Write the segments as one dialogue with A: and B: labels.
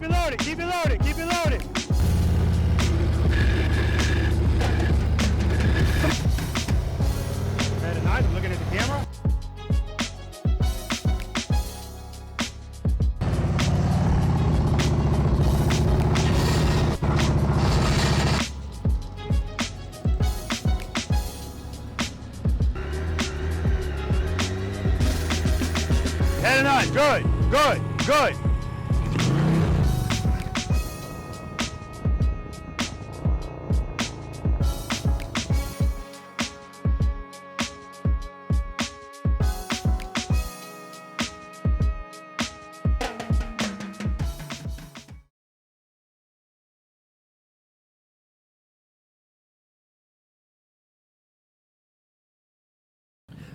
A: it loaded, keep it loaded, keep it loaded. Very nice, I'm looking at the camera. Heading on, good, good, good.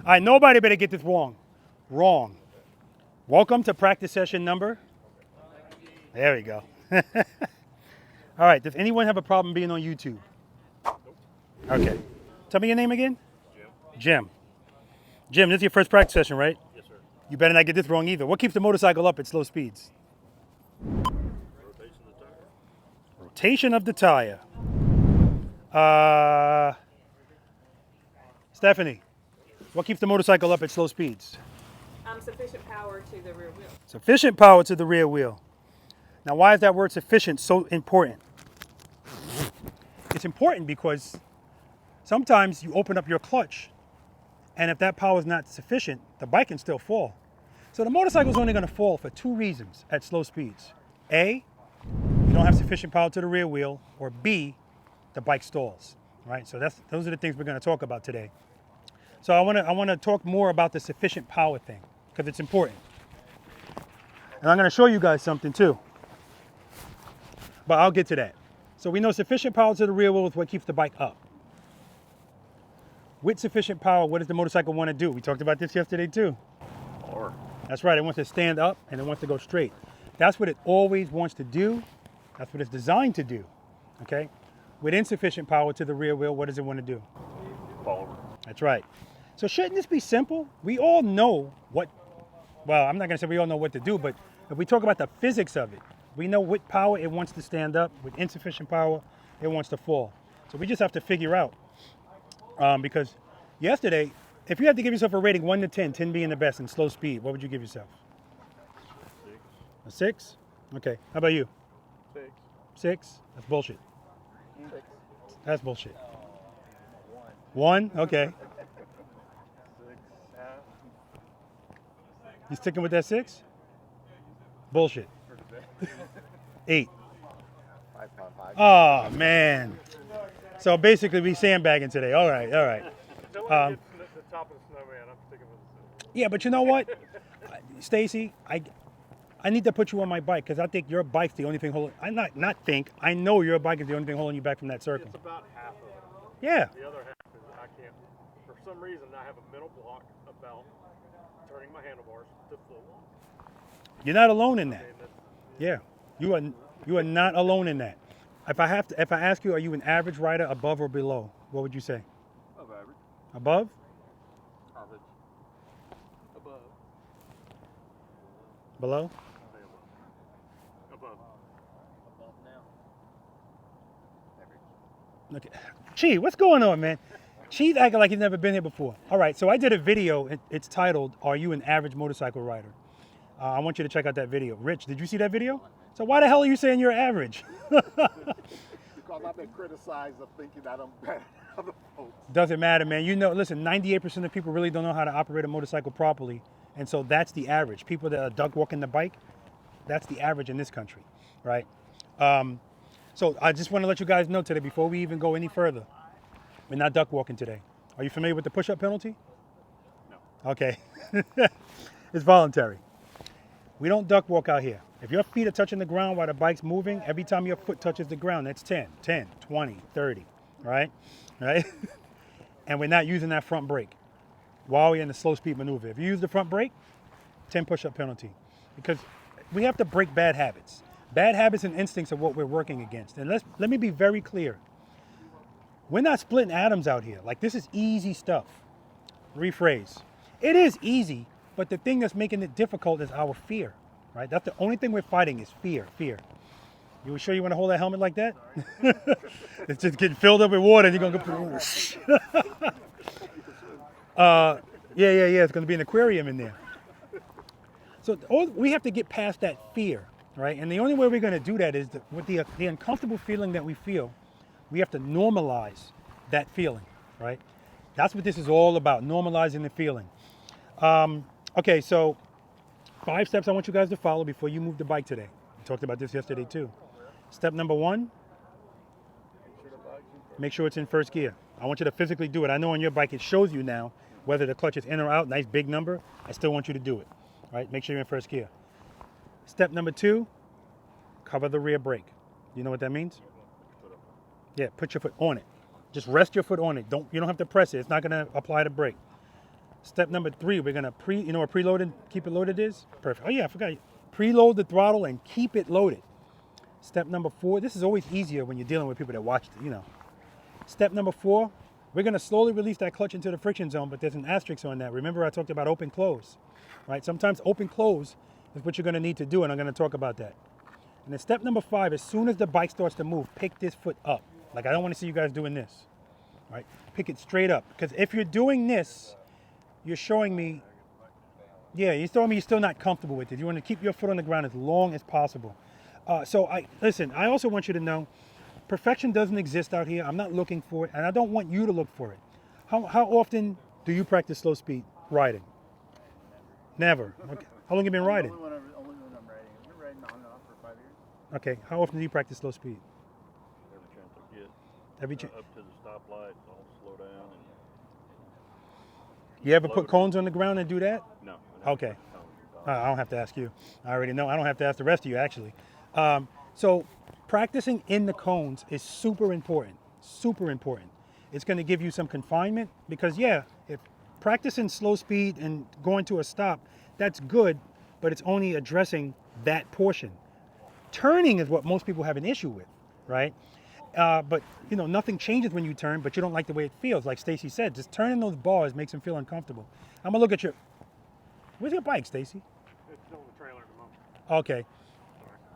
A: All right, nobody better get this wrong. Wrong. Welcome to practice session number. There we go. All right, does anyone have a problem being on YouTube? Okay. Tell me your name again? Jim. Jim, this is your first practice session, right?
B: Yes, sir.
A: You better not get this wrong either. What keeps the motorcycle up at slow speeds?
B: Rotation of the tire.
A: Rotation of the tire. Stephanie, what keeps the motorcycle up at slow speeds?
C: Sufficient power to the rear wheel.
A: Sufficient power to the rear wheel. Now, why is that word sufficient so important? It's important because sometimes you open up your clutch, and if that power is not sufficient, the bike can still fall. So the motorcycle is only going to fall for two reasons at slow speeds. A, you don't have sufficient power to the rear wheel, or B, the bike stalls. Right? So those are the things we're going to talk about today. So I want to talk more about the sufficient power thing, because it's important. And I'm going to show you guys something too. But I'll get to that. So we know sufficient power to the rear wheel is what keeps the bike up. With sufficient power, what does the motorcycle want to do? We talked about this yesterday too.
B: Or
A: That's right, it wants to stand up and it wants to go straight. That's what it always wants to do. That's what it's designed to do, okay? With insufficient power to the rear wheel, what does it want to do?
B: fall over.
A: That's right. So shouldn't this be simple? We all know what, well, I'm not going to say we all know what to do, but if we talk about the physics of it, we know with power it wants to stand up, with insufficient power it wants to fall. So we just have to figure out, because yesterday, if you had to give yourself a rating 1 to 10, 10 being the best in slow speed, what would you give yourself?
B: 6.
A: A 6? Okay, how about you?
B: 6.
A: 6? That's bullshit.
B: 6.
A: That's bullshit. 1? Okay.
B: 6.
A: You sticking with that 6? Bullshit. 8.
B: 5.5.
A: Oh, man. So basically we sandbagging today. All right, all right.
B: Don't want to get to the top of the Snowman. I'm sticking with the 6.
A: Yeah, but you know what? Stacy, I need to put you on my bike because I think your bike's the only thing holding, I know your bike is the only thing holding you back from that circle.
B: It's about half of it.
A: Yeah.
B: The other half is I can't, for some reason, I have a mental block about turning my handlebars to full on.
A: You're not alone in that.
B: And that's,
A: Yeah. You are not alone in that. If I ask you, are you an average rider, above or below? What would you say?
B: Above average.
A: Above?
B: Average. Above.
A: Below?
B: Above. Above now. Average.
A: Okay. Chi, what's going on, man? Chi's acting like he's never been here before. All right, so I did a video. It's titled, Are You an Average Motorcycle Rider? I want you to check out that video. Rich, did you see that video? So why the hell are you saying you're average?
D: Because I've been criticized of thinking that I'm better than other folks.
A: Doesn't matter, man. You know, listen, 98% of people really don't know how to operate a motorcycle properly. And so that's the average. People that are duck walking the bike, that's the average in this country, right? So I just want to let you guys know today, before we even go any further, we're not duck walking today. Are you familiar with the push-up penalty?
B: No.
A: Okay. It's voluntary. We don't duck walk out here. If your feet are touching the ground while the bike's moving, every time your foot touches the ground, that's 10, 20, 30, right? Right? And we're not using that front brake while we're in the slow speed maneuver. If you use the front brake, 10 push-up penalty. Because we have to break bad habits. Bad habits and instincts are what we're working against. And let me be very clear. We're not splitting atoms out here. Like, this is easy stuff. Rephrase. It is easy, but the thing that's making it difficult is our fear, right? That's the only thing we're fighting is fear. You sure you want to hold that helmet like that? It's just getting filled up with water and you're going to go put it yeah. It's going to be an aquarium in there. So we have to get past that fear, right? And the only way we're going to do that is with the uncomfortable feeling that we feel, we have to normalize that feeling, right? That's what this is all about, normalizing the feeling. Okay, so 5 steps I want you guys to follow before you move the bike today. We talked about this yesterday too. Step number 1, make sure it's in first gear. I want you to physically do it. I know on your bike it shows you now whether the clutch is in or out, nice big number. I still want you to do it, right? Make sure you're in first gear. Step number 2, cover the rear brake. You know what that means? Yeah, put your foot on it. Just rest your foot on it. You don't have to press it. It's not going to apply the brake. Step number 3, we're going to you know what preloaded, keep it loaded is? Perfect. Oh yeah, I forgot. Preload the throttle and keep it loaded. Step number 4, this is always easier when you're dealing with people that watch, Step number 4, we're going to slowly release that clutch into the friction zone, but there's an asterisk on that. Remember I talked about open close, right? Sometimes open close is what you're going to need to do, and I'm going to talk about that. And then step number 5, as soon as the bike starts to move, pick this foot up. Like I don't want to see you guys doing this, right? Pick it straight up, because if you're doing this, you're showing me, you're showing me you're still not comfortable with it. You want to keep your foot on the ground as long as possible. Listen, I also want you to know, perfection doesn't exist out here. I'm not looking for it, and I don't want you to look for it. How often do you practice slow speed riding? Never. Okay. How long have you been riding?
D: Only when I'm riding. I've been riding on and off for 5 years.
A: Okay. How often do you practice slow speed?
B: Every chance I get.
A: Every chance.
B: Up to the stoplight, I'll slow down.
A: You ever put cones on the ground and do that?
B: No.
A: Okay. I don't have to ask you. I already know. I don't have to ask the rest of you, actually. So practicing in the cones is super important. Super important. It's going to give you some confinement because, if practicing slow speed and going to a stop, that's good, but it's only addressing that portion. Turning is what most people have an issue with, right? But nothing changes when you turn, but you don't like the way it feels. Like Stacy said, just turning those bars makes them feel uncomfortable. I'm gonna look at where's your bike, Stacy?
B: It's still in the trailer at the moment.
A: Okay,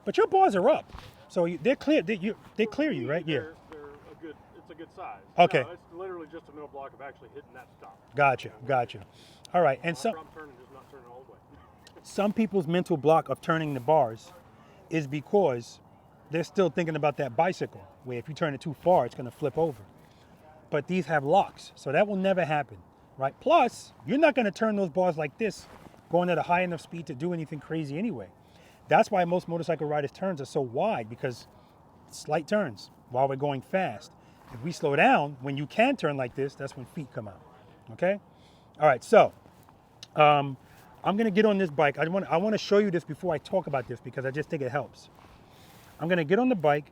A: but your bars are up, so they're clear. They clear you, right? Yeah.
B: It's a good size.
A: Okay.
B: No, it's literally just a middle block of actually hitting that stop.
A: Gotcha. All right, and
B: I'm turning, just not turning all the way.
A: some people's mental block of turning the bars is because they're still thinking about that bicycle, where if you turn it too far, it's going to flip over. But these have locks, so that will never happen, right? Plus, you're not going to turn those bars like this, going at a high enough speed to do anything crazy anyway. That's why most motorcycle riders' turns are so wide, because slight turns while we're going fast. If we slow down, when you can turn like this, that's when feet come out, okay? All right, so I'm going to get on this bike. I want to show you this before I talk about this, because I just think it helps. I'm going to get on the bike.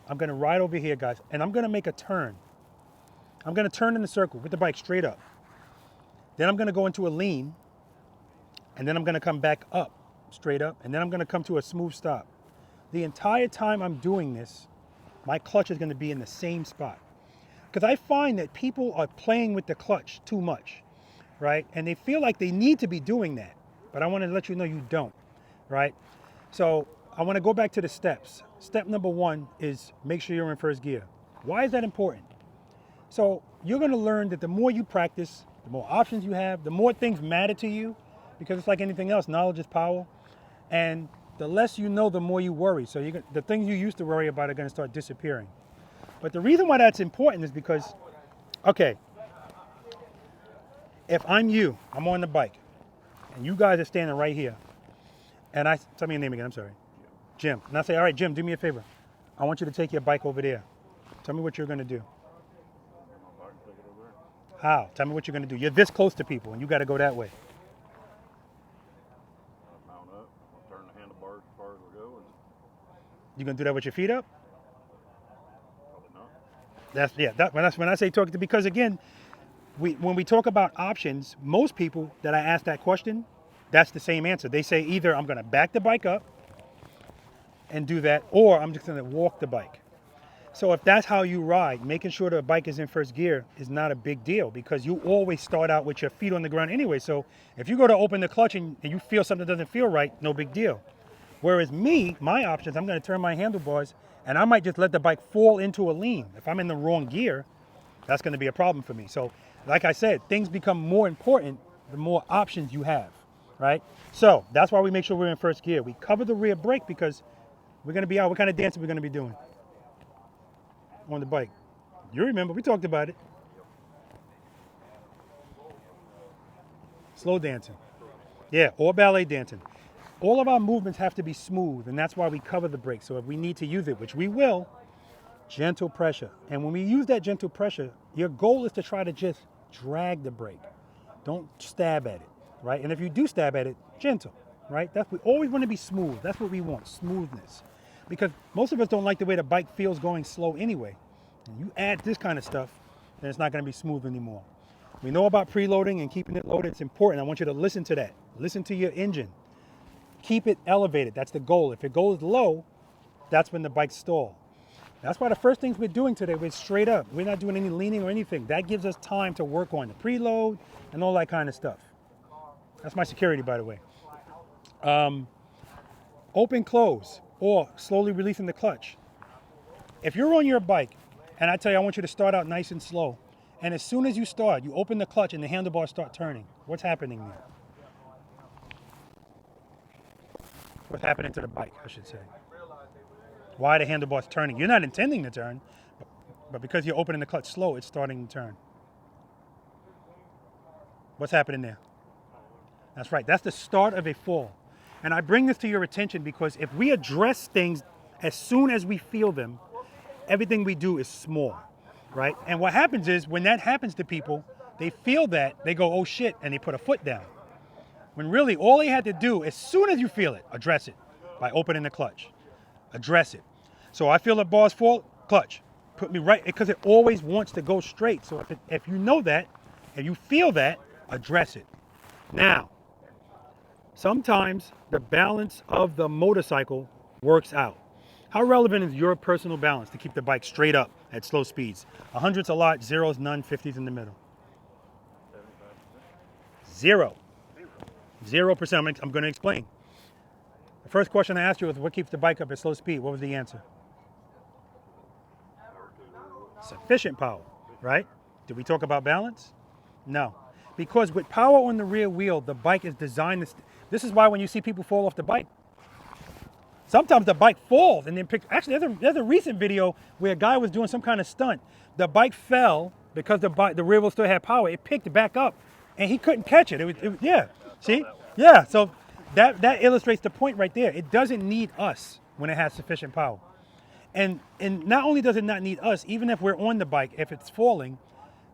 A: I'm going to ride over here, guys, and I'm going to make a turn. I'm going to turn in the circle with the bike straight up. Then I'm going to go into a lean, and then I'm going to come back up, straight up, and then I'm going to come to a smooth stop. The entire time I'm doing this, my clutch is going to be in the same spot. Because I find that people are playing with the clutch too much, right? And they feel like they need to be doing that. But I want to let you know you don't, right? So I want to go back to the steps. Step number 1 is make sure you're in first gear. Why is that important? So you're going to learn that the more you practice, the more options you have, the more things matter to you, because it's like anything else, knowledge is power. And the less you know, the more you worry. So the things you used to worry about are going to start disappearing. But the reason why that's important is because, okay, if I'm you, I'm on the bike, and you guys are standing right here, and tell me your name again, I'm sorry. Jim. And I say, all right, Jim, do me a favor. I want you to take your bike over there. Tell me what you're going to do. How? Tell me what you're going to do. You're this close to people, and you got to go that way.
B: Mount up, I'll turn the handlebars as far as we go.
A: You going to do that with your feet up?
B: Probably not.
A: That's when I say talk to, because again, when we talk about options, most people that I ask that question, that's the same answer. They say either I'm going to back the bike up and do that, or I'm just going to walk the bike. So if that's how you ride, making sure the bike is in first gear is not a big deal, because you always start out with your feet on the ground anyway. So if you go to open the clutch and you feel something doesn't feel right, no big deal. Whereas me, my options, I'm going to turn my handlebars and I might just let the bike fall into a lean. If I'm in the wrong gear, that's going to be a problem for me. So like I said, things become more important the more options you have, right? So that's why we make sure we're in first gear. We cover the rear brake because we're going to be out. What kind of dancing we're going to be doing on the bike? You remember, we talked about it. Slow dancing. Yeah, or ballet dancing. All of our movements have to be smooth, and that's why we cover the brake. So if we need to use it, which we will, gentle pressure. And when we use that gentle pressure, your goal is to try to just drag the brake. Don't stab at it, right? And if you do stab at it, gentle, right? We always want to be smooth. That's what we want, smoothness. Because most of us don't like the way the bike feels going slow anyway. And you add this kind of stuff, then it's not going to be smooth anymore. We know about preloading and keeping it loaded. It's important. I want you to listen to that. Listen to your engine. Keep it elevated. That's the goal. If it goes low, that's when the bike stalls. That's why the first things we're doing today, we're straight up. We're not doing any leaning or anything. That gives us time to work on the preload and all that kind of stuff. That's my security, by the way. Open, close, or slowly releasing the clutch. If you're on your bike, and I tell you, I want you to start out nice and slow, and as soon as you start, you open the clutch and the handlebars start turning. What's happening there? What's happening to the bike, I should say. Why are the handlebars turning? You're not intending to turn, but because you're opening the clutch slow, it's starting to turn. What's happening there? That's right. That's the start of a fall. And I bring this to your attention because if we address things as soon as we feel them, everything we do is small, right? And what happens is when that happens to people, they feel that, they go, oh shit, and they put a foot down. When really all they had to do, as soon as you feel it, address it by opening the clutch. Address it. So I feel the bars fall, clutch. Put me right, because it always wants to go straight. So if you know that, and you feel that, address it. Now, sometimes the balance of the motorcycle works out. How relevant is your personal balance to keep the bike straight up at slow speeds? 100's a lot, 0's none, 50's in the middle. 0. 0%. I'm going to explain. The first question I asked you was, what keeps the bike up at slow speed? What was the answer? Sufficient power, right? Did we talk about balance? No. Because with power on the rear wheel, the bike is designed to... This is why when you see people fall off the bike, sometimes the bike falls and then picks... Actually, there's a recent video where a guy was doing some kind of stunt. The bike fell because the rear wheel still had power. It picked back up and he couldn't catch it. Yeah. See? Yeah. So that illustrates the point right there. It doesn't need us when it has sufficient power. And not only does it not need us, even if we're on the bike, if it's falling,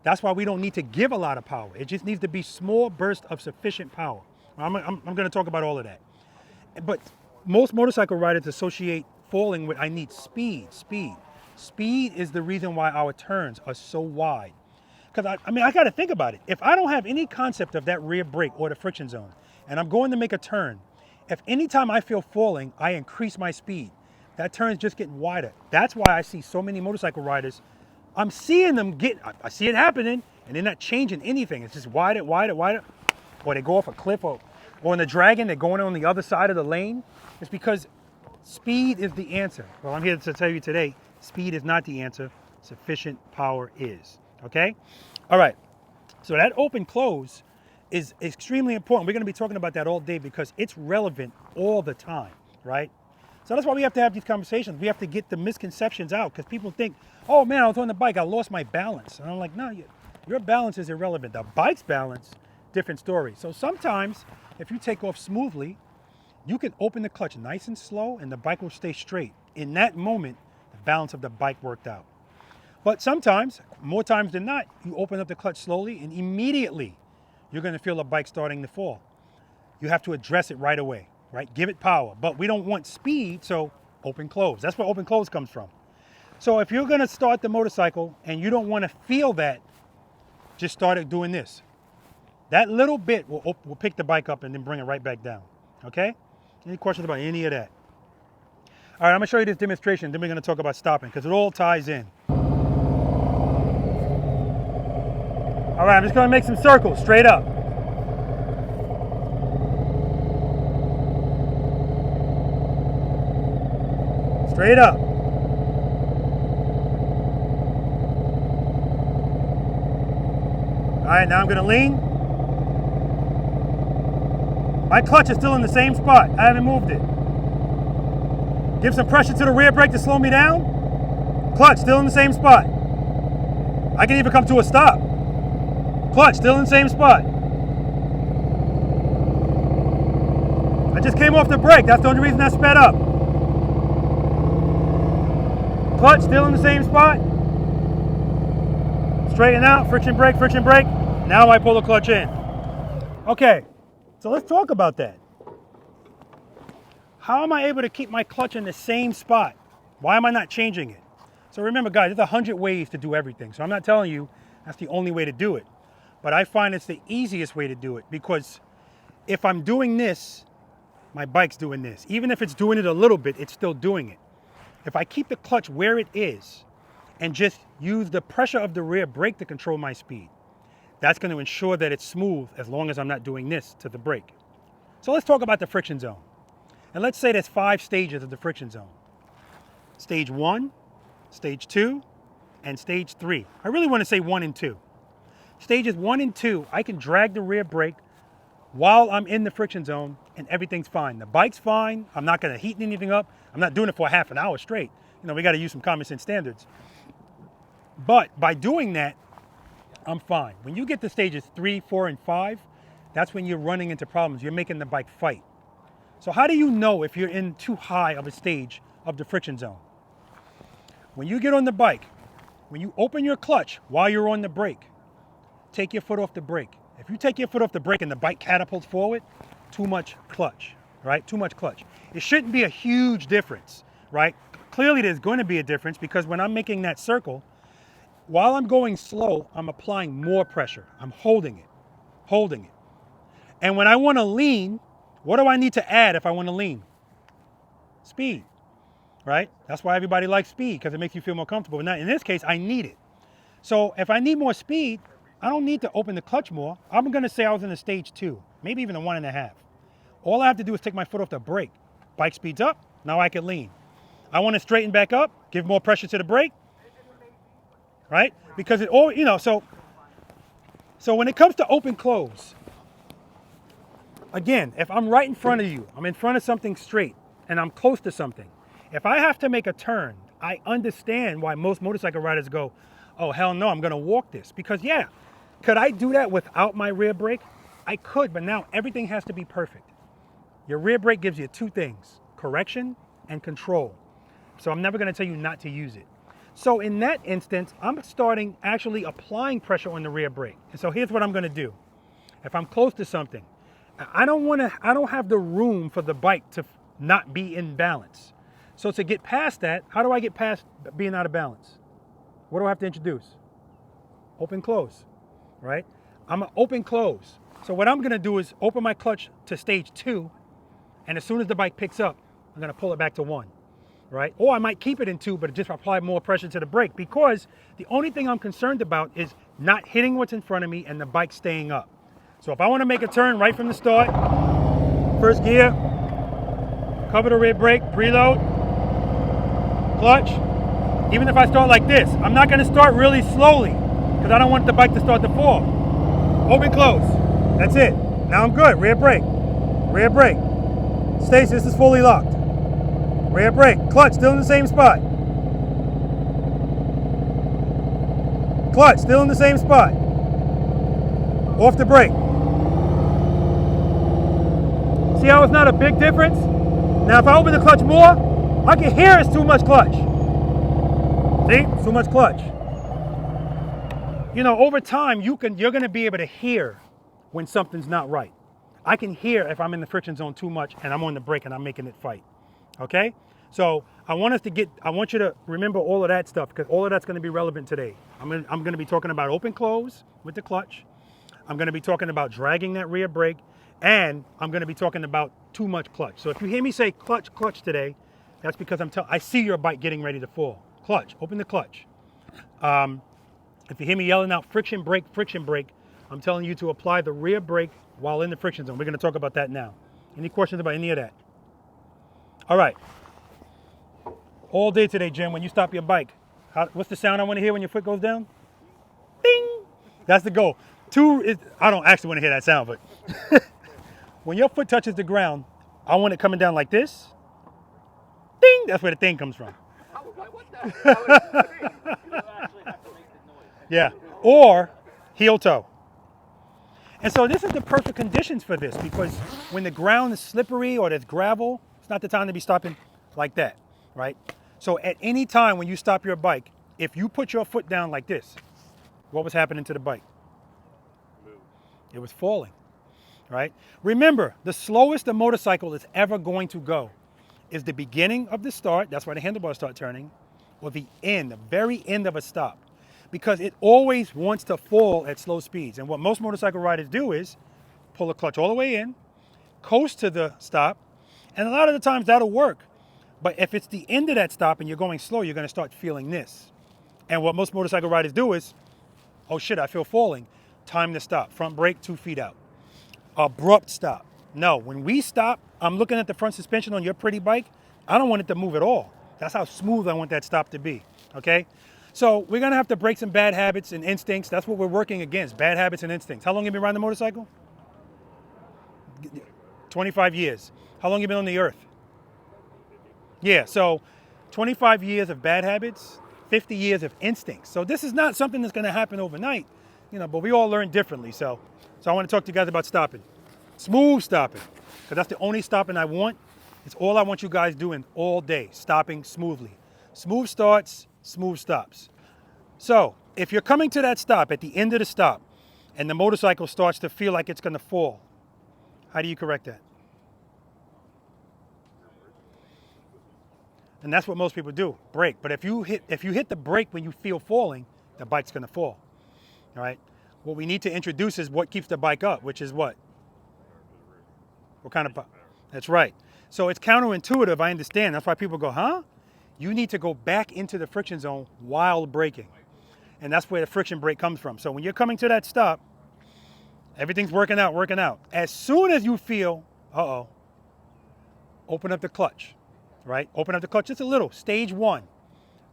A: that's why we don't need to give a lot of power. It just needs to be small bursts of sufficient power. I'm going to talk about all of that. But most motorcycle riders associate falling with, I need speed. Speed is the reason why our turns are so wide. Because I got to think about it. If I don't have any concept of that rear brake or the friction zone, and I'm going to make a turn, if anytime I feel falling, I increase my speed, that turn's just getting wider. That's why I see so many motorcycle riders. I'm seeing them I see it happening, and they're not changing anything. It's just wider. Or they go off a cliff, or in the Dragon, they're going on the other side of the lane. It's because speed is the answer. Well, I'm here to tell you today, speed is not the answer. Sufficient power is. Okay? All right. So that open close is extremely important. We're going to be talking about that all day because it's relevant all the time, right? So that's why we have to have these conversations. We have to get the misconceptions out because people think, oh man, I was on the bike, I lost my balance. And I'm like, no, your balance is irrelevant. The bike's balance, different story. So sometimes if you take off smoothly, you can open the clutch nice and slow and the bike will stay straight. In that moment, the balance of the bike worked out. But sometimes, more times than not, you open up the clutch slowly and immediately you're going to feel the bike starting to fall. You have to address it right away, right? Give it power. But we don't want speed, so open close. That's where open close comes from. So if you're going to start the motorcycle and you don't want to feel that, just start it doing this. That little bit will pick the bike up and then bring it right back down. Okay? Any questions about any of that? All right, I'm going to show you this demonstration. Then we're going to talk about stopping because it all ties in. All right, I'm just going to make some circles straight up. All Straight up. All right, now I'm gonna lean. My clutch is still in the same spot. I haven't moved it. Give some pressure to the rear brake to slow me down. Clutch still in the same spot. I can even come to a stop. Clutch still in the same spot. I just came off the brake. That's the only reason I sped up. Clutch still in the same spot. Straighten out, friction brake, friction brake. Now I pull the clutch in. Okay, so let's talk about that. How am I able to keep my clutch in the same spot? Why am I not changing it? So remember, guys, there's 100 ways to do everything. So I'm not telling you that's the only way to do it. But I find it's the easiest way to do it, because if I'm doing this, my bike's doing this. Even if it's doing it a little bit, it's still doing it. If I keep the clutch where it is and just use the pressure of the rear brake to control my speed, that's going to ensure that it's smooth as long as I'm not doing this to the brake. So let's talk about the friction zone. And let's say there's 5 stages of the friction zone. Stage 1, stage 2, and stage 3. I really want to say 1 and 2. Stages 1 and 2, I can drag the rear brake while I'm in the friction zone and everything's fine. The bike's fine. I'm not going to heat anything up. I'm not doing it for a half an hour straight. You know, we got to use some common sense standards. But by doing that, I'm fine. When you get to stages 3, 4, and 5, that's when you're running into problems. You're making the bike fight. So how do you know if you're in too high of a stage of the friction zone? When you get on the bike, when you open your clutch while you're on the brake, take your foot off the brake. If you take your foot off the brake and the bike catapults forward, too much clutch, right? Too much clutch. It shouldn't be a huge difference, right? Clearly there's going to be a difference, because when I'm making that circle, while I'm going slow, I'm applying more pressure. I'm holding it. And when I want to lean, what do I need to add if I want to lean? Speed, right? That's why everybody likes speed, because it makes you feel more comfortable. But now, in this case, I need it. So if I need more speed, I don't need to open the clutch more. I'm going to say I was in a stage 2, maybe even a 1.5. All I have to do is take my foot off the brake. Bike speeds up, now I can lean. I want to straighten back up, give more pressure to the brake, right? Because it all, you know, so when it comes to open close, again, if I'm right in front of you, I'm in front of something straight, and I'm close to something, if I have to make a turn, I understand why most motorcycle riders go, oh, hell no, I'm going to walk this. Because, yeah, could I do that without my rear brake? I could, but now everything has to be perfect. Your rear brake gives you 2 things, correction and control. So I'm never going to tell you not to use it. So in that instance, I'm starting actually applying pressure on the rear brake. And so here's what I'm going to do. If I'm close to something, I don't have the room for the bike to not be in balance. So to get past that, how do I get past being out of balance? What do I have to introduce? Open close, right? I'm gonna open close. So what I'm gonna do is open my clutch to stage 2, and as soon as the bike picks up, I'm gonna pull it back to 1, right? Or I might keep it in 2, but just apply more pressure to the brake, because the only thing I'm concerned about is not hitting what's in front of me and the bike staying up. So if I wanna make a turn right from the start, first gear, cover the rear brake, preload, clutch. Even if I start like this, I'm not going to start really slowly, because I don't want the bike to start to fall. Open close. That's it. Now I'm good. Rear brake. Rear brake. Stacy, this is fully locked. Rear brake. Clutch still in the same spot. Clutch still in the same spot. Off the brake. See how it's not a big difference? Now if I open the clutch more, I can hear it's too much clutch. See? Too much clutch. You know, over time, you're going to be able to hear when something's not right. I can hear if I'm in the friction zone too much and I'm on the brake and I'm making it fight. Okay? So I want you to remember all of that stuff, because all of that's going to be relevant today. I'm going to be talking about open close with the clutch. I'm going to be talking about dragging that rear brake, and I'm going to be talking about too much clutch. So if you hear me say clutch, clutch today, that's because I see your bike getting ready to fall. Clutch, open the clutch. If you hear me yelling out friction brake, I'm telling you to apply the rear brake while in the friction zone. We're going to talk about that now. Any questions about any of that? All right. all day today, Jim, when you stop your bike. What's the sound I want to hear when your foot goes down? Ding! That's the goal. I don't actually want to hear that sound, but when your foot touches the ground, I want it coming down like this. Ding! That's where the thing comes from.
D: I was like, what the hell is this?
E: You actually have to make the noise.
A: Yeah. Or heel toe. And so this is the perfect conditions for this, because when the ground is slippery or there's gravel, it's not the time to be stopping like that, right? So at any time when you stop your bike, if you put your foot down like this, what was happening to the bike? It was falling, right? Remember, the slowest a motorcycle is ever going to go is the beginning of the start, that's why the handlebars start turning, or the end, the very end of a stop. Because it always wants to fall at slow speeds. And what most motorcycle riders do is pull the clutch all the way in, coast to the stop, and a lot of the times that'll work. But if it's the end of that stop and you're going slow, you're going to start feeling this. And what most motorcycle riders do is, oh shit, I feel falling. Time to stop. Front brake, 2 feet out. Abrupt stop. No, when we stop, I'm looking at the front suspension on your pretty bike. I don't want it to move at all. That's how smooth I want that stop to be, okay? So we're gonna have to break some bad habits and instincts. That's what we're working against, bad habits and instincts. How long have you been riding a motorcycle? 25 years. How long have you been on the earth? Yeah, so 25 years of bad habits, 50 years of instincts. So this is not something that's gonna happen overnight, but we all learn differently. So I wanna talk to you guys about stopping. Smooth stopping, because that's the only stopping I want. It's all I want you guys doing all day, stopping smoothly. Smooth starts, smooth stops. So if you're coming to that stop at the end of the stop and the motorcycle starts to feel like it's going to fall, how do you correct that? And that's what most people do, brake. But if you hit the brake when you feel falling, the bike's going to fall. All right. What we need to introduce is what keeps the bike up, which is what? What kind of? That's right. So it's counterintuitive, I understand. That's why people go, huh? You need to go back into the friction zone while braking. And that's where the friction brake comes from. So when you're coming to that stop, everything's working out. As soon as you feel, open up the clutch, right? Open up the clutch just a little, stage 1,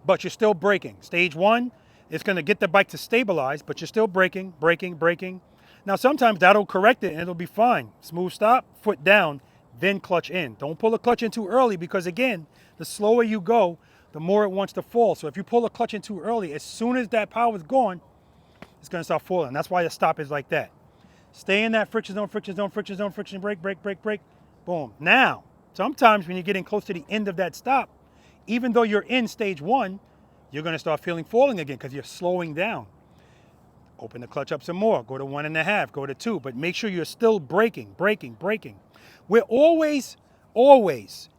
A: but you're still braking. Stage 1, it's gonna get the bike to stabilize, but you're still braking. Now sometimes that'll correct it and it'll be fine. Smooth stop, foot down, then clutch in. Don't pull the clutch in too early, because again, the slower you go, the more it wants to fall. So if you pull the clutch in too early, as soon as that power is gone, it's gonna start falling. That's why the stop is like that. Stay in that friction zone, friction brake, boom. Now, sometimes when you're getting close to the end of that stop, even though you're in stage 1, you're gonna start feeling falling again because you're slowing down. Open the clutch up some more, go to 1.5, go to 2, but make sure you're still braking. We're always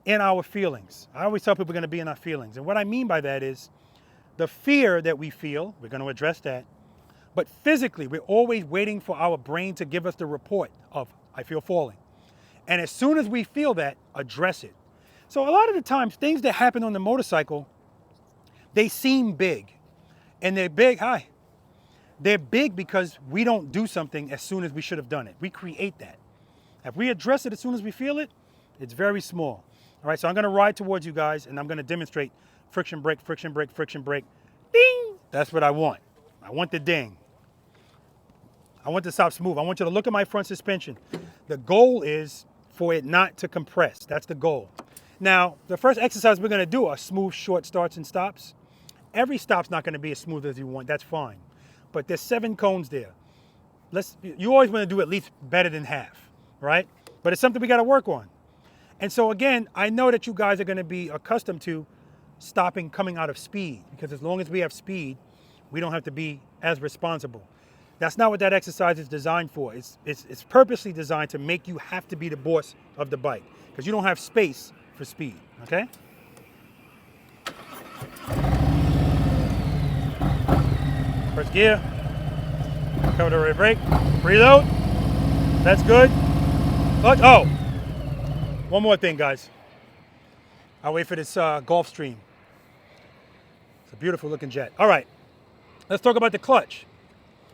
A: in our feelings. I always tell people we're going to be in our feelings. And what I mean by that is the fear that we feel, we're going to address that. But physically, we're always waiting for our brain to give us the report of, I feel falling. And as soon as we feel that, address it. So a lot of the times, things that happen on the motorcycle, they seem big. And they're big, They're big because we don't do something as soon as we should have done it. We create that. If we address it as soon as we feel it, it's very small. All right, so I'm gonna ride towards you guys and I'm gonna demonstrate friction brake. Ding! That's what I want. I want the ding. I want to stop smooth. I want you to look at my front suspension. The goal is for it not to compress. That's the goal. Now, the first exercise we're gonna do are smooth, short starts and stops. Every stop's not gonna be as smooth as you want, that's fine. But there's 7 cones there. You always wanna do at least better than half, right? But it's something we gotta work on. And so again, I know that you guys are gonna be accustomed to stopping coming out of speed, because as long as we have speed, we don't have to be as responsible. That's not what that exercise is designed for. It's purposely designed to make you have to be the boss of the bike, because you don't have space for speed, okay? First gear, cover the rear brake, preload, that's good. Oh, one more thing, guys. I'll wait for this Gulfstream. It's a beautiful looking jet. All right, let's talk about the clutch.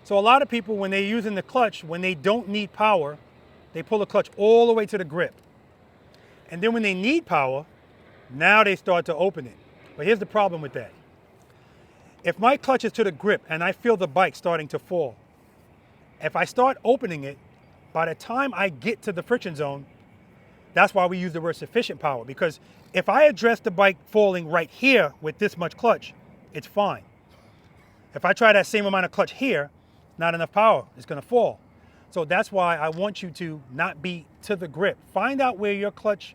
A: So a lot of people, when they're using the clutch, when they don't need power, they pull the clutch all the way to the grip. And then when they need power, now they start to open it. But here's the problem with that. If my clutch is to the grip and I feel the bike starting to fall, if I start opening it, by the time I get to the friction zone, that's why we use the word sufficient power, because if I address the bike falling right here with this much clutch, it's fine. If I try that same amount of clutch here, not enough power, it's gonna fall. So that's why I want you to not be to the grip. Find out where your clutch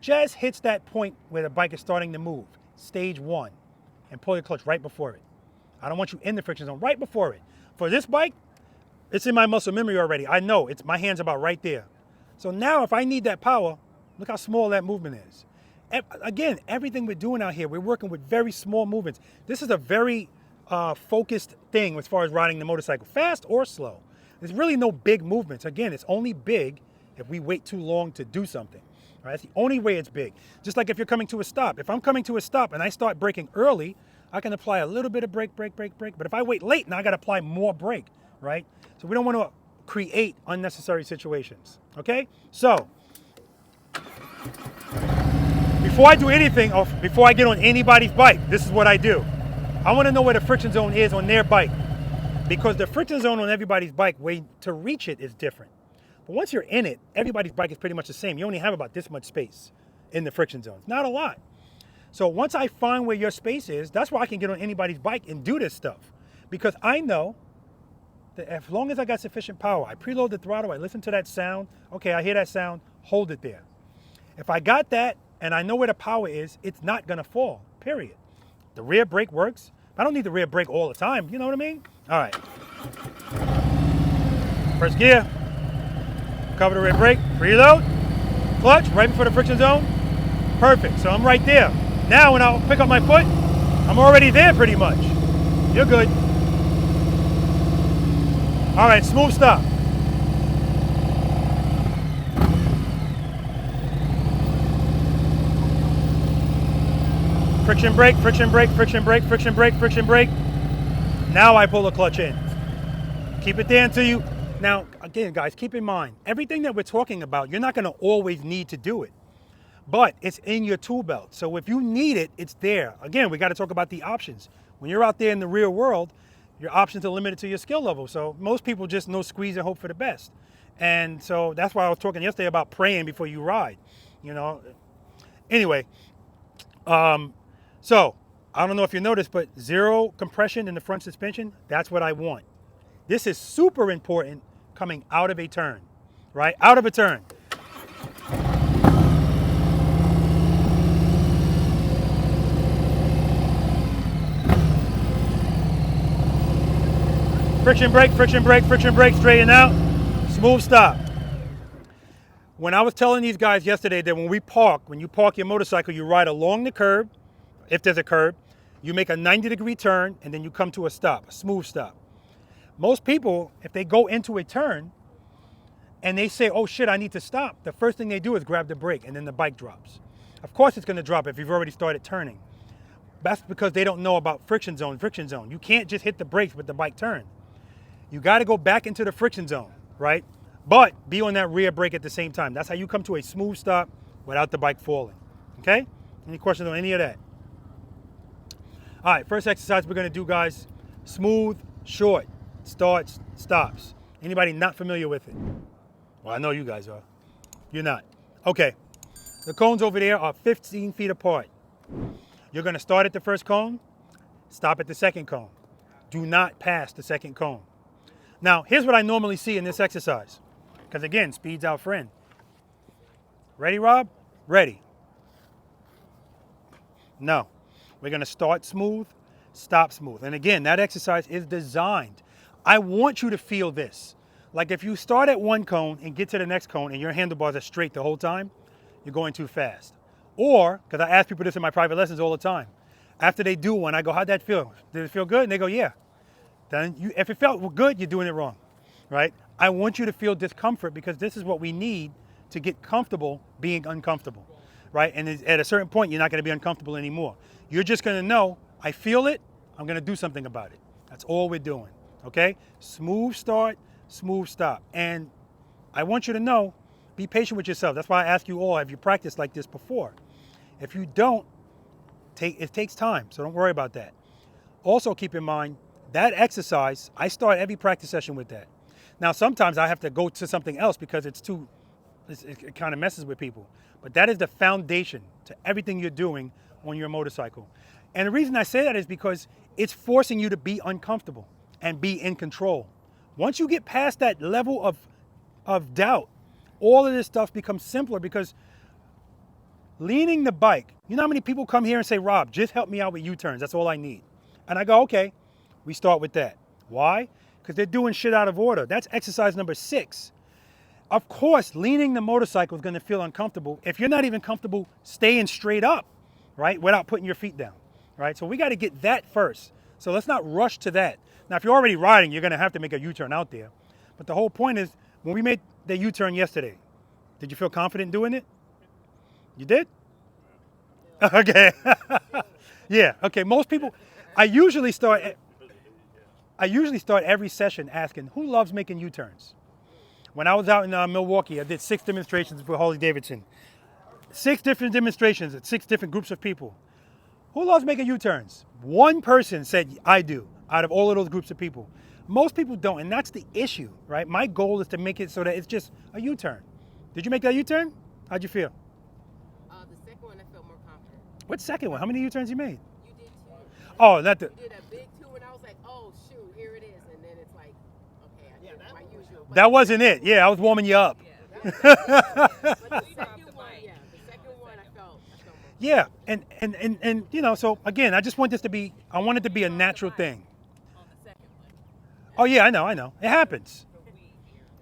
A: just hits that point where the bike is starting to move, stage 1, and pull your clutch right before it. I don't want you in the friction zone, right before it. For this bike, it's in my muscle memory already. I know, my hand's about right there. So now if I need that power, look how small that movement is. Again, everything we're doing out here, we're working with very small movements. This is a very focused thing as far as riding the motorcycle, fast or slow. There's really no big movements. Again, it's only big if we wait too long to do something. Right? That's the only way it's big. Just like if you're coming to a stop. If I'm coming to a stop and I start braking early, I can apply a little bit of brake. But if I wait late, now I got to apply more brake, right? So we don't want to create unnecessary situations, okay? So, before I do anything, or before I get on anybody's bike, this is what I do. I want to know where the friction zone is on their bike, because the friction zone on everybody's bike, way to reach it is different. But once you're in it, everybody's bike is pretty much the same. You only have about this much space in the friction zone. Not a lot. So once I find where your space is, that's why I can get on anybody's bike and do this stuff. Because I know that as long as I got sufficient power, I preload the throttle, I listen to that sound, okay, I hear that sound, hold it there. If I got that and I know where the power is, it's not gonna fall, period. The rear brake works. I don't need the rear brake all the time, you know what I mean? All right. First gear, cover the rear brake, preload, clutch, right before the friction zone. Perfect, so I'm right there. Now when I pick up my foot, I'm already there pretty much. You're good. All right, smooth stop. Friction brake, friction brake, friction brake, friction brake, friction brake. Now I pull the clutch in. Keep it there until you, now again guys, keep in mind, everything that we're talking about, you're not gonna always need to do it. But it's in your tool belt. So if you need it, it's there. Again, we gotta talk about the options. When you're out there in the real world, your options are limited to your skill level. So most people just know squeeze and hope for the best. And so that's why I was talking yesterday about praying before you ride, you know. Anyway, so I don't know if you noticed, but zero compression in the front suspension, that's what I want. This is super important coming out of a turn, right? Out of a turn. Friction brake, friction brake, friction brake, straighten out, smooth stop. When I was telling these guys yesterday that when you park your motorcycle, you ride along the curb, if there's a curb, you make a 90-degree turn, and then you come to a stop, a smooth stop. Most people, if they go into a turn and they say, oh shit, I need to stop, the first thing they do is grab the brake and then the bike drops. Of course it's gonna drop if you've already started turning. That's because they don't know about friction zone. You can't just hit the brakes with the bike turn. You gotta go back into the friction zone, right? But be on that rear brake at the same time. That's how you come to a smooth stop without the bike falling, okay? Any questions on any of that? All right, first exercise we're gonna do, guys, smooth, short, starts, stops. Anybody not familiar with it? Well, I know you guys are. You're not. Okay, the cones over there are 15 feet apart. You're gonna start at the first cone, stop at the second cone. Do not pass the second cone. Now, here's what I normally see in this exercise, because again, speed's our friend. Ready, Rob? Ready. No. We're gonna start smooth, stop smooth. And again, that exercise is designed. I want you to feel this. Like if you start at one cone and get to the next cone and your handlebars are straight the whole time, you're going too fast. Or, because I ask people this in my private lessons all the time, after they do one, I go, how'd that feel? Did it feel good? And they go, yeah. Then if it felt good, you're doing it wrong, right? I want you to feel discomfort because this is what we need to get comfortable being uncomfortable, right? And at a certain point, you're not gonna be uncomfortable anymore. You're just gonna know, I feel it, I'm gonna do something about it. That's all we're doing, okay? Smooth start, smooth stop. And I want you to know, be patient with yourself. That's why I ask you all, have you practiced like this before? If you don't, It takes time, so don't worry about that. Also keep in mind, that exercise, I start every practice session with that. Now, sometimes I have to go to something else because it kind of messes with people. But that is the foundation to everything you're doing on your motorcycle. And the reason I say that is because it's forcing you to be uncomfortable and be in control. Once you get past that level of doubt, all of this stuff becomes simpler because leaning the bike, you know how many people come here and say, Rob, just help me out with U-turns. That's all I need. And I go, okay, we start with that. Why? Because they're doing shit out of order. That's exercise number 6. Of course, leaning the motorcycle is going to feel uncomfortable if you're not even comfortable staying straight up, right? Without putting your feet down, right? So we got to get that first. So let's not rush to that. Now, if you're already riding, you're going to have to make a U-turn out there. But the whole point is, when we made the U-turn yesterday, did you feel confident doing it? You did? Okay. Yeah, okay. Most people, I usually start every session asking, who loves making U-turns? When I was out in Milwaukee, I did 6 demonstrations for Harley Davidson. 6 different demonstrations at 6 different groups of people. Who loves making U-turns? One person said, I do, out of all of those groups of people. Most people don't, and that's the issue, right? My goal is to make it so that it's just a U-turn. Did you make that U-turn? How'd you feel?
F: The second one, I felt more confident.
A: What second one? How many U-turns you made?
F: You did 2.
A: Oh, not the...
F: You did a big 2, and I was like, oh, shoot, here it is. And then it's like, okay, I did my usual.
A: That wasn't it. Yeah, I was warming you up.
F: But the second one, I felt more.
A: Yeah, and you know, so again, I just want this to be, I want it to be a natural thing.
F: On the second one.
A: Oh yeah, I know. It happens.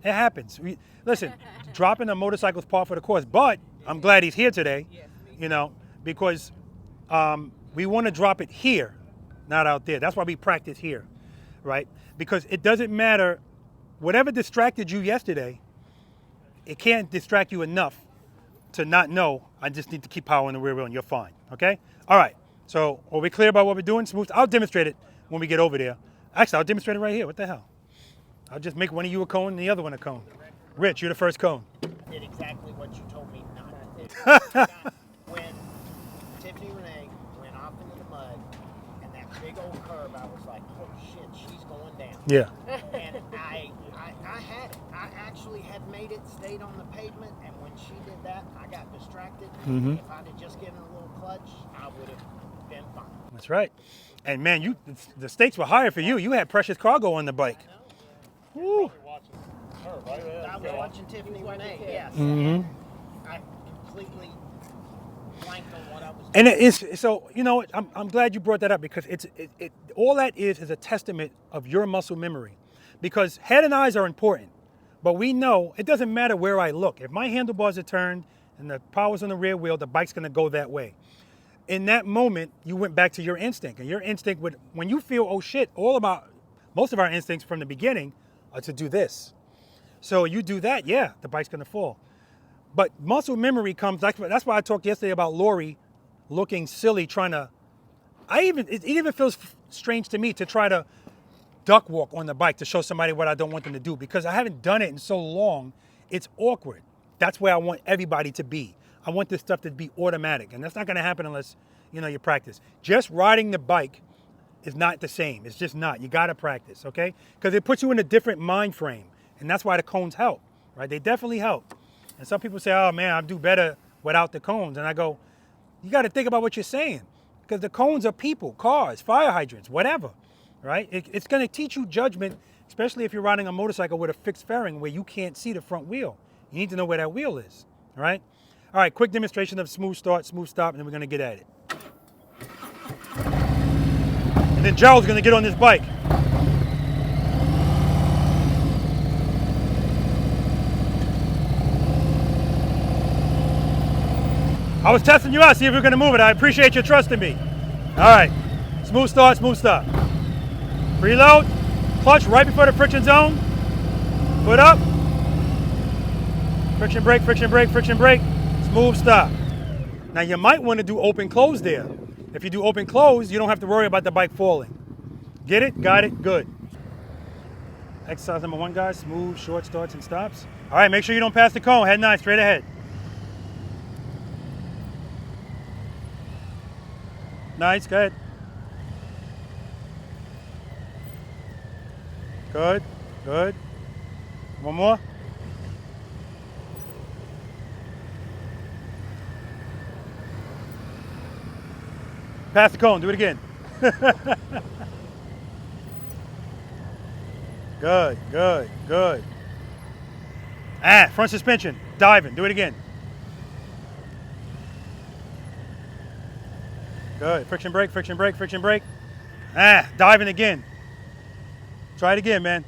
A: It happens. Listen, dropping a motorcycle is par for the course, but I'm glad he's here today, you know, because we want to drop it here, not out there. That's why we practice here, right? Because it doesn't matter, whatever distracted you yesterday, it can't distract you enough to not know, I just need to keep power in the rear wheel and you're fine, okay? All right, so are we clear about what we're doing? Smooth. I'll demonstrate it when we get over there. Actually, I'll demonstrate it right here. What the hell? I'll just make one of you a cone and the other one a cone. Rich, you're the first cone.
E: Did exactly what you told me not to do. When Tiffany Renee went off into the mud and that big old curve, I was like, oh shit, she's going down.
A: Yeah.
E: And I had it. I actually had made it, stayed on the pavement, and when she did that, I got distracted.
A: Mhm.
E: If I'd have just given a little clutch, I would have been fine.
A: That's right. And man, the stakes were higher for you. You had precious cargo on the bike. Woo.
E: I was watching Tiffany Renee, yes.
A: Mm-hmm.
E: I completely blanked on what I was doing.
A: And it is, so, you know, I'm glad you brought that up because all that is a testament of your muscle memory. Because head and eyes are important, but we know it doesn't matter where I look. If my handlebars are turned and the power's on the rear wheel, the bike's gonna go that way. In that moment, you went back to your instinct. And your instinct would, when you feel, oh shit, most of our instincts from the beginning are to do this. So you do that, yeah, the bike's gonna fall. But muscle memory comes, that's why I talked yesterday about Lori looking silly trying to, it even feels strange to me to try to duck walk on the bike to show somebody what I don't want them to do because I haven't done it in so long, it's awkward. That's where I want everybody to be. I want this stuff to be automatic, and that's not gonna happen unless, you know, you practice. Just riding the bike is not the same. It's just not. You gotta practice, okay? Because it puts you in a different mind frame, and that's why the cones help, right? They definitely help. And some people say, oh man, I do better without the cones. And I go, you gotta think about what you're saying, because the cones are people, cars, fire hydrants, whatever, right? It's gonna teach you judgment, especially if you're riding a motorcycle with a fixed fairing where you can't see the front wheel. You need to know where that wheel is, all right? All right, quick demonstration of smooth start, smooth stop, and then we're gonna get at it. And then Gerald's gonna get on this bike. I was testing you out, see if you're gonna move it. I appreciate your trust in me. All right, smooth start, smooth stop. Preload, clutch right before the friction zone. Foot up. Friction brake, friction brake, friction brake. Smooth stop. Now you might want to do open close there. If you do open close, you don't have to worry about the bike falling. Get it? Got it? Good. Exercise number 1, guys. Smooth, short starts and stops. All right, make sure you don't pass the cone. Head 9, straight ahead. Nice, good. Good, good. One more. Pass the cone, do it again. Good, good, good. Ah, front suspension, diving, do it again. Good, friction brake, friction brake, friction brake. Ah, diving again. Try it again, man.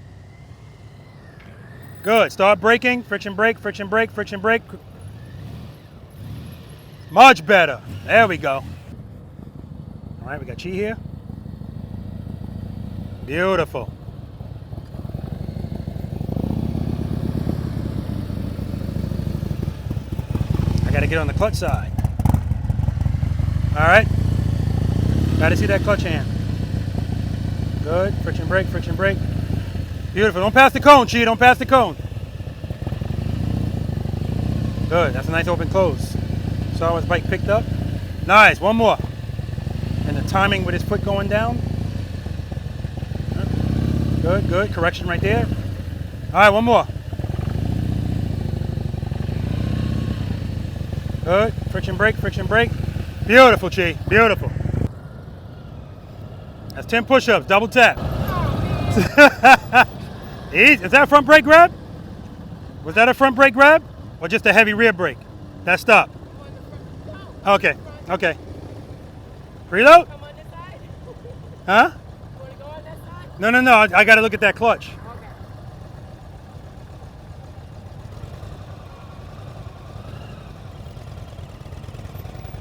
A: Good, start braking, friction brake, friction brake, friction brake. Much better, there we go. All right, we got Chi here. Beautiful. I gotta get on the clutch side. All right, gotta see that clutch hand. Good, friction brake, friction brake. Beautiful, don't pass the cone, Chi, don't pass the cone. Good, that's a nice open close. Saw how his bike picked up. Nice, one more. And the timing with his foot going down. Good, good, correction right there. All right, one more. Good, friction brake, friction brake. Beautiful, Chi, beautiful. That's 10 push-ups, double tap. Easy. Is that a front brake grab? Was that a front brake grab? Or just a heavy rear brake? That stop. Okay, okay. Preload?
C: Come on this side.
A: Huh?
C: You want to go on that side?
A: No, no, no, I gotta look at that clutch.
C: Okay.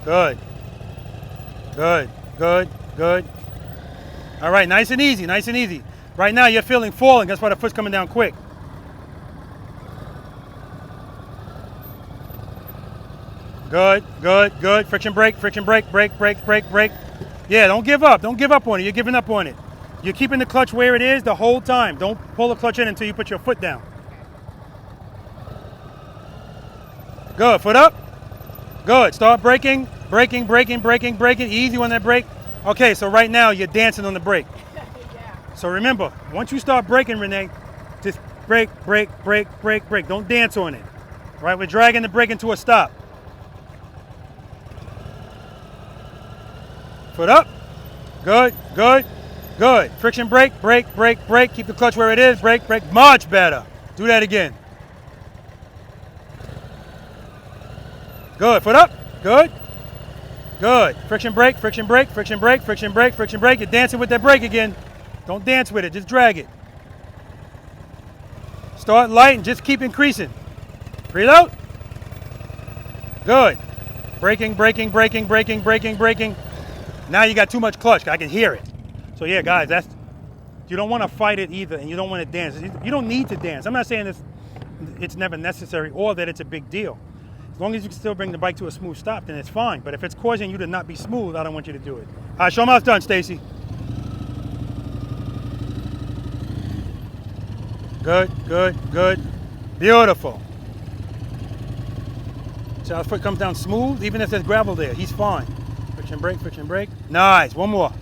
A: Good. Good, good, good. All right, nice and easy, nice and easy. Right now you're feeling falling, that's why the foot's coming down quick. Good, good, good. Friction brake, brake, brake, brake, brake. Yeah, don't give up on it. You're giving up on it. You're keeping the clutch where it is the whole time. Don't pull the clutch in until you put your foot down. Good, foot up. Good, start braking, braking, braking, braking, braking. Easy on that brake. Okay, so right now you're dancing on the brake.
C: Yeah.
A: So remember, once you start braking, Renee, just brake, brake, brake, brake, brake. Don't dance on it. Right, we're dragging the brake into a stop. Foot up. Good, good, good. Friction brake, brake, brake, brake. Keep the clutch where it is. Brake, brake. Much better. Do that again. Good. Foot up. Good. Good. Friction brake, friction brake, friction brake, friction brake, friction brake. You're dancing with that brake again. Don't dance with it. Just drag it. Start light and just keep increasing. Preload. Good. Braking, braking, braking, braking, braking, braking. Now you got too much clutch. I can hear it. So yeah, guys, you don't want to fight it either, and you don't want to dance. You don't need to dance. I'm not saying it's never necessary or that it's a big deal. As long as you can still bring the bike to a smooth stop, then it's fine. But if it's causing you to not be smooth, I don't want you to do it. All right, show them how it's done, Stacy. Good, good, good. Beautiful. So his foot comes down smooth, even if there's gravel there. He's fine. Friction brake, friction brake. Nice, one more.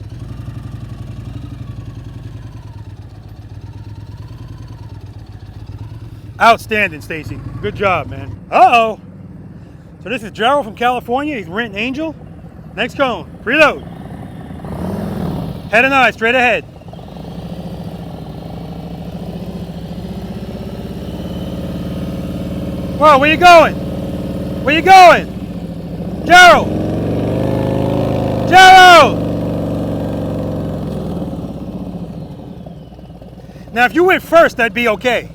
A: Outstanding, Stacy. Good job, man. Uh-oh. So this is Gerald from California. He's renting Angel. Next cone, preload. Head and eye, straight ahead. Whoa, where you going? Where you going? Gerald! Gerald! Now, if you went first, that'd be okay.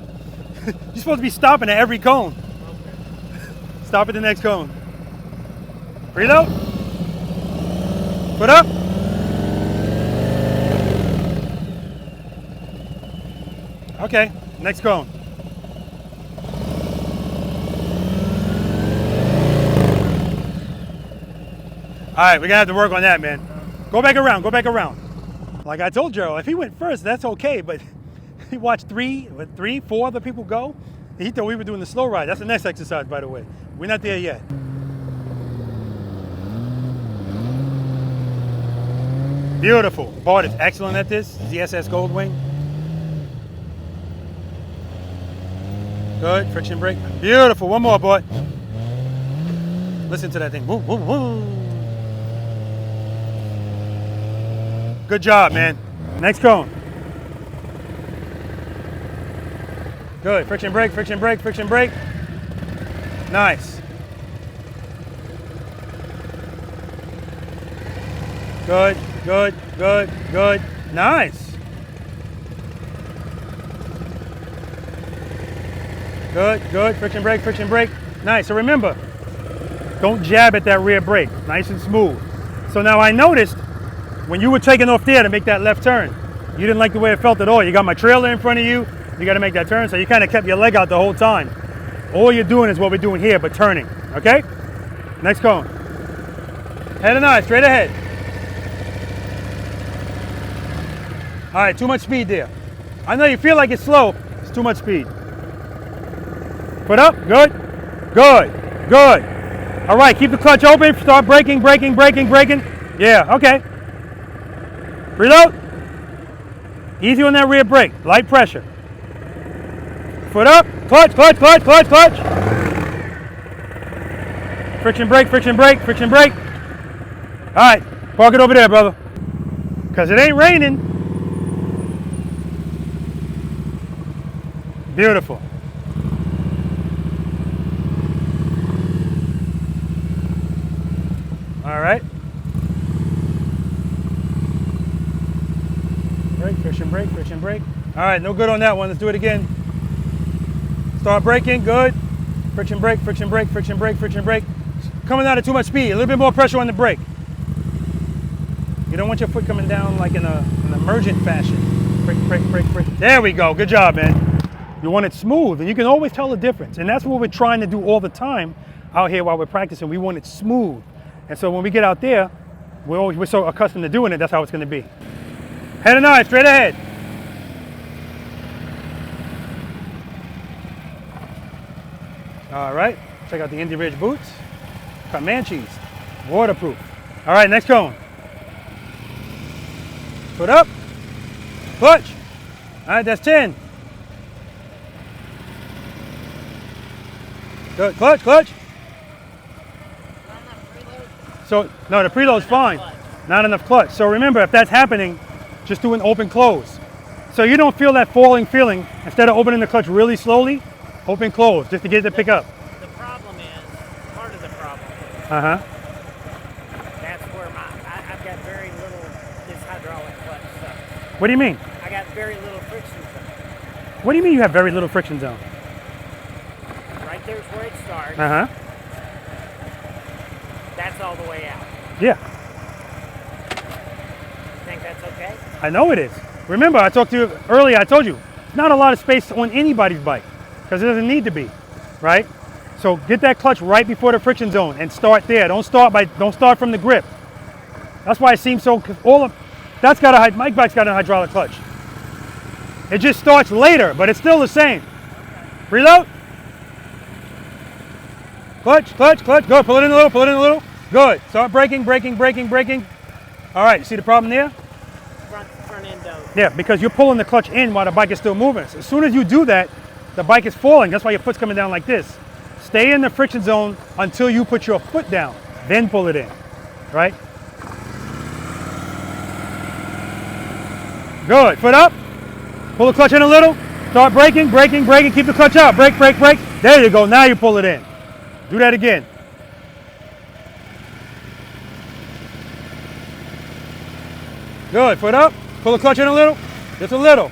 A: You're supposed to be stopping at every cone. Stop at the next cone. Preload. Foot up. Okay, next cone. All right, we're gonna have to work on that, man. Go back around, go back around. Like I told Gerald, if he went first, that's okay, but he watched three, 4 other people go. He thought we were doing the slow ride. That's the next exercise, by the way. We're not there yet. Beautiful. Bart is excellent at this. ZSS Goldwing. Good. Friction brake. Beautiful. One more, Bart. Listen to that thing. Woo, woo, woo. Good job, man. Next cone. Good. Friction brake, friction brake, friction brake. Nice. Good, good, good, good. Nice. Good, good. Friction brake, friction brake. Nice. So remember, don't jab at that rear brake. Nice and smooth. So now I noticed when you were taking off there to make that left turn, you didn't like the way it felt at all. You got my trailer in front of you. You got to make that turn. So you kind of kept your leg out the whole time. All you're doing is what we're doing here, but turning. Okay? Next cone. Head and eye, straight ahead. All right, too much speed there. I know you feel like it's slow. It's too much speed. Foot up. Good. Good. Good. All right, keep the clutch open. Start braking, braking, braking, braking. Yeah, okay. Reload. Easy on that rear brake. Light pressure. Foot up. Clutch, clutch, clutch, clutch, clutch. Friction brake, friction brake, friction brake. All right, park it over there, brother. Because it ain't raining. Beautiful. All right. Brake, friction brake, friction brake. All right, no good on that one. Let's do it again. Start braking, good. Friction brake, friction brake, friction brake, friction brake. Coming out at too much speed, a little bit more pressure on the brake. You don't want your foot coming down like in an emergent fashion. Brake, brake, brake, brake. There we go, good job, man. You want it smooth, and you can always tell the difference. And that's what we're trying to do all the time out here while we're practicing. We want it smooth. And so when we get out there, we're so accustomed to doing it, that's how it's gonna be. Head and eye, straight ahead. All right, check out the Indy Ridge boots. Comanches, waterproof. All right, next cone. Foot up, clutch. All right, that's 10. Good, clutch, clutch. So, no, the preload's fine. Not enough clutch. So remember, if that's happening, just do an open close. So you don't feel that falling feeling. Instead of opening the clutch really slowly, open close, just to get it to pick up.
E: The problem is, part of the problem,
A: Uh-huh.
E: that's where I've got very little, this hydraulic clutch stuff.
A: What do you mean?
E: I got very little friction zone.
A: What do you mean you have very little friction zone?
E: Right there's where it starts.
A: Uh-huh.
E: That's all the way out.
A: Yeah,
E: Think that's okay?
A: I know it is. Remember, I talked to you earlier, I told you, not a lot of space on anybody's bike, because it doesn't need to be, right? So get that clutch right before the friction zone and start there. Don't start from the grip. That's why it seems so, my bike's got a hydraulic clutch. It just starts later, but it's still the same. Reload. Clutch, clutch, clutch. Good, pull it in a little, pull it in a little. Good, start braking, braking, braking, braking. All right, you see the problem there?
E: Front end does.
A: Yeah, because you're pulling the clutch in while the bike is still moving. So as soon as you do that, the bike is falling. That's why your foot's coming down like this. Stay in the friction zone until you put your foot down, then pull it in, right? Good, foot up. Pull the clutch in a little. Start braking, braking, braking. Keep the clutch out. Brake, brake, brake. There you go. Now you pull it in. Do that again. Good, foot up. Pull the clutch in a little. Just a little.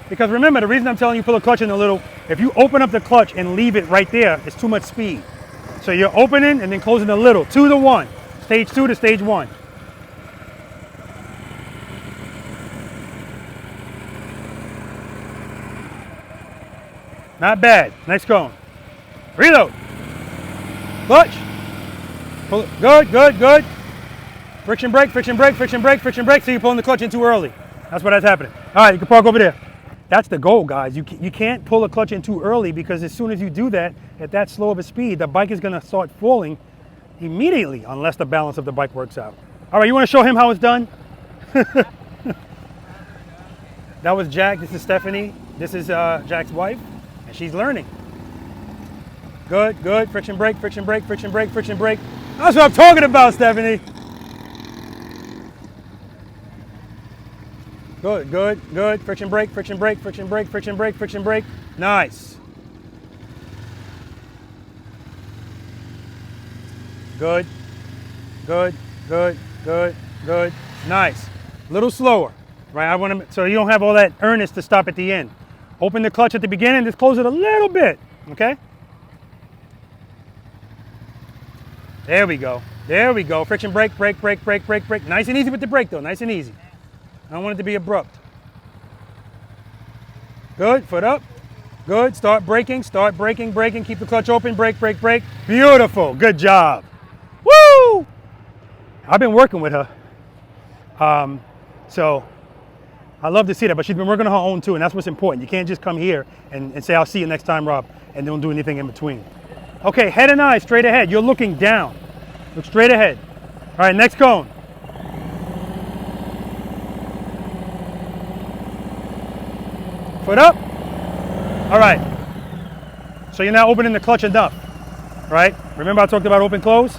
A: Because remember, the reason I'm telling you pull the clutch in a little, if you open up the clutch and leave it right there, it's too much speed. So you're opening and then closing a little. 2 to 1. Stage 2 to stage 1. Not bad. Next cone. Reload. Clutch. Pull it. Good, good, good. Friction brake, friction brake, friction brake, friction brake. So you're pulling the clutch in too early. That's what's happening. All right, you can park over there. That's the goal, guys. You can't pull a clutch in too early, because as soon as you do that, at that slow of a speed, the bike is going to start falling immediately unless the balance of the bike works out. All right, you want to show him how it's done? That was Jack. This is Stephanie. This is Jack's wife, and she's learning. Good, good. Friction brake, friction brake, friction brake, friction brake. That's what I'm talking about, Stephanie. Good, good, good. Friction brake, friction brake, friction brake, friction brake, friction brake. Nice. Good, good, good, good, good. Nice. A little slower, right? I want to, so you don't have all that earnest to stop at the end. Open the clutch at the beginning, just close it a little bit, okay? There we go. There we go. Friction brake, brake, brake, brake, brake, brake. Nice and easy with the brake though, nice and easy. I don't want it to be abrupt. Good, foot up. Good, start braking, braking. Keep the clutch open, brake, brake, brake. Beautiful, good job. Woo! I've been working with her. So I love to see that, but she's been working on her own too, and that's what's important. You can't just come here and say, I'll see you next time, Rob, and don't do anything in between. Okay, head and eyes straight ahead. You're looking down. Look straight ahead. All right, next cone. Foot up. All right. So you're not opening the clutch enough, right? Remember I talked about open, close?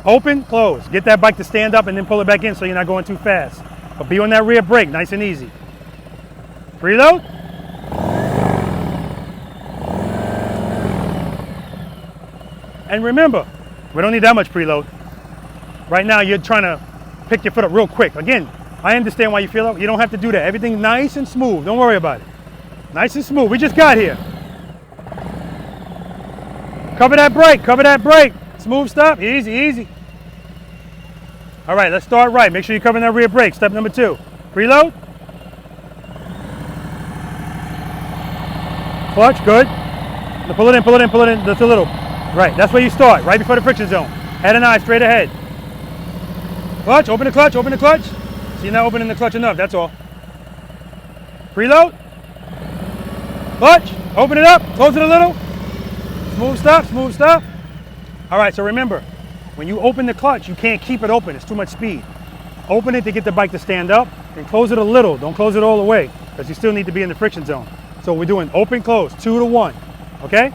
A: Open, close. Get that bike to stand up and then pull it back in so you're not going too fast. But be on that rear brake, nice and easy. Preload. And remember, we don't need that much preload. Right now you're trying to pick your foot up real quick. Again, I understand why you feel it. You don't have to do that. Everything's nice and smooth. Don't worry about it. Nice and smooth. We just got here. Cover that brake. Cover that brake. Smooth stop. Easy, easy. All right, let's start right. Make sure you're covering that rear brake. Step number 2. Preload. Clutch, good. Now pull it in, pull it in, pull it in. Just a little. Right, that's where you start. Right before the friction zone. Head and eye straight ahead. Clutch, open the clutch, open the clutch. So you're not opening the clutch enough, that's all. Preload. Clutch, open it up, close it a little. Smooth stop, smooth stop. All right, so remember, when you open the clutch, you can't keep it open. It's too much speed. Open it to get the bike to stand up and close it a little. Don't close it all the way because you still need to be in the friction zone. So we're doing open, close, 2 to 1, okay?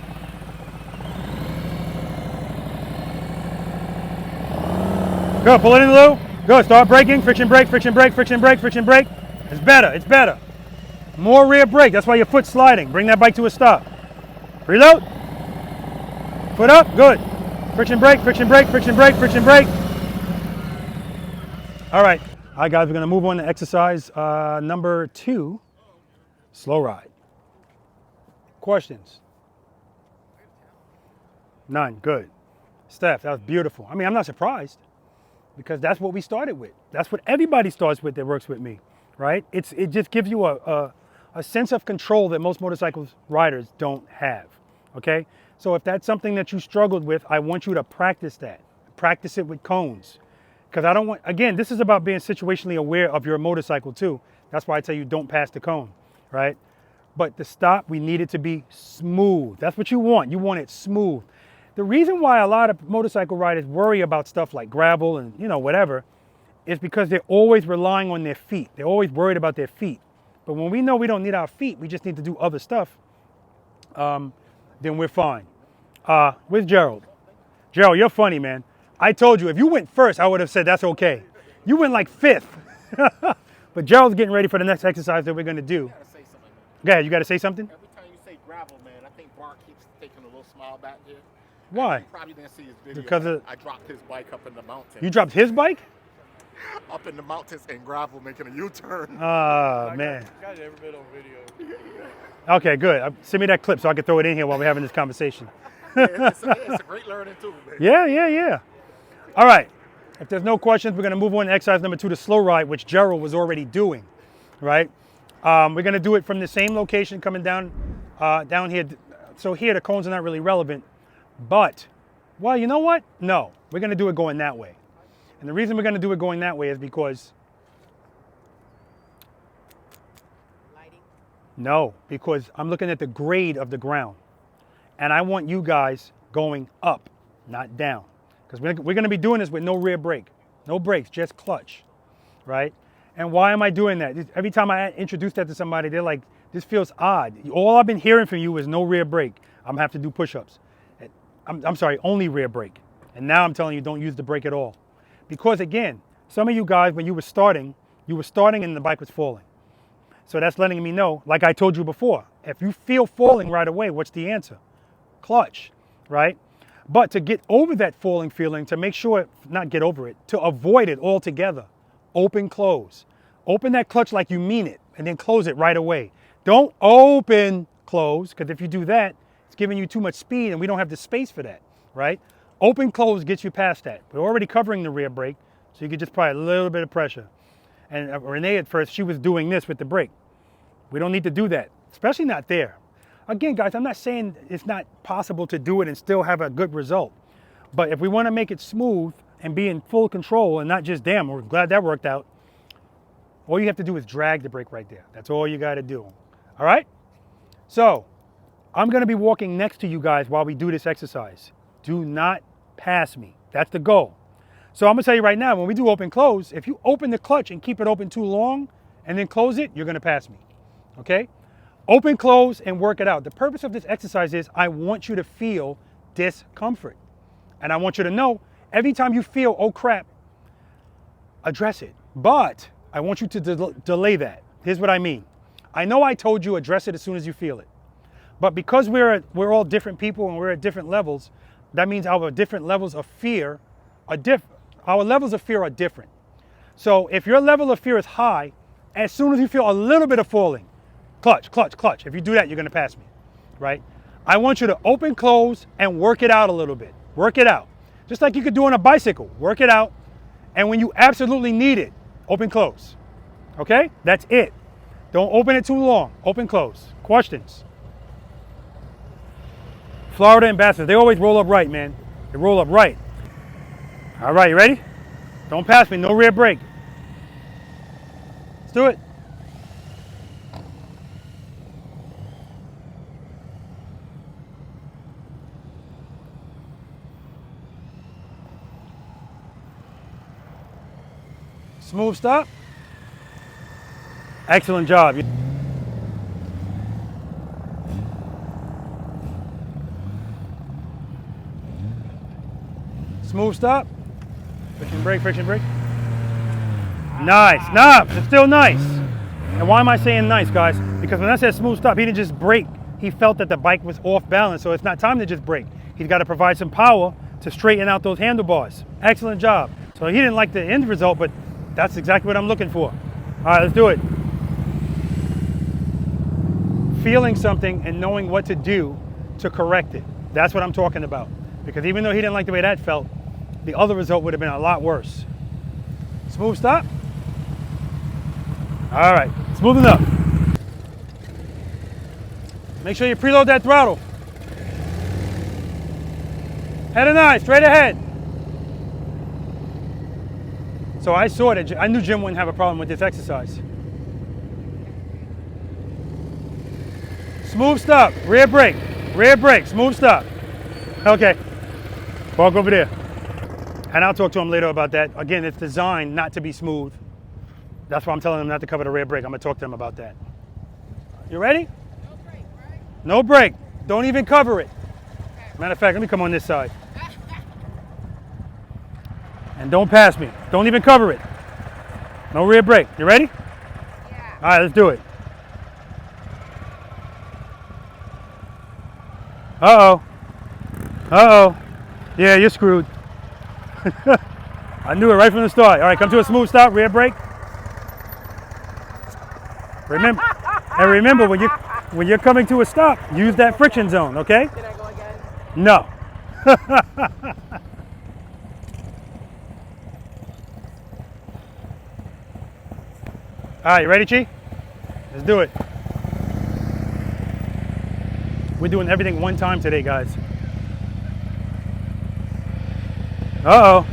A: Good, pull it in a little. Good, start braking, friction brake, friction brake, friction brake, friction brake. It's better, it's better. More rear brake, that's why your foot's sliding. Bring that bike to a stop. Reload. Foot up, good. Friction brake, friction brake, friction brake, friction brake. All right, guys, we're gonna move on to exercise number 2, slow ride. Questions? None, good. Steph, that was beautiful. I mean, I'm not surprised because that's what we started with. That's what everybody starts with that works with me, right? It just gives you a sense of control that most motorcycle riders don't have, okay? So if that's something that you struggled with, I want you to practice that. Practice it with cones. Because I don't want, again, this is about being situationally aware of your motorcycle too. That's why I tell you don't pass the cone, right? But the stop, we need it to be smooth. That's what you want. You want it smooth. The reason why a lot of motorcycle riders worry about stuff like gravel and, you know, whatever, is because they're always relying on their feet. They're always worried about their feet. But when we know we don't need our feet, we just need to do other stuff, then we're fine. Where's Gerald? Gerald, you're funny, man. I told you, if you went first, I would have said that's okay. You went like 5th. But Gerald's getting ready for the next exercise that we're going to do.
D: I gotta say something.
A: Go ahead, you got to say something?
D: Every time you say gravel, man, I think Bart keeps taking a little smile back here.
A: Why?
D: You probably didn't see his video.
A: Because
D: I dropped his bike up in the mountains.
A: You dropped his bike?
D: Up in the mountains in gravel, making a U-turn.
A: Oh, man.
B: Got every bit on video.
A: Okay, good. Send me that clip so I can throw it in here while we're having this conversation.
D: Yeah, it's a great learning too, man.
A: Yeah. All right. If there's no questions, we're going to move on to exercise number 2, the slow ride, which Gerald was already doing, right? We're going to do it from the same location coming down here. So here the cones are not really relevant, but, well, you know what? No, we're going to do it going that way. And the reason we're going to do it going that way is because,
F: Lighting.
A: no, because I'm looking at the grade of the ground. And I want you guys going up, not down. Because we're going to be doing this with no rear brake. No brakes, just clutch, right? And why am I doing that? Every time I introduce that to somebody, they're like, this feels odd. All I've been hearing from you is no rear brake. I'm gonna have to do push-ups. I'm sorry, only rear brake. And now I'm telling you, don't use the brake at all. Because again, some of you guys, when you were starting and the bike was falling. So that's letting me know, like I told you before, if you feel falling right away, what's the answer? Clutch, right? But to get over that falling feeling, to make sure, not get over it, to avoid it altogether, open, close. Open that clutch like you mean it, and then close it right away. Don't open, close, because if you do that, it's giving you too much speed, and we don't have the space for that, right? Open, close gets you past that. We're already covering the rear brake, so you could just apply a little bit of pressure. And Renee at first, she was doing this with the brake. We don't need to do that, especially not there. Again, guys, I'm not saying it's not possible to do it and still have a good result. But if we want to make it smooth and be in full control and not just, damn, we're glad that worked out, all you have to do is drag the brake right there. That's all you got to do. All right? So I'm going to be walking next to you guys while we do this exercise. Do not pass me. That's the goal. So I'm going to tell you right now, when we do open close, if you open the clutch and keep it open too long and then close it, you're going to pass me. Okay? Open, close, and work it out. The purpose of this exercise is I want you to feel discomfort. And I want you to know every time you feel, oh crap, address it. But I want you to delay that. Here's what I mean. I know I told you address it as soon as you feel it. But because we're all different people and we're at different levels, that means our different levels of fear are different. Our levels of fear are different. So if your level of fear is high, as soon as you feel a little bit of falling, clutch, clutch, clutch. If you do that, you're going to pass me, right? I want you to open, close, and work it out a little bit. Work it out. Just like you could do on a bicycle. Work it out. And when you absolutely need it, open, close. Okay? That's it. Don't open it too long. Open, close. Questions? Florida ambassadors, they always roll up right, man. They roll up right. All right, you ready? Don't pass me. No rear brake. Let's do it. Smooth stop. Excellent job. Smooth stop. Friction brake, friction brake. Nice. Nah, it's still nice. And why am I saying nice, guys? Because when I said smooth stop, he didn't just brake. He felt that the bike was off balance, so it's not time to just brake. He's got to provide some power to straighten out those handlebars. Excellent job. So he didn't like the end result, but that's exactly what I'm looking for. All right, let's do it. Feeling something and knowing what to do to correct it. That's what I'm talking about. Because even though he didn't like the way that felt, the other result would have been a lot worse. Smooth stop. All right, smooth enough. Make sure you preload that throttle. Head and eye, straight ahead. So I saw that, I knew Jim wouldn't have a problem with this exercise. Smooth stop, rear brake, smooth stop. Okay, walk over there. And I'll talk to him later about that. Again, it's designed not to be smooth. That's why I'm telling him not to cover the rear brake. I'm gonna talk to him about that. You ready?
F: No brake, right?
A: No brake, don't even cover it. Matter of fact, let me come on this side. And don't pass me. Don't even cover it. No rear brake. You ready?
F: Yeah.
A: All right, let's do it. Uh-oh. Uh-oh. Yeah, you're screwed. I knew it right from the start. All right, come to a smooth stop, rear brake. Remember, when you're coming to a stop, use that friction zone, okay?
F: Did I go again?
A: No. All right, you ready, Chi? Let's do it. We're doing everything one time today, guys. Uh-oh.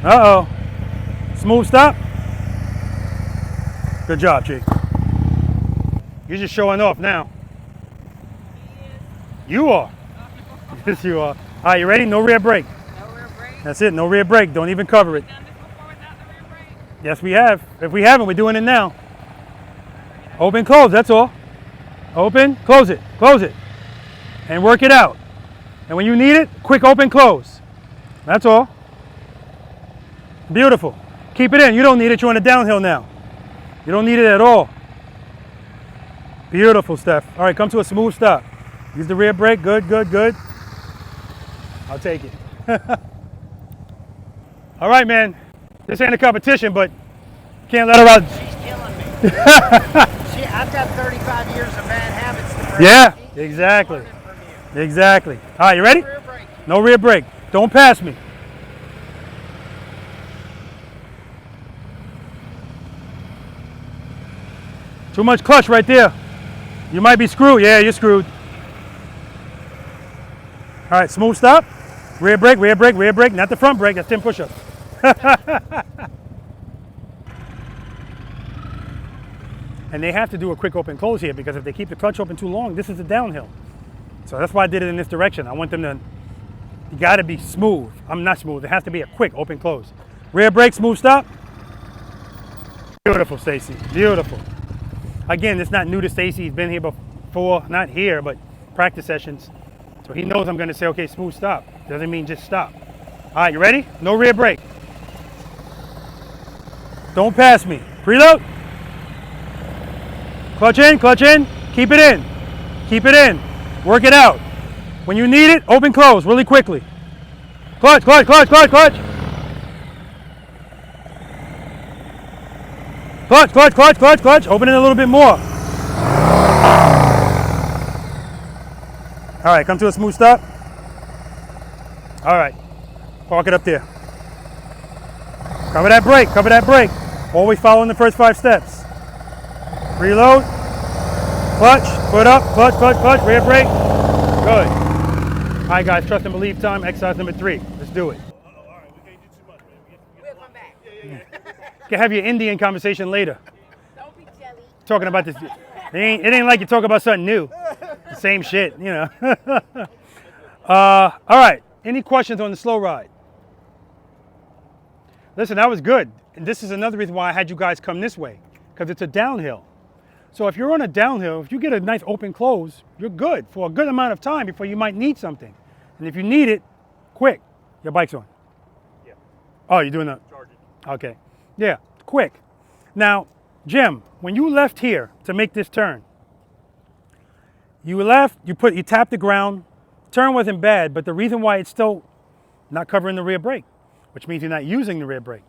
A: Uh-oh. Smooth stop. Good job, Chi. You're just showing off now. You are. Yes, you are. All right, you ready? No rear brake.
F: No rear brake.
A: That's it, no rear brake. Don't even cover it.
F: Done this before without the rear brake.
A: Yes, we have. If we haven't, we're doing it now. Open, close, that's all. Open, close it, and work it out. And when you need it, quick open, close. That's all. Beautiful. Keep it in. You don't need it. You're on a downhill now. You don't need it at all. Beautiful, Steph. All right, come to a smooth stop. Use the rear brake. Good, good, good. I'll take it. All right, man. This ain't a competition, but can't let her out.
E: She's killing me. I've got 35 years of bad habits. To break.
A: Yeah, exactly. Exactly. All right, you ready?
E: Rear brake.
A: No rear brake. Don't pass me. Too much clutch right there. You might be screwed. Yeah, you're screwed. All right, smooth stop. Rear brake, rear brake, rear brake. Not the front brake. That's 10 push-ups. And they have to do a quick open close here because if they keep the clutch open too long, this is a downhill. So that's why I did it in this direction. I want them to, you gotta be smooth. I'm not smooth. It has to be a quick open close. Rear brake, smooth stop. Beautiful, Stacy, beautiful. Again, it's not new to Stacy. He's been here before, not here, but practice sessions. So he knows I'm gonna say, okay, smooth stop. Doesn't mean just stop. All right, you ready? No rear brake. Don't pass me. Preload. Clutch in, keep it in. Keep it in, work it out. When you need it, open, close, really quickly. Clutch, clutch, clutch, clutch, clutch. Clutch, clutch, clutch, clutch, clutch. Open it a little bit more. All right, come to a smooth stop. All right, park it up there. Cover that brake, cover that brake. Always following the first 5 steps. Reload, clutch, foot up, clutch, clutch, clutch, rear brake. Good. All right, guys, trust and believe time, exercise number 3. Let's do it.
B: All right, we can't do too much, man.
F: We'll come back.
A: You can have your Indian conversation later.
F: Don't be jelly.
A: Talking about this, it ain't like you talk about something new. The same shit, you know. All right, any questions on the slow ride? Listen, that was good. And this is another reason why I had you guys come this way, because it's a downhill. So if you're on a downhill, if you get a nice open close, you're good for a good amount of time before you might need something. And if you need it, quick, your bike's on.
B: Yeah.
A: Oh, you're doing that?
B: Charge it.
A: Okay. Yeah, quick. Now, Jim, when you left here to make this turn, you left, you tapped the ground. Turn wasn't bad, but the reason why it's still not covering the rear brake, which means you're not using the rear brake.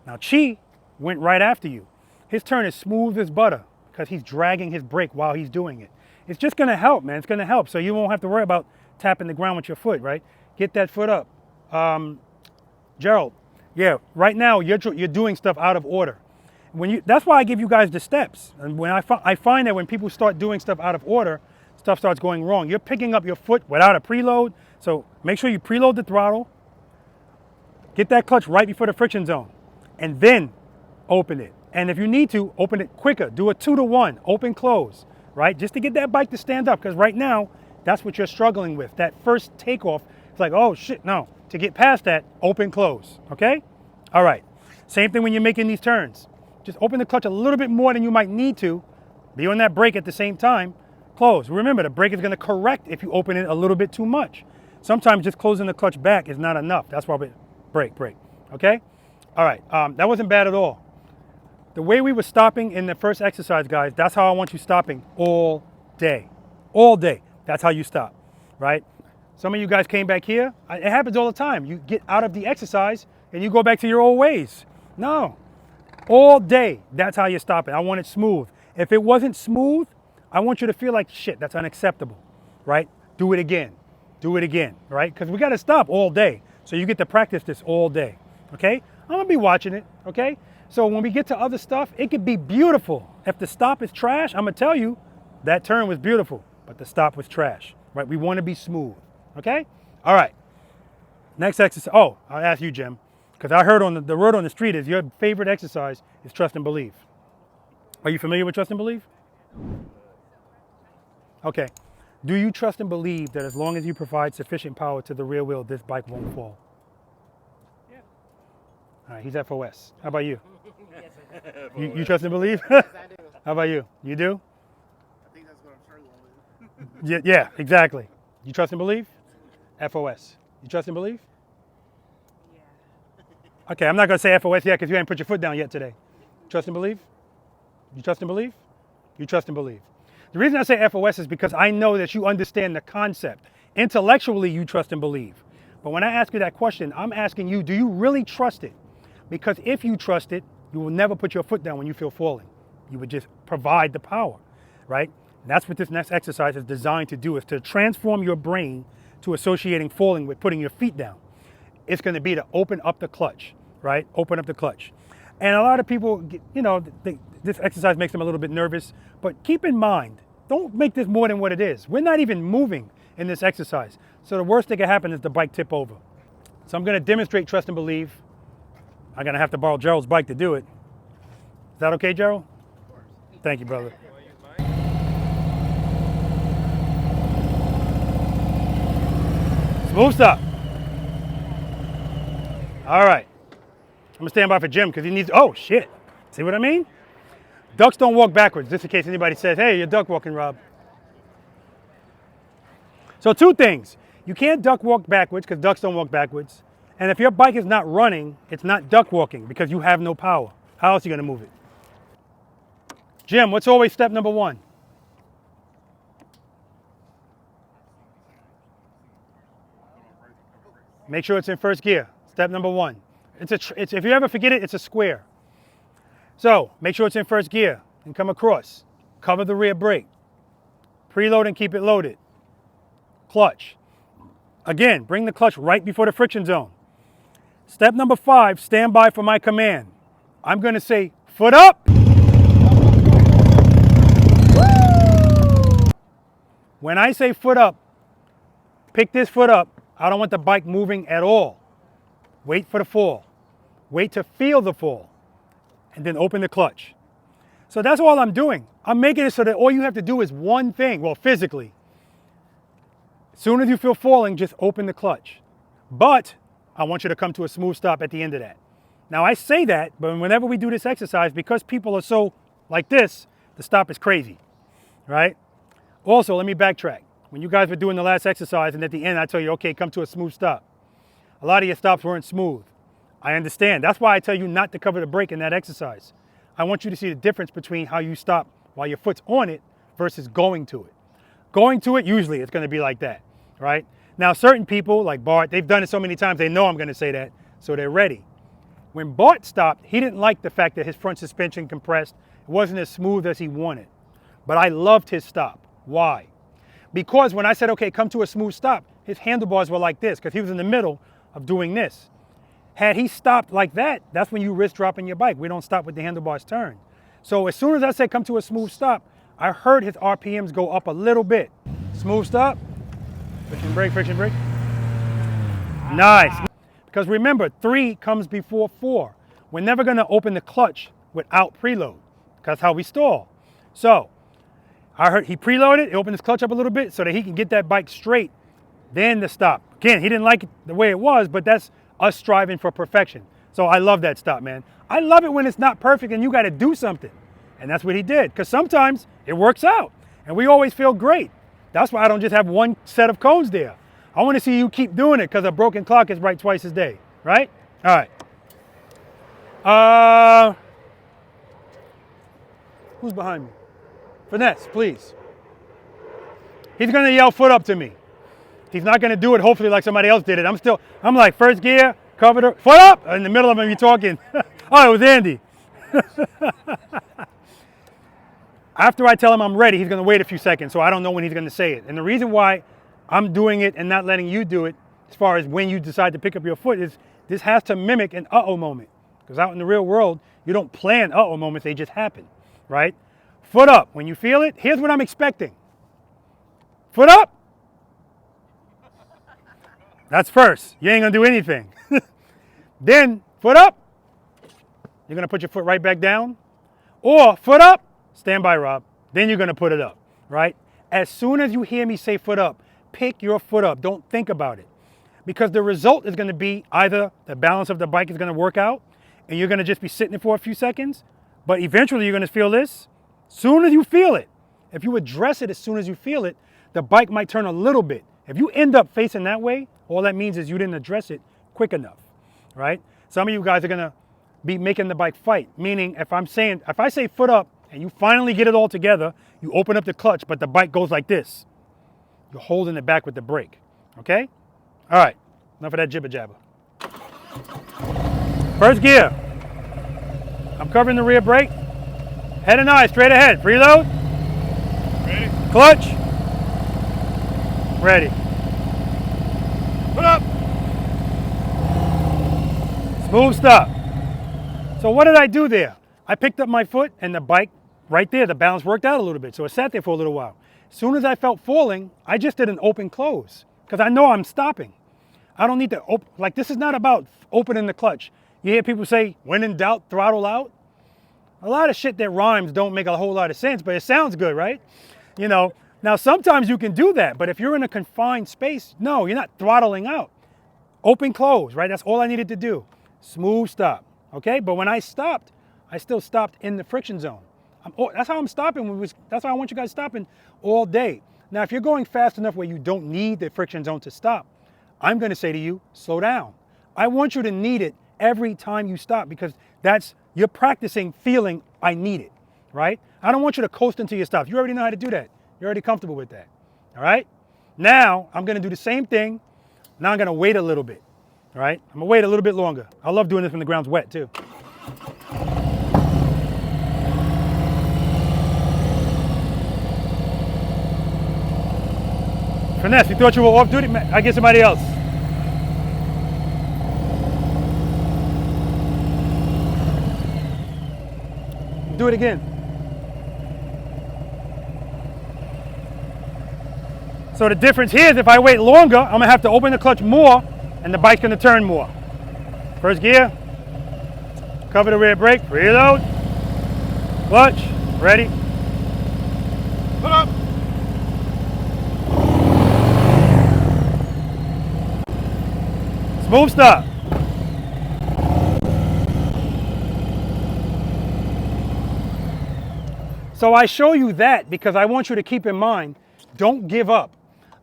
A: Now, Chi went right after you. His turn is smooth as butter because he's dragging his brake while he's doing it. It's just gonna help, man. It's gonna help. So you won't have to worry about tapping the ground with your foot, right? Get that foot up. Gerald, yeah, right now you're doing stuff out of order. That's why I give you guys the steps. And when I find that when people start doing stuff out of order, stuff starts going wrong. You're picking up your foot without a preload. So make sure you preload the throttle. Get that clutch right before the friction zone. And then open it. And if you need to, open it quicker. Do a 2-to-1, open, close, right? Just to get that bike to stand up, because right now, that's what you're struggling with. That first takeoff, it's like, oh shit, no. To get past that, open, close, okay? All right, same thing when you're making these turns. Just open the clutch a little bit more than you might need to. Be on that brake at the same time, close. Remember, the brake is gonna correct if you open it a little bit too much. Sometimes just closing the clutch back is not enough. That's why brake, okay? All right, that wasn't bad at all. The way we were stopping in the first exercise, guys, that's how I want you stopping all day. All day, that's how you stop, right? Some of you guys came back here. It happens all the time. You get out of the exercise and you go back to your old ways. No, all day, that's how you're stopping. I want it smooth. If it wasn't smooth, I want you to feel like, shit, that's unacceptable, right? Do it again, right? Because we got to stop all day. So you get to practice this all day, okay? I'm gonna be watching it, okay? So when we get to other stuff, it could be beautiful. If the stop is trash, I'm gonna tell you, that turn was beautiful, but the stop was trash, right? We wanna be smooth, okay? All right, next exercise. Oh, I'll ask you, Jim, because I heard on the word on the street is your favorite exercise is trust and believe. Are you familiar with trust and believe? Okay. Do you trust and believe that as long as you provide sufficient power to the rear wheel, this bike won't fall?
B: Yeah.
A: All right, he's FOS. How about you? You trust and believe?
F: Yes, I do.
A: How about you? You do?
D: I think that's what I'm struggling with.
A: Yeah, exactly. You trust and believe? FOS. You trust and believe? Yeah. Okay, I'm not going to say FOS yet because you ain't put your foot down yet today. Trust and believe? You trust and believe? You trust and believe. The reason I say FOS is because I know that you understand the concept. Intellectually, you trust and believe. But when I ask you that question, I'm asking you, do you really trust it? Because if you trust it, you will never put your foot down when you feel falling. You would just provide the power, right? And that's what this next exercise is designed to do, is to transform your brain to associating falling with putting your feet down. It's going to be to open up the clutch, right? Open up the clutch. And a lot of people, you know, this exercise makes them a little bit nervous, but keep in mind, don't make this more than what it is. We're not even moving in this exercise. So the worst that can happen is the bike tip over. So I'm going to demonstrate trust and believe. I'm going to have to borrow Gerald's bike to do it. Is that okay, Gerald? Of course. Thank you, brother. Smooth stop. All right. I'm gonna stand by for Jim because he needs, oh shit. See what I mean? Ducks don't walk backwards, just in case anybody says, hey, you're duck walking, Rob. So two things. You can't duck walk backwards because ducks don't walk backwards. And if your bike is not running, it's not duck walking because you have no power. How else are you gonna move it? Jim, what's always step number one? Make sure it's in first gear. Step number one. If you ever forget it, it's a square. So make sure it's in first gear and come across. Cover the rear brake. Preload and keep it loaded. Clutch. Again, bring the clutch right before the friction zone. Step number 5, stand by for my command. I'm going to say foot up. When I say foot up, pick this foot up. I don't want the bike moving at all. Wait for the fall. Wait to feel the fall. And then open the clutch. So that's all I'm doing. I'm making it so that all you have to do is one thing. Well, physically. As soon as you feel falling, just open the clutch. But I want you to come to a smooth stop at the end of that. Now I say that, but whenever we do this exercise, because people are so like this, the stop is crazy, right? Also, let me backtrack. When you guys were doing the last exercise and at the end I tell you, okay, come to a smooth stop. A lot of your stops weren't smooth. I understand. That's why I tell you not to cover the brake in that exercise. I want you to see the difference between how you stop while your foot's on it versus going to it. Going to it, usually it's going to be like that, right? Now, certain people like Bart, they've done it so many times, they know I'm going to say that, so they're ready. When Bart stopped, he didn't like the fact that his front suspension compressed. It wasn't as smooth as he wanted. But I loved his stop. Why? Because when I said, okay, come to a smooth stop, his handlebars were like this because he was in the middle of doing this. Had he stopped like that, that's when you risk dropping your bike. We don't stop with the handlebars turned. So as soon as I said come to a smooth stop, I heard his RPMs go up a little bit. Smooth stop. Friction brake, friction brake. Nice. Because remember, 3 comes before 4. We're never going to open the clutch without preload. That's how we stall. So I heard he preloaded, he opened his clutch up a little bit so that he can get that bike straight. Then the stop. Again, he didn't like it the way it was, but that's us striving for perfection. So I love that stop, man. I love it when it's not perfect and you got to do something. And that's what he did. Because sometimes it works out. And we always feel great. That's why I don't just have one set of cones there. I want to see you keep doing it because a broken clock is right twice a day. Right? All right. Who's behind me? Finesse, please. He's going to yell foot up to me. He's not going to do it, hopefully, like somebody else did it. I'm like, first gear, cover the, foot up. In the middle of him, you're talking. Oh, it was Andy. After I tell him I'm ready, he's going to wait a few seconds, so I don't know when he's going to say it. And the reason why I'm doing it and not letting you do it, as far as when you decide to pick up your foot, is this has to mimic an uh-oh moment. Because out in the real world, you don't plan uh-oh moments, they just happen, right? Foot up. When you feel it, here's what I'm expecting. Foot up. That's first. You ain't going to do anything. Then, foot up. You're going to put your foot right back down. Or, foot up. Stand by, Rob. Then you're going to put it up, right? As soon as you hear me say foot up, pick your foot up. Don't think about it. Because the result is going to be either the balance of the bike is going to work out and you're gonna just be sitting there for a few seconds, but eventually you're gonna feel this. Soon as you feel it, if you address it as soon as you feel it, the bike might turn a little bit. If you end up facing that way, all that means is you didn't address it quick enough, right? Some of you guys are gonna be making the bike fight, meaning if I say foot up and you finally get it all together, you open up the clutch, but the bike goes like this. You're holding it back with the brake, okay? All right, enough of that jibber jabber. First gear. I'm covering the rear brake. Head and eye, straight ahead. Preload.
B: Ready?
A: Clutch. Ready.
B: Put up.
A: Smooth stop. So what did I do there? I picked up my foot and the bike right there, the balance worked out a little bit. So it sat there for a little while. As soon as I felt falling, I just did an open close because I know I'm stopping. I don't need to open, like this is not about opening the clutch. You hear people say, when in doubt, throttle out. A lot of shit that rhymes don't make a whole lot of sense, but it sounds good, right? You know, now sometimes you can do that, but if you're in a confined space, no, you're not throttling out. Open close, right? That's all I needed to do. Smooth stop, okay? But when I stopped, I still stopped in the friction zone. That's how I'm stopping. That's how I want you guys stopping all day. Now, if you're going fast enough where you don't need the friction zone to stop, I'm gonna say to you, slow down. I want you to need it every time you stop because you're practicing feeling I need it, right? I don't want you to coast into your stops. You already know how to do that. You're already comfortable with that, all right? Now, I'm gonna do the same thing. Now I'm gonna wait a little bit, all right? I'm gonna wait a little bit longer. I love doing this when the ground's wet too. Finesse, you thought you were off duty? I get somebody else. Do it again. So the difference here is if I wait longer, I'm gonna have to open the clutch more and the bike's gonna turn more. First gear, cover the rear brake, preload, clutch, ready.
B: Put up.
A: Smooth stop. So I show you that because I want you to keep in mind, don't give up.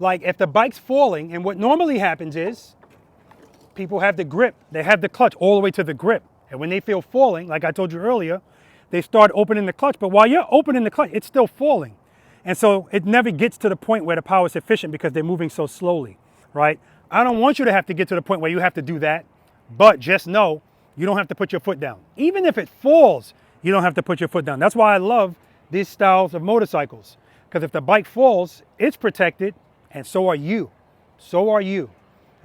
A: Like if the bike's falling, and what normally happens is, people have the grip, they have the clutch all the way to the grip. And when they feel falling, like I told you earlier, they start opening the clutch, but while you're opening the clutch, it's still falling. And so it never gets to the point where the power is sufficient because they're moving so slowly, right? I don't want you to have to get to the point where you have to do that, but just know you don't have to put your foot down. Even if it falls, you don't have to put your foot down. That's why I love these styles of motorcycles, because if the bike falls, it's protected, and so are you. So are you,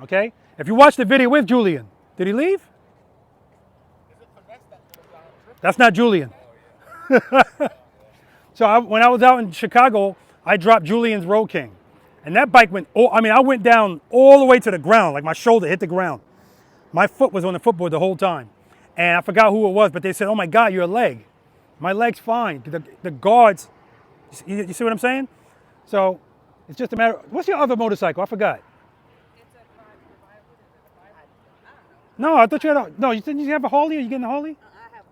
A: okay? If you watch the video with Julian, did he leave? That's not Julian. So when I was out in Chicago, I dropped Julian's Road King. And that bike went, I went down all the way to the ground, like my shoulder hit the ground. My foot was on the footboard the whole time. And I forgot who it was, but they said, oh my God, your leg. My leg's fine. The guards, you see what I'm saying? So it's just a matter, what's your other motorcycle? I forgot. No, I thought you had no, you didn't you have a Harley? Are you getting a Harley?
F: I have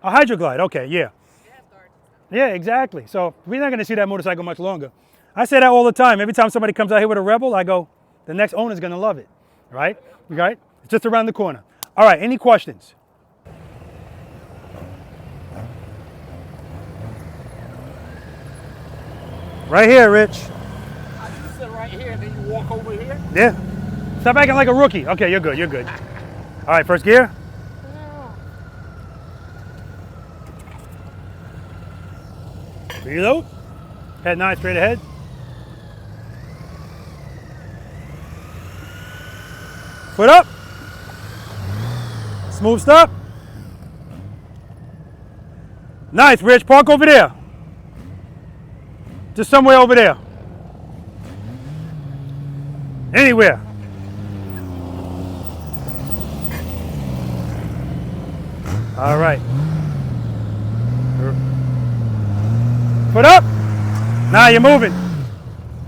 F: a Hydroglide.
A: A Hydroglide, okay, yeah.
F: It has guards and stuff.
A: Yeah, exactly. So we're not gonna see that motorcycle much longer. I say that all the time. Every time somebody comes out here with a Rebel, I go, the next owner's gonna love it, right? Right? It's just around the corner. All right, any questions? Right here, Rich.
E: You sit right here and then you walk over here?
A: Yeah. Stop acting like a rookie. Okay, you're good, you're good. All right, first gear. Reload. Head 9 straight ahead. Foot up. Smooth stop. Nice, Rich. Park over there. Just somewhere over there. Anywhere. All right. Foot up. Now you're moving.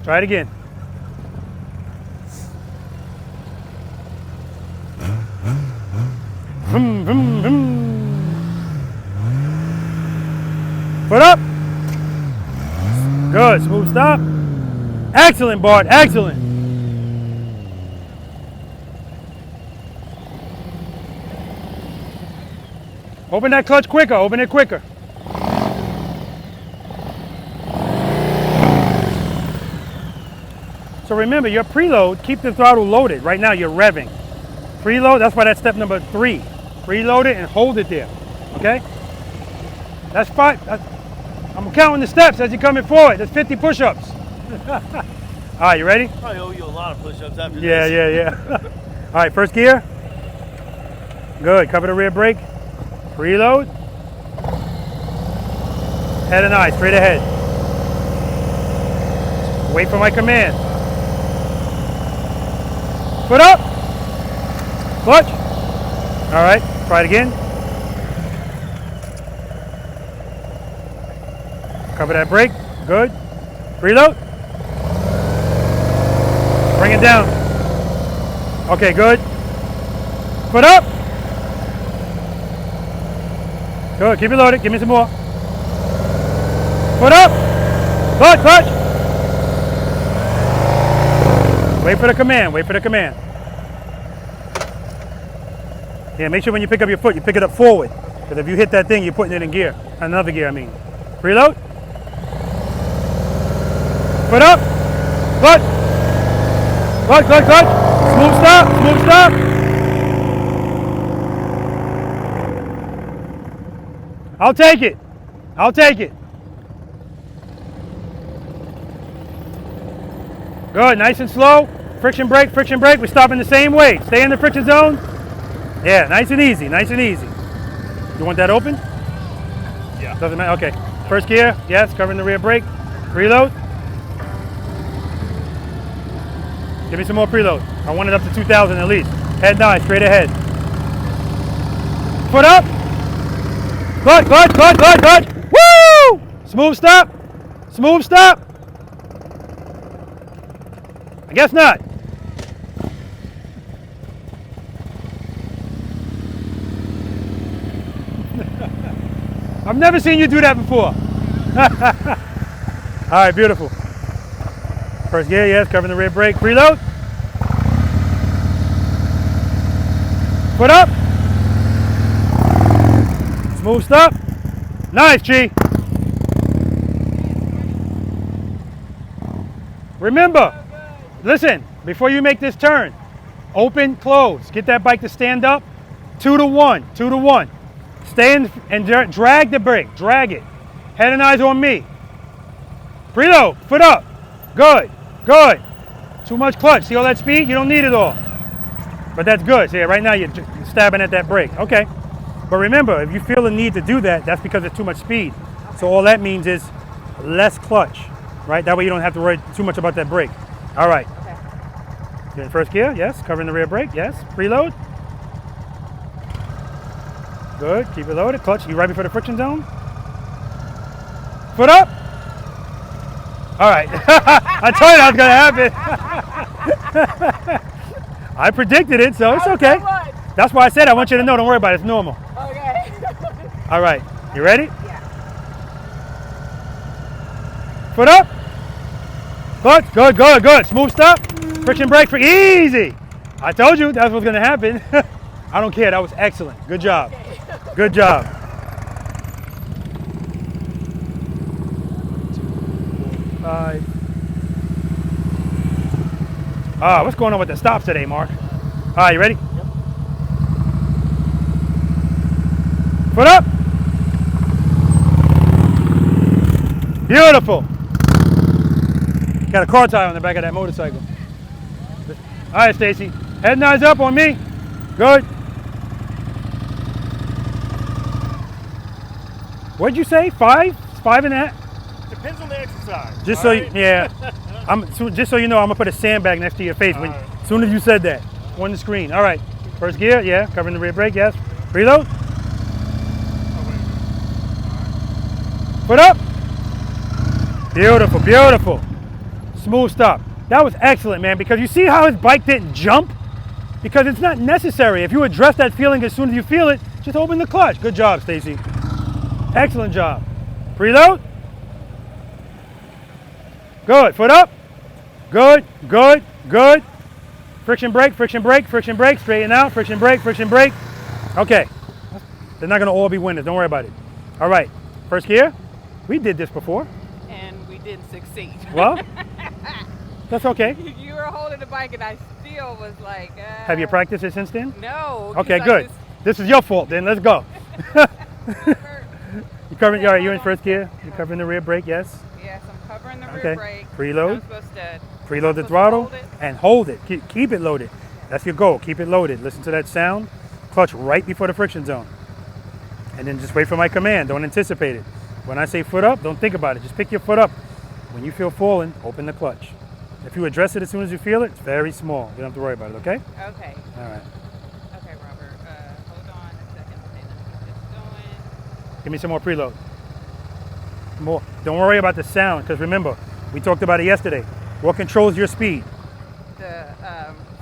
A: Try it again. Vroom, vroom, vroom. Foot up. Good, smooth stop. Excellent, Bart, excellent. Open that clutch quicker, open it quicker. So remember, your preload, keep the throttle loaded. Right now you're revving. Preload, that's why that's step number 3. Preload it and hold it there, okay? That's 5. I'm counting the steps as you're coming forward. That's 50 push-ups. All right, you ready?
G: I owe you a lot of push-ups after this.
A: Yeah. All right, first gear. Good, cover the rear brake. Preload. Head and eye, straight ahead. Wait for my command. Foot up. Clutch. All right, try it again. Cover that brake. Good. Preload. Bring it down. Okay, good. Foot up. Good, keep it loaded. Give me some more. Foot up. Clutch, clutch. Wait for the command, wait for the command. Yeah, make sure when you pick up your foot, you pick it up forward. Because if you hit that thing, you're putting it in gear. Another gear, I mean. Preload. Foot up. Clutch. Clutch, clutch, clutch. Smooth stop, smooth stop. I'll take it. I'll take it. Good, nice and slow. Friction brake, friction brake. We're stopping the same way. Stay in the friction zone. Yeah, nice and easy, nice and easy. You want that open?
B: Yeah.
A: Doesn't matter, okay. First gear, yes, covering the rear brake. Preload. Give me some more preload. I want it up to 2,000 at least. Head nine, straight ahead. Foot up. Clutch, clutch, clutch, clutch, clutch. Woo! Smooth stop. Smooth stop. I guess not. I've never seen you do that before. All right, beautiful. First gear, yes, covering the rear brake. Preload. Foot up. Smooth stop. Nice, G. Remember, listen, before you make this turn, open, close. Get that bike to stand up. 2 to 1, 2 to 1. Stay in and drag the brake, drag it. Head and eyes on me. Preload, foot up. Good, good. Too much clutch, see all that speed? You don't need it all. But that's good, see, right now you're stabbing at that brake, okay. But remember, if you feel the need to do that, that's because it's too much speed. So all that means is less clutch, right? That way you don't have to worry too much about that brake. All right.
F: Okay.
A: Get in first gear, yes. Covering the rear brake, yes. Preload. Good, keep it loaded. Clutch, you right before the friction zone. Foot up. All right. I told you that was gonna happen. I predicted it, so it's okay. That's why I said I want you to know, don't worry about it, it's normal.
F: Okay.
A: All right, you ready?
F: Yeah.
A: Foot up. Good, good, good, good. Smooth stop. Friction brake for easy. I told you that's what's gonna happen. I don't care, that was excellent. Good job. Good job. Five. What's going on with the stops today, Mark? All right, you ready?
G: Yep.
A: Foot up. Beautiful. Got a car tire on the back of that motorcycle. All right, Stacy. Head and eyes up on me. Good. What'd you say? 5? 5.5?
B: Depends on the exercise.
A: Just
B: all
A: so
B: right?
A: you, yeah. Just so you know, I'm gonna put a sandbag next to your face when,
B: right.
A: as soon as you said that on the screen. All right. First gear, yeah. Covering the rear brake, yes. Preload. Foot up. Beautiful, beautiful. Smooth stop. That was excellent, man, because you see how his bike didn't jump? Because it's not necessary. If you address that feeling as soon as you feel it, just open the clutch. Good job, Stacy. Excellent job. Preload. Good. Foot up. Good. Good. Good. Friction brake, friction brake, friction brake. Straighten out. Friction brake, friction brake. Okay. They're not going to all be winners. Don't worry about it. All right. First gear. We did this before.
C: And we didn't succeed.
A: Well, that's okay.
C: You were holding the bike and I still was like,
A: Have you practiced it since then?
C: No.
A: Okay,
C: 'cause I
A: good.
C: just
A: This is your fault then. Let's go.
C: covered-
A: You covering? All right, you in first gear? You covering the rear brake? Yes.
C: Yes, I'm covering the
A: Okay.
C: rear brake.
A: Preload.
C: I'm supposed to
A: Preload the
C: supposed to
A: throttle
C: hold it.
A: and hold it. Keep it loaded. That's your goal. Keep it loaded. Listen to that sound. Clutch right before the friction zone. And then just wait for my command. Don't anticipate it. When I say foot up, don't think about it. Just pick your foot up. When you feel falling, open the clutch. If you address it as soon as you feel it, it's very small. You don't have to worry about it, okay?
C: Okay.
A: All right.
C: Okay, Robert. Hold on a second. Okay, let me keep this going.
A: Give me some more preload. More. Don't worry about the sound, because remember, we talked about it yesterday. What controls your speed?
C: The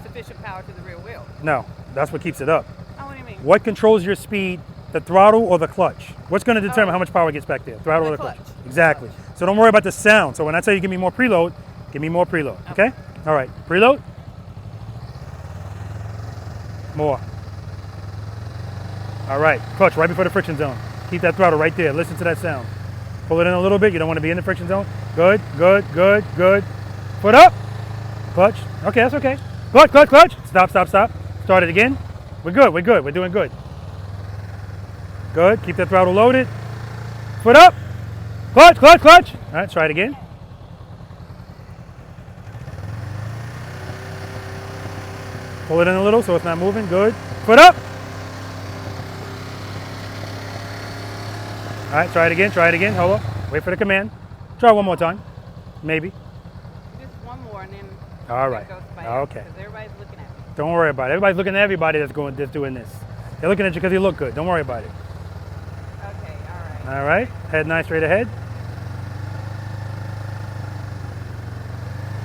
C: sufficient power to the rear wheel.
A: No, that's what keeps it up.
C: Oh, what do you mean?
A: What controls your speed? The throttle or the clutch? What's going to determine
C: Oh.
A: how much power gets back there? Throttle
C: The
A: or the clutch?
C: clutch.
A: Exactly. So don't worry about the sound. So when I tell you give me more preload, give me more preload. Okay? All right. Preload. More. All right. Clutch right before the friction zone. Keep that throttle right there. Listen to that sound. Pull it in a little bit. You don't want to be in the friction zone. Good, good, good, good. Foot up. Clutch. Okay, that's okay. Clutch, clutch, clutch. Stop, stop, stop. Start it again. We're good. We're good. We're doing good. Good. Keep that throttle loaded. Foot up. Clutch, clutch, clutch. All right, try it again. Pull it in a little so it's not moving. Good. Foot up. All right, try it again. Try it again. Hold up. Wait for the command. Try one more time. Maybe.
C: Just one more and then
A: All right.
C: it goes by
A: Okay.
C: because everybody's looking at me.
A: Don't worry about it. Everybody's looking at everybody that's doing this. They're looking at you because you look good. Don't worry about it.
C: Okay, all right.
A: All right. Head nice straight ahead.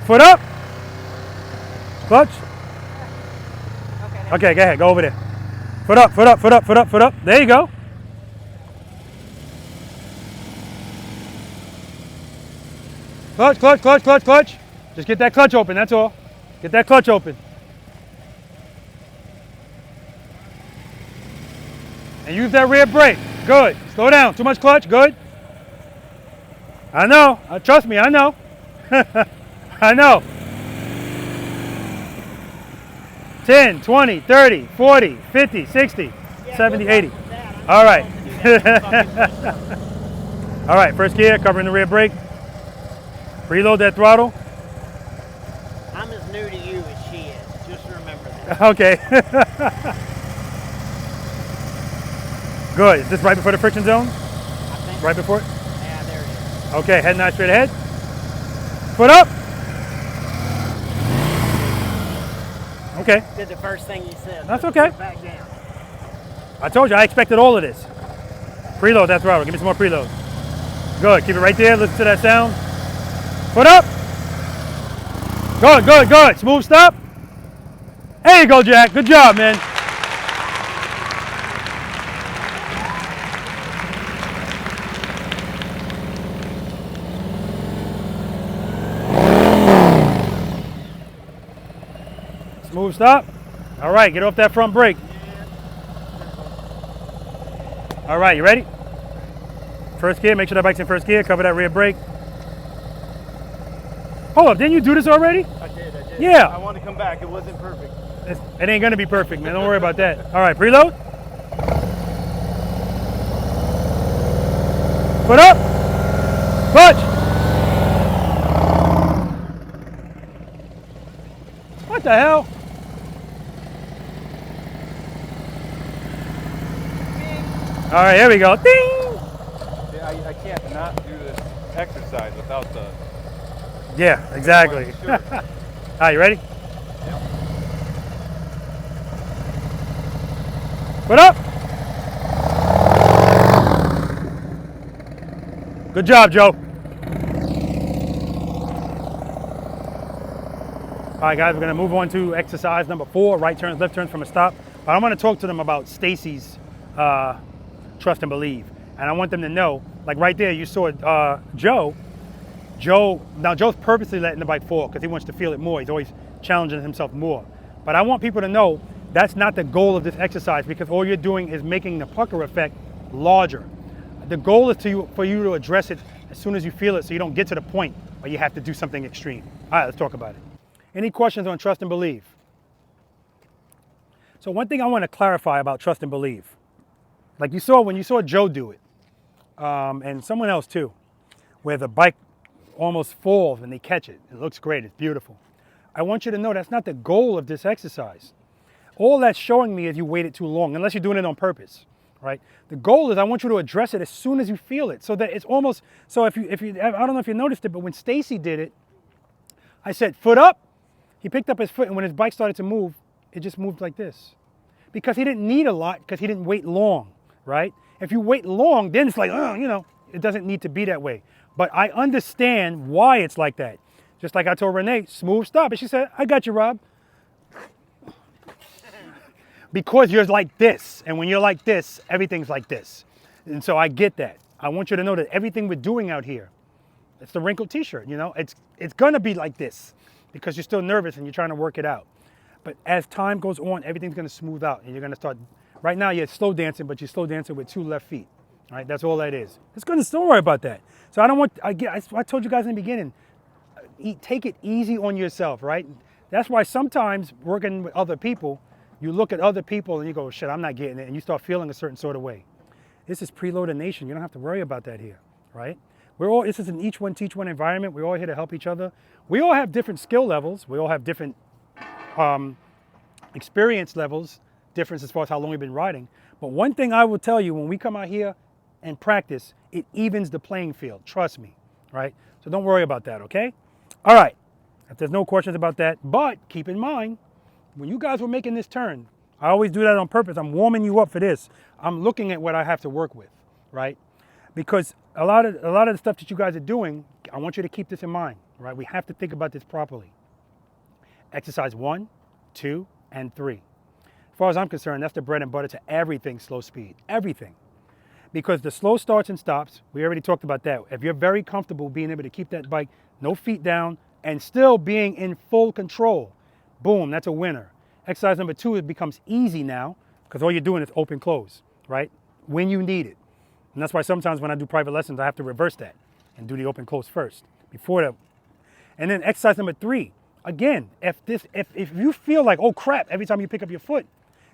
A: Foot up. Clutch.
C: Okay.
A: Okay, go ahead. Go over there. Foot up, foot up, foot up, foot up, foot up. There you go. Clutch, clutch, clutch, clutch, clutch. Just get that clutch open, that's all. Get that clutch open. And use that rear brake. Good. Slow down. Too much clutch. Good. I know. Trust me, I know. I know. 10, 20, 30, 40, 50, 60, 70, 80. All right. All right, first gear, covering the rear brake. Preload that throttle.
E: I'm as new to you as she is. Just remember that.
A: Okay. Good. Is this right before the friction zone?
E: I think.
A: Right before it?
E: Yeah, there it is.
A: Okay, head nice straight ahead. Foot up. Okay.
E: Did the first thing you said.
A: That's okay.
E: Back down.
A: I told you I expected all of this. Preload that throttle. Give me some more preload. Good. Keep it right there. Listen to that sound. Foot up. Good, good, good. Smooth stop. There you go, Jack. Good job, man. Smooth stop. All right, get off that front brake. All right, you ready? First gear, make sure that bike's in first gear, cover that rear brake. Hold up, didn't you do this already?
G: I did.
A: Yeah.
G: I wanted to come back. It wasn't perfect.
A: It ain't gonna be perfect, man. Don't worry about that. All right, preload. Foot up. Clutch. What the hell? All right, here we go. Ding.
H: Yeah, I can't not do this exercise without the...
A: Yeah, exactly.
H: Sure.
A: All right, you ready? Foot up. Good job, Joe. All right, guys, we're gonna move on to exercise number 4, right turns, left turns from a stop. But I want to talk to them about Stacy's trust and believe. And I want them to know, like right there, you saw Joe. Now Joe's purposely letting the bike fall because he wants to feel it more. He's always challenging himself more. But I want people to know that's not the goal of this exercise, because all you're doing is making the pucker effect larger. The goal is for you to address it as soon as you feel it, so you don't get to the point where you have to do something extreme. All right, let's talk about it. Any questions on trust and believe? So one thing I want to clarify about trust and believe, like you saw when you saw Joe do it, and someone else too, where the bike almost falls and they catch it. It looks great, it's beautiful. I want you to know that's not the goal of this exercise. All that's showing me is you waited too long, unless you're doing it on purpose, right? The goal is I want you to address it as soon as you feel it, so that it's almost, so if you, I don't know if you noticed it, but when Stacy did it, I said, foot up. He picked up his foot, and when his bike started to move, it just moved like this. Because he didn't need a lot, because he didn't wait long, right? If you wait long, then it's like, you know, it doesn't need to be that way. But I understand why it's like that. Just like I told Renee, smooth stop. And she said, I got you, Rob. Because you're like this. And when you're like this, everything's like this. And so I get that. I want you to know that everything we're doing out here, it's the wrinkled t-shirt, you know, it's gonna be like this because you're still nervous and you're trying to work it out. But as time goes on, everything's gonna smooth out and you're gonna start, right now you're slow dancing, but you're slow dancing with 2 left feet. All right, that's all that is. It's gonna, don't worry about that. So I don't want, I told you guys in the beginning, take it easy on yourself, right? That's why sometimes working with other people, you look at other people and you go, shit, I'm not getting it, and you start feeling a certain sort of way. This is Preloader Nation. You don't have to worry about that here, right? This is an each one teach one environment. We're all here to help each other. We all have different skill levels. We all have different experience levels, difference as far as how long we've been riding. But one thing I will tell you, when we come out here and practice, it evens the playing field. Trust me, right? So don't worry about that, okay? All right, if there's no questions about that, but keep in mind, when you guys were making this turn, I always do that on purpose. I'm warming you up for this. I'm looking at what I have to work with, right? Because a lot of the stuff that you guys are doing, I want you to keep this in mind, right? We have to think about this properly. Exercise 1, 2, and 3. As far as I'm concerned, that's the bread and butter to everything slow speed, everything. Because the slow starts and stops, we already talked about that. If you're very comfortable being able to keep that bike, no feet down, and still being in full control, boom, that's a winner. Exercise number 2, it becomes easy now, because all you're doing is open close, right? When you need it. And that's why sometimes when I do private lessons, I have to reverse that and do the open close first, before that. And then exercise number 3, again, if you feel like, oh crap, every time you pick up your foot,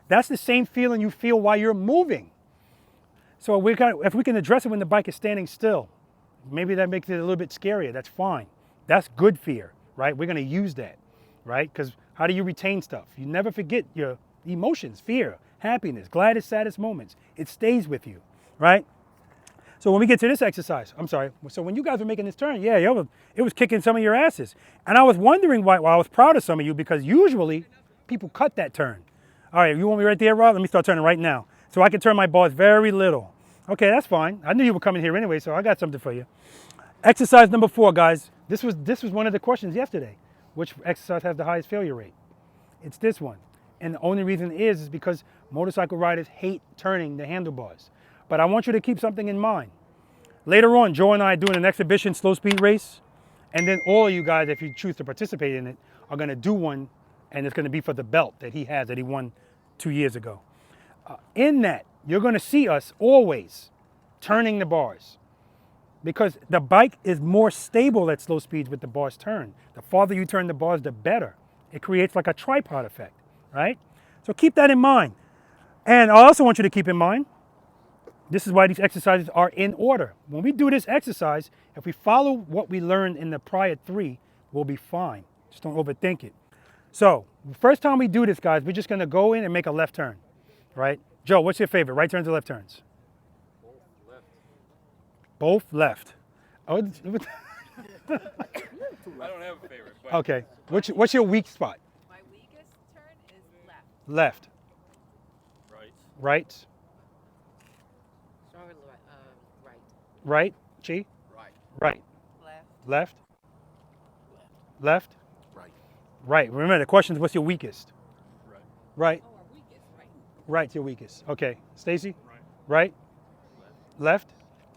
A: that's the same feeling you feel while you're moving. So if we can address it when the bike is standing still, maybe that makes it a little bit scarier, that's fine. That's good fear, right? We're gonna use that, right? Because how do you retain stuff? You never forget your emotions, fear, happiness, gladdest, saddest moments. It stays with you, right? So when we get to this exercise, I'm sorry, so when you guys were making this turn, yeah, it was kicking some of your asses. And I was wondering why, well, I was proud of some of you, because usually people cut that turn. All right, you want me right there, Rob? Let me start turning right now. So I can turn my bars very little. Okay, that's fine. I knew you were coming here anyway, so I got something for you. Exercise number 4, guys. This was one of the questions yesterday. Which exercise has the highest failure rate? It's this one. And the only reason is because motorcycle riders hate turning the handlebars. But I want you to keep something in mind. Later on, Joe and I are doing an exhibition slow speed race. And then all of you guys, if you choose to participate in it, are going to do one. And it's going to be for the belt that he has, that he won 2 years ago. In that, you're going to see us always turning the bars. Because the bike is more stable at slow speeds with the bars turned. The farther you turn the bars, the better. It creates like a tripod effect, right? So keep that in mind. And I also want you to keep in mind, this is why these exercises are in order. When we do this exercise, if we follow what we learned in the prior 3, we'll be fine. Just don't overthink it. So the first time we do this, guys, we're just going to go in and make a left turn, right? Joe, what's your favorite, right turns or left turns? Both left. Oh,
H: I don't have a favorite. But
A: okay. What's your weak spot?
C: My weakest turn is left.
A: Left.
H: Right.
A: Right.
F: Stronger right.
A: Right. Chi?
D: Right.
A: Right.
C: Left.
A: Left. Left.
D: Right.
A: Right. Remember, the question is, what's your weakest?
H: Right.
A: Right.
C: Oh, our weakest, right.
A: Right's your weakest. Okay. Stacy?
H: Right.
A: Right. Left?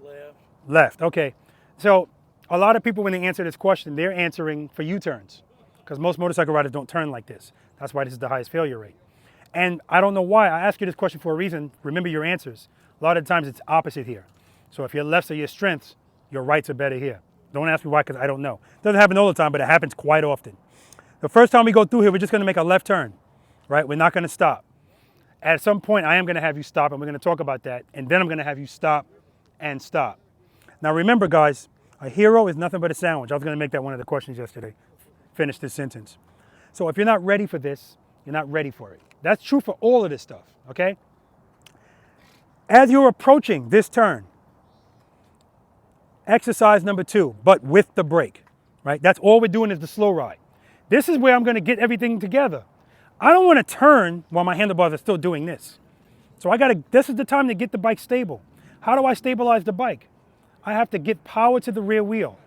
G: Left.
A: Left, okay. So a lot of people, when they answer this question, they're answering for U-turns because most motorcycle riders don't turn like this. That's why this is the highest failure rate. And I don't know why. I ask you this question for a reason. Remember your answers. A lot of times it's opposite here. So if your lefts are your strengths, your rights are better here. Don't ask me why, because I don't know. It doesn't happen all the time, but it happens quite often. The first time we go through here, we're just going to make a left turn, right? We're not going to stop. At some point, I am going to have you stop, and we're going to talk about that. And then I'm going to have you stop and stop. Now remember, guys, a hero is nothing but a sandwich. I was going to make that one of the questions yesterday. Finish this sentence. So if you're not ready for this, you're not ready for it. That's true for all of this stuff, okay? As you're approaching this turn, exercise number 2, but with the brake, right? That's all we're doing is the slow ride. This is where I'm going to get everything together. I don't want to turn while my handlebars are still doing this. So this is the time to get the bike stable. How do I stabilize the bike? I have to get power to the rear wheel,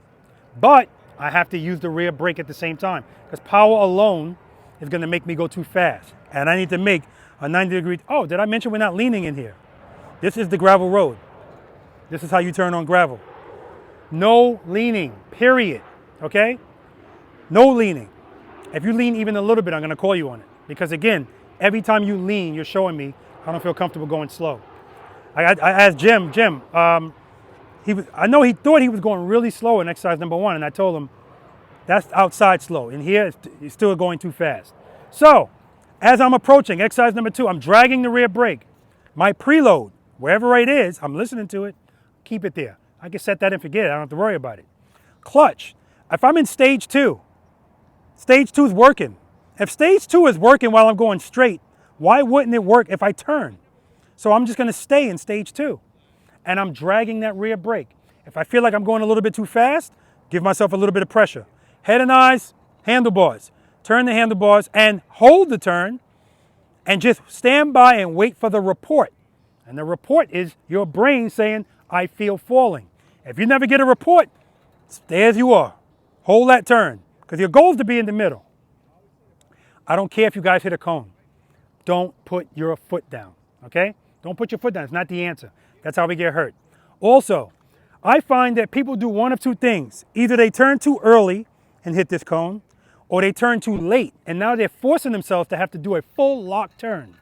A: but I have to use the rear brake at the same time because power alone is going to make me go too fast. And I need to make a 90-degree, oh, did I mention we're not leaning in here? This is the gravel road. This is how you turn on gravel. No leaning, period, okay? No leaning. If you lean even a little bit, I'm going to call you on it. Because again, every time you lean, you're showing me I don't feel comfortable going slow. I asked Jim, I know he thought he was going really slow in exercise number 1, and I told him, that's outside slow. In here, it's still going too fast. So, as I'm approaching exercise number 2, I'm dragging the rear brake. My preload, wherever it is, I'm listening to it, keep it there. I can set that and forget it. I don't have to worry about it. Clutch. If I'm in stage 2, stage 2 is working. If stage 2 is working while I'm going straight, why wouldn't it work if I turn? So I'm just going to stay in stage 2. And I'm dragging that rear brake. If I feel like I'm going a little bit too fast, give myself a little bit of pressure. Head and eyes, handlebars. Turn the handlebars and hold the turn and just stand by and wait for the report. And the report is your brain saying, I feel falling. If you never get a report, stay as you are. Hold that turn because your goal is to be in the middle. I don't care if you guys hit a cone. Don't put your foot down, okay? Don't put your foot down. It's not the answer. That's how we get hurt. Also, I find that people do one of two things. Either they turn too early and hit this cone, or they turn too late, and now they're forcing themselves to have to do a full lock turn.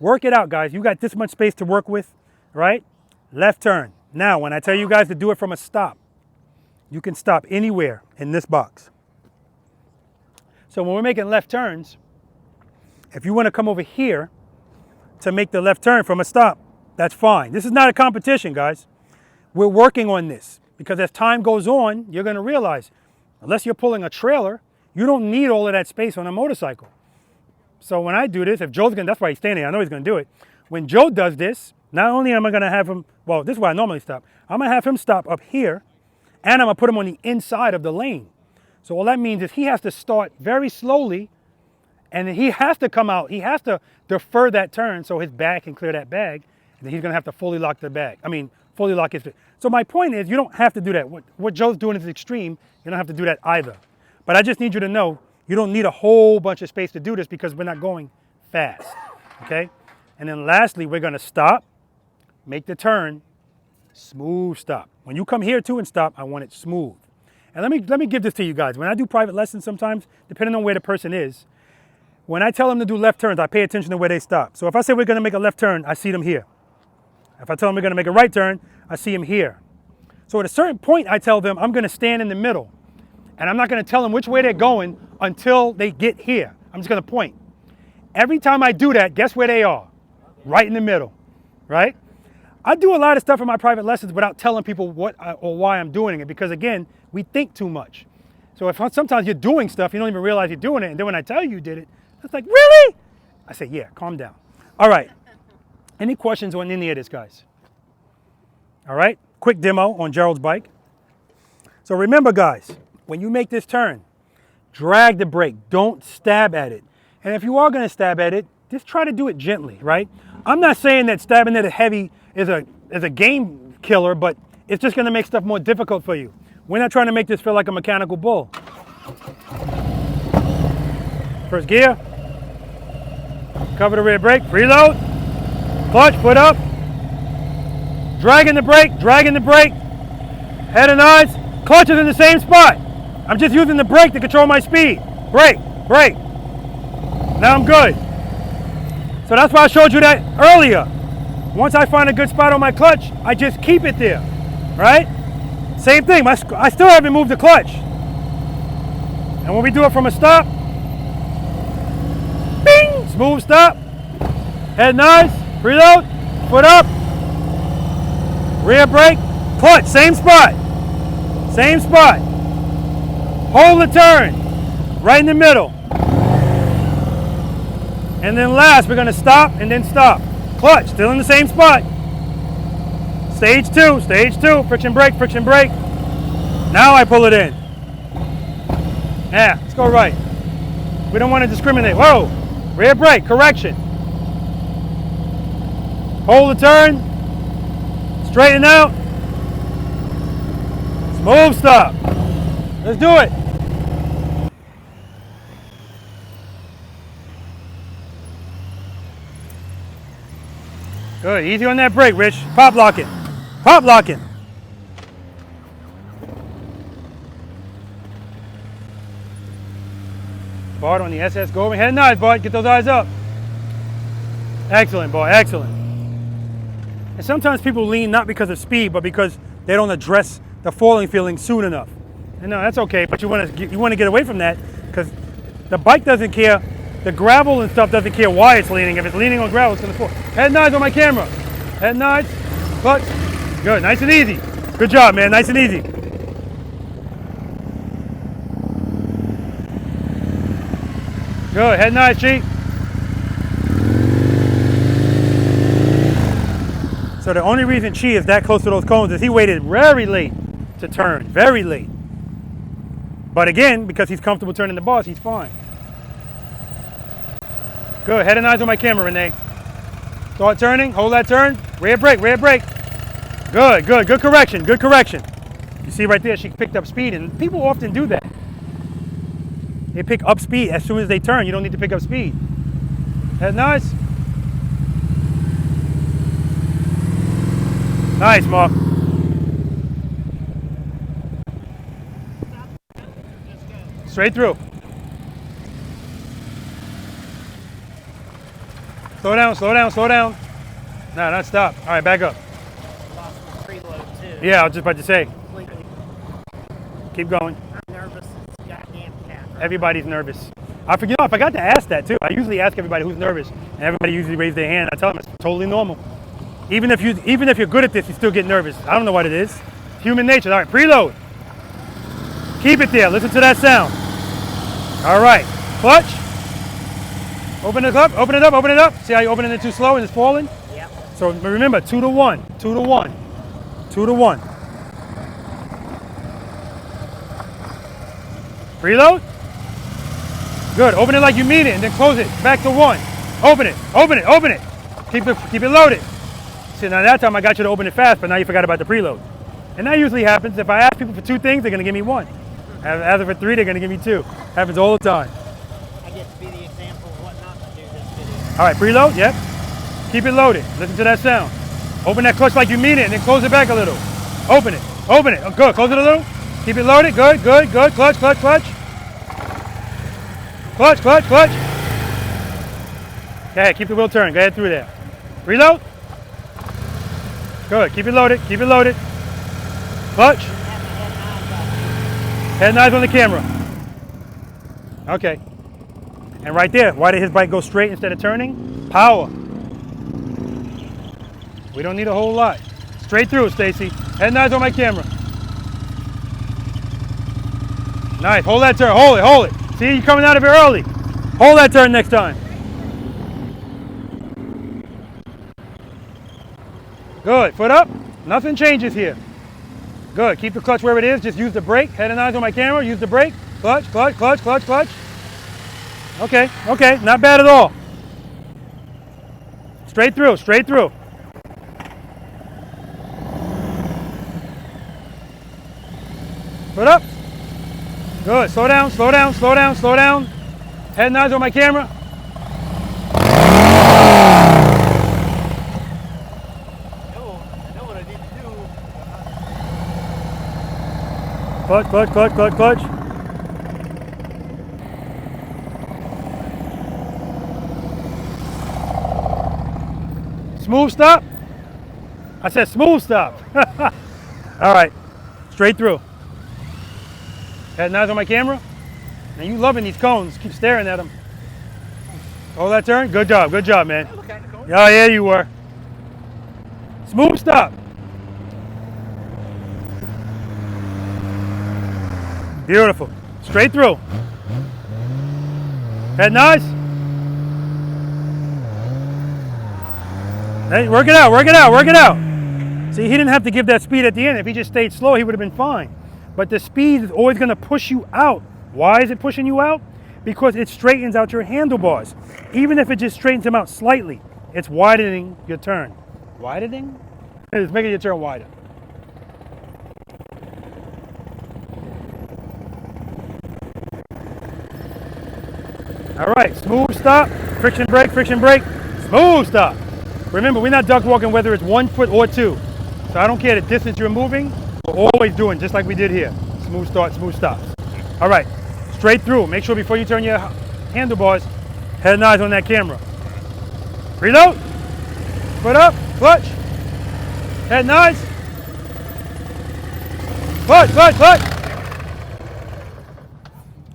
A: Work it out, guys. You got this much space to work with, right? Left turn. Now, when I tell you guys to do it from a stop, you can stop anywhere in this box. So when we're making left turns, if you want to come over here to make the left turn from a stop, that's fine. This is not a competition, guys. We're working on this because as time goes on, you're going to realize, unless you're pulling a trailer, you don't need all of that space on a motorcycle. So when I do this, if Joe's going to, that's why he's standing there, I know he's going to do it. When Joe does this, not only am I going to have him, well, this is why I normally stop. I'm going to have him stop up here, and I'm going to put him on the inside of the lane. So all that means is he has to start very slowly, and then he has to come out. He has to defer that turn so his bag can clear that bag, and then he's going to have to fully lock the bag. Fully lock his. So my point is, you don't have to do that. What Joe's doing is extreme. You don't have to do that either. But I just need you to know, you don't need a whole bunch of space to do this because we're not going fast, okay? And then lastly, we're going to stop, make the turn, smooth stop. When you come here too and stop, I want it smooth. And let me give this to you guys. When I do private lessons sometimes, depending on where the person is, when I tell them to do left turns, I pay attention to where they stop. So if I say we're going to make a left turn, I see them here. If I tell them we're going to make a right turn, I see them here. So at a certain point, I tell them I'm going to stand in the middle. And I'm not going to tell them which way they're going until they get here. I'm just going to point. Every time I do that, guess where they are? Right in the middle, right? I do a lot of stuff in my private lessons without telling people what or why I'm doing it because, again, we think too much. So if sometimes you're doing stuff, you don't even realize you're doing it. And then when I tell you did it, it's like, really? I say, yeah, calm down. All right. Any questions on any of this, guys? All right. Quick demo on Gerald's bike. So remember, guys, when you make this turn, drag the brake. Don't stab at it. And if you are going to stab at it, just try to do it gently, right? I'm not saying that stabbing at it heavy is a game killer, but it's just going to make stuff more difficult for you. We're not trying to make this feel like a mechanical bull. First gear. Cover the rear brake. Preload. Clutch, foot up. dragging the brake, head and eyes, clutch is in the same spot. I'm just using the brake to control my speed. Brake. Now I'm good. So that's why I showed you that earlier. Once I find a good spot on my clutch, I just keep it there, right? Same thing, I still haven't moved the clutch. And when we do it from a stop, bing, smooth stop, head nice, preload, foot up, rear brake, clutch, same spot. Hold the turn, right in the middle. And then last, we're gonna stop and then stop. Clutch, still in the same spot. Stage two, friction brake. Now I pull it in. Yeah, let's go right. We don't want to discriminate. Whoa, rear brake, correction. Hold the turn, straighten out, smooth stop. Let's do it. Good, easy on that brake, Rich. Pop locking. Bart on the SS Go. Head and eyes, Bart. Get those eyes up. Excellent, Bart. Excellent. And sometimes people lean not because of speed, but because they don't address the falling feeling soon enough. And no, that's okay. But you want to get away from that because the bike doesn't care. The gravel and stuff doesn't care why it's leaning. If it's leaning on gravel, it's going to fall. Head and eyes on my camera. Head and eyes. Clutch. Good. Nice and easy. Good job, man. Nice and easy. Good. Head and eyes, Chief. So the only reason Chi is that close to those cones is he waited very late to turn. Very late. But again, because he's comfortable turning the bars, he's fine. Good, head and eyes on my camera, Renee. Start turning, hold that turn. Rear brake. Good correction. You see right there, she picked up speed, and people often do that. They pick up speed as soon as they turn. You don't need to pick up speed. Head and eyes. Nice, Mark. Straight through. Slow down. No, not stop. All right, back up.
E: Lost my preload too.
A: Yeah, I was just about to say.
E: Completely.
A: Keep going.
E: I'm nervous as a goddamn cat. Right?
A: Everybody's nervous. I forgot to ask that too. I usually ask everybody who's nervous, and everybody usually raises their hand. I tell them it's totally normal. Even if you're good at this, you still get nervous. I don't know what it is. It's human nature. All right, preload. Keep it there. Listen to that sound. All right, clutch. Open it up. See how you open it too slow and it's falling?
E: Yep.
A: So remember, 2 to 1. Preload. Good. Open it like you mean it, and then close it. Back to 1. Open it. Keep it loaded. See, now that time I got you to open it fast, but now you forgot about the preload. And that usually happens. If I ask people for 2 things, they're going to give me 1. As for 3, they're going to give me 2. Happens all the time.
E: I get to be the example of what not to do this video.
A: All right, preload, yep. Keep it loaded. Listen to that sound. Open that clutch like you mean it, and then close it back a little. Open it. Oh, good. Close it a little. Keep it loaded. Good. Clutch. Clutch. Okay, keep the wheel turned. Go ahead through there. Reload. Good. Keep it loaded. Clutch. Head and eyes on the camera. Okay. And right there, why did his bike go straight instead of turning? Power. We don't need a whole lot. Straight through, Stacy. Head and eyes on my camera. Nice. Hold that turn. Hold it. See, you're coming out of it early. Hold that turn next time. Good. Foot up. Nothing changes here. Good. Keep the clutch where it is. Just use the brake. Head and eyes on my camera. Use the brake. Clutch. Okay. Not bad at all. Straight through. Foot up. Good. Slow down. Head and eyes on my camera.
G: I know what I need
A: Clutch, clutch, clutch, clutch, clutch. Smooth stop. I said smooth stop. All right, straight through. Had eyes on my camera? Now you loving these cones. Keep staring at them. Hold that turn. Good job, man. Oh, yeah, you were. Smooth stop. Beautiful. Straight through. Head nice. Hey, work it out, work it out, work it out. See, he didn't have to give that speed at the end. If he just stayed slow, he would have been fine. But the speed is always going to push you out. Why is it pushing you out? Because it straightens out your handlebars. Even if it just straightens them out slightly, it's widening your turn. Widening? It's making your turn wider. All right, smooth stop, friction brake, smooth stop. Remember, we're not duck walking whether it's 1 foot or 2. So I don't care the distance you're moving, we're always doing just like we did here. Smooth start, smooth stops. All right, straight through. Make sure before you turn your handlebars, head and eyes on that camera. Reload, foot up, clutch, head and eyes. Clutch, clutch, clutch.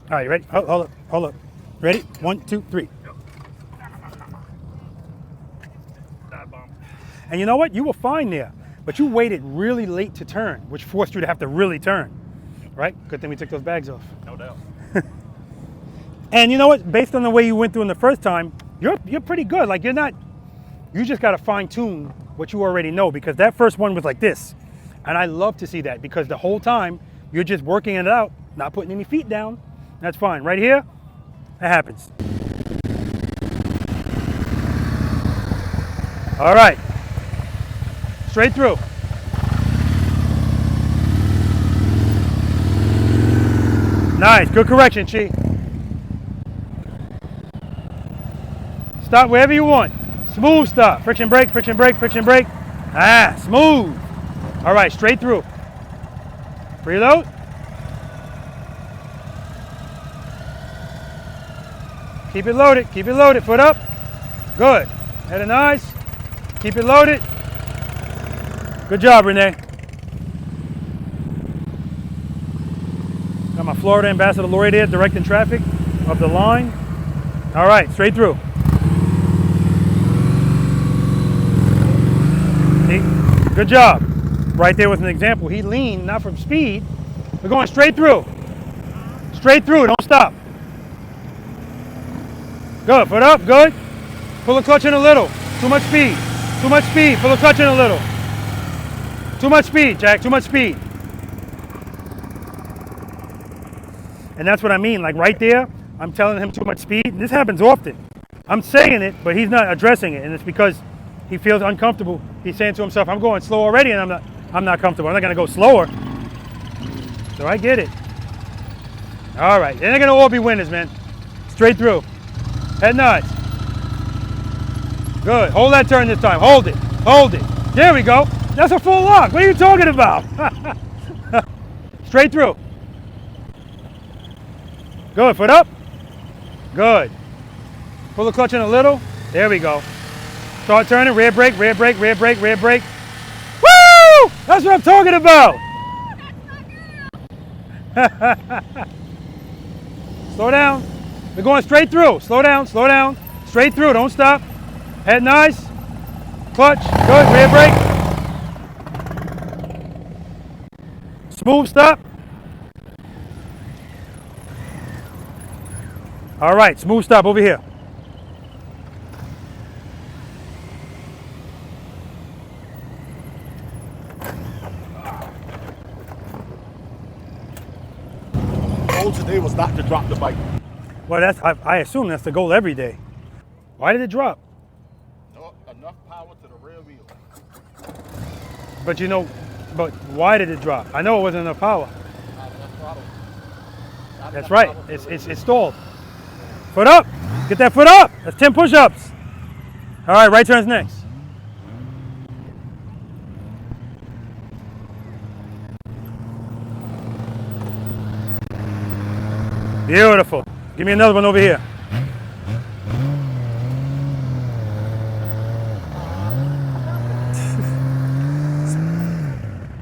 A: All right, you ready? Hold up, hold up. Ready? 1, 2, 3. And you know what? You were fine there, but you waited really late to turn, which forced you to have to really turn, right? Good thing we took those bags off.
B: No doubt.
A: And you know what? Based on the way you went through them the first time, you're pretty good. Like you're not, you just got to fine tune what you already know, because that first one was like this. And I love to see that, because the whole time you're just working it out, not putting any feet down. That's fine. Right here, that happens. All right. Straight through. Nice, good correction, Chi. Stop wherever you want. Smooth stop. Friction brake, friction brake, friction brake. Ah, smooth. All right, straight through. Preload. Keep it loaded, foot up. Good. Head and eyes. Keep it loaded. Good job, Renee. Got my Florida Ambassador Lori there, directing traffic up the line. All right, straight through. See? Good job. Right there was an example. He leaned, not from speed. We're going straight through. Straight through, don't stop. Good, foot up, good. Pull the clutch in a little. Too much speed. Too much speed, pull the clutch in a little. Too much speed, Jack, too much speed. And that's what I mean, like right there, I'm telling him too much speed. And this happens often. I'm saying it, but he's not addressing it, and it's because he feels uncomfortable. He's saying to himself, I'm going slow already, and I'm not comfortable. I'm not gonna go slower. So I get it. All right, they're not gonna all be winners, man. Straight through. Head nice. Good, hold that turn this time, hold it, hold it. There we go. That's a full lock. What are you talking about? Straight through. Good, foot up. Good. Pull the clutch in a little. There we go. Start turning, rear brake, rear brake, rear brake, rear brake. Woo! That's what I'm talking about. Slow down. We're going straight through. Slow down, slow down. Straight through, don't stop. Head nice. Clutch, good, rear brake. Smooth stop. All right, smooth stop over here.
D: The goal today was not to drop the bike.
A: Well, I assume that's the goal every day. Why did it drop?
D: No, enough power to the rear wheel.
A: But but why did it drop? I know it wasn't enough power. That's right, it's stalled. Foot up, get that foot up. That's 10 push-ups. All right, right turn's next. Beautiful. Give me another one over here.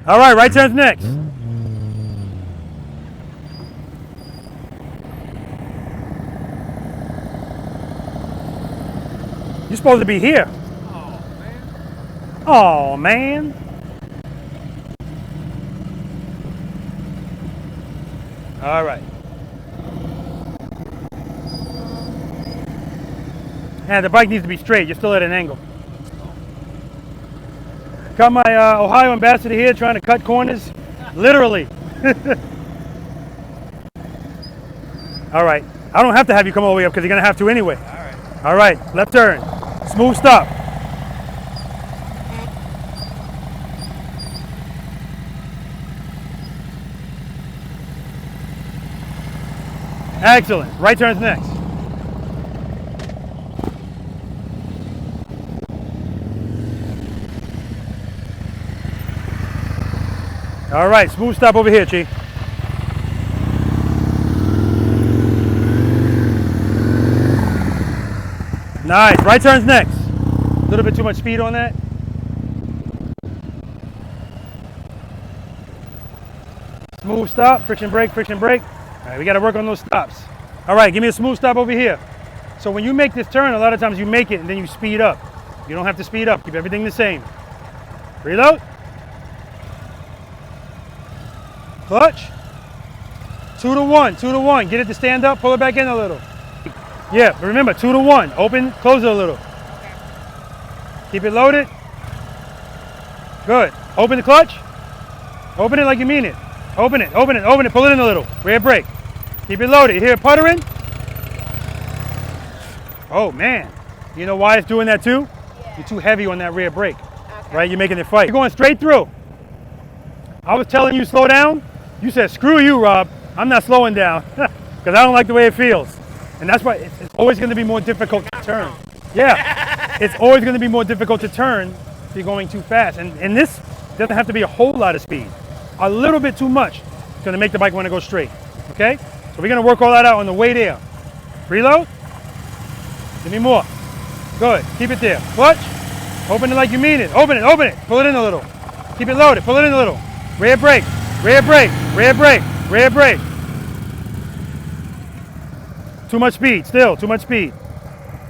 A: All right, right turn's next. You're supposed to be here. Oh, man. All right. And the bike needs to be straight. You're still at an angle. Got my Ohio ambassador here trying to cut corners. Literally. All right. I don't have to have you come all the way up because you're going to have to anyway.
H: All right.
A: All right. Left turn. Smooth stop. Excellent. Right turn's next. All right, smooth stop over here, Chi. Nice. Right turn's next. A little bit too much speed on that. Smooth stop, friction brake, friction brake. All right, we got to work on those stops. All right, give me a smooth stop over here. So when you make this turn, a lot of times you make it and then you speed up. You don't have to speed up. Keep everything the same. Reload. Clutch. 2 to 1, 2 to 1. Get it to stand up, pull it back in a little. Yeah, but remember, 2 to 1. Open, close it a little. Keep it loaded. Good. Open the clutch. Open it like you mean it. Open it, open it, open it. Pull it in a little. Rear brake. Keep it loaded. You hear it puttering? Oh, man. You know why it's doing that too? You're too heavy on that rear brake. Right? You're making it fight. You're going straight through. I was telling you slow down. You said, screw you, Rob. I'm not slowing down because I don't like the way it feels. And that's why it's always going to be more difficult to turn. Yeah, it's always going to be more difficult to turn if you're going too fast. And this doesn't have to be a whole lot of speed. A little bit too much is going to make the bike want to go straight. Okay? So we're going to work all that out on the way there. Reload. Give me more. Good. Keep it there. Clutch. Open it like you mean it. Open it. Open it. Pull it in a little. Keep it loaded. Pull it in a little. Rear brake. Rear brake. Rear brake. Rear brake. Too much speed. Still. Too much speed.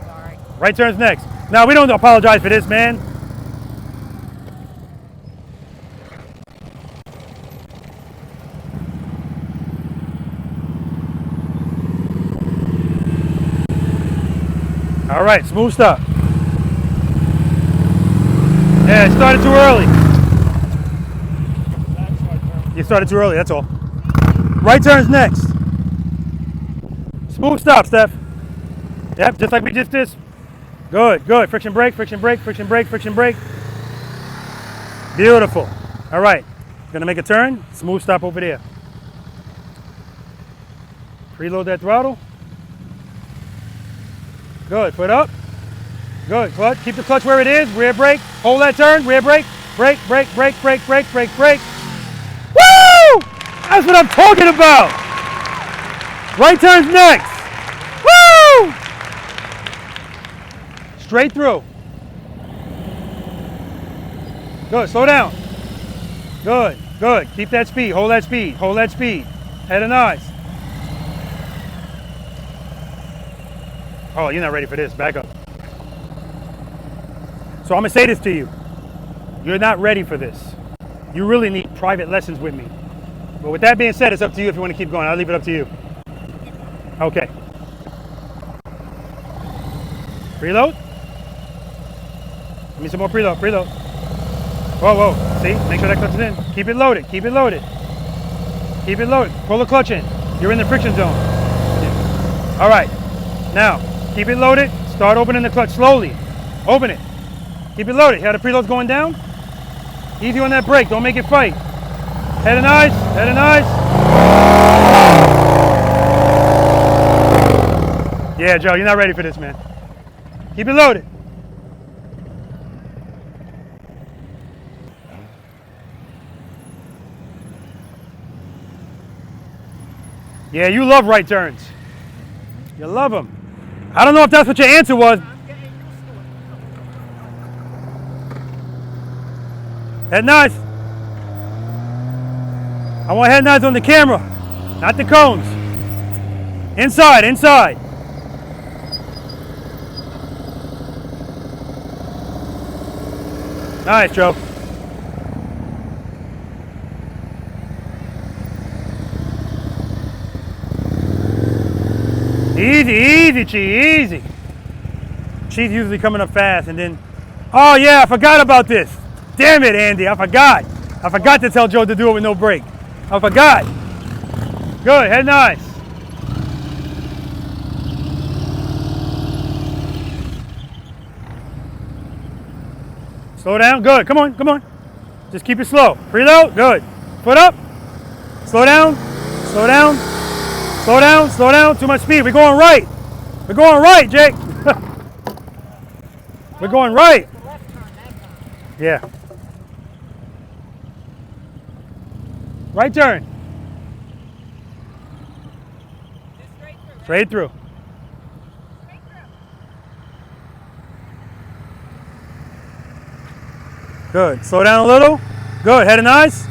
C: Sorry.
A: Right turn's next. Now, we don't apologize for this, man. All right, smooth stop. Yeah, it started too early. You started too early, that's all. Right turn's next. Smooth stop, Steph. Yep, just like we just did. Good, good. Friction brake, friction brake, friction brake, friction brake. Beautiful. All right, gonna make a turn. Smooth stop over there. Preload that throttle. Good, foot up. Good, clutch. Keep the clutch where it is. Rear brake. Hold that turn. Rear brake. Brake, brake, brake, brake, brake, brake, brake. Woo! That's what I'm talking about. Right turn's next. Woo! Straight through. Good, slow down. Good, good. Keep that speed. Hold that speed. Hold that speed. Head and eyes. Oh, you're not ready for this. Back up. So I'm going to say this to you. You're not ready for this. You really need private lessons with me. But with that being said, it's up to you if you want to keep going. I'll leave it up to you. Okay. Preload. Give me some more preload. Preload. Whoa, whoa. See? Make sure that clutch is in. Keep it loaded. Keep it loaded. Keep it loaded. Pull the clutch in. You're in the friction zone. All right. Now, keep it loaded. Start opening the clutch slowly. Open it. Keep it loaded. How the preload's going down. Easy on that brake. Don't make it fight. Head and eyes. Head and eyes. Yeah, Joe, you're not ready for this, man. Keep it loaded. Yeah, you love right turns. You love them. I don't know if that's what your answer was.
E: I'm getting used to it.
A: Head nods. I want head nods on the camera, not the cones. Inside, inside. Nice, Joe. Easy, easy, Chi, easy. She's usually coming up fast and then, oh yeah, I forgot about this. Damn it, Andy, I forgot. I forgot to tell Joe to do it with no brake. I forgot. Good, head nice. Slow down, good, come on, come on. Just keep it slow. Preload, good. Foot up. Slow down, slow down. Slow down, slow down, too much speed. We're going right. We're going right, Jake. We're going right.
E: The left turn that time.
A: Yeah. Right turn.
C: Just straight through. Right?
A: Straight through.
C: Straight through.
A: Good. Slow down a little. Good. Head and eyes.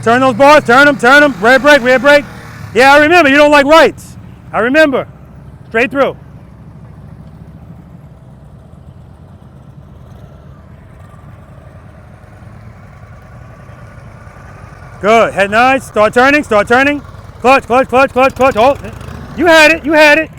A: Turn those bars. Turn them. Turn them. Rear brake. Rear brake. Yeah, I remember. You don't like rights. I remember. Straight through. Good. Head and eyes. Start turning. Start turning. Clutch, clutch, clutch, clutch, clutch. Oh, you had it. You had it.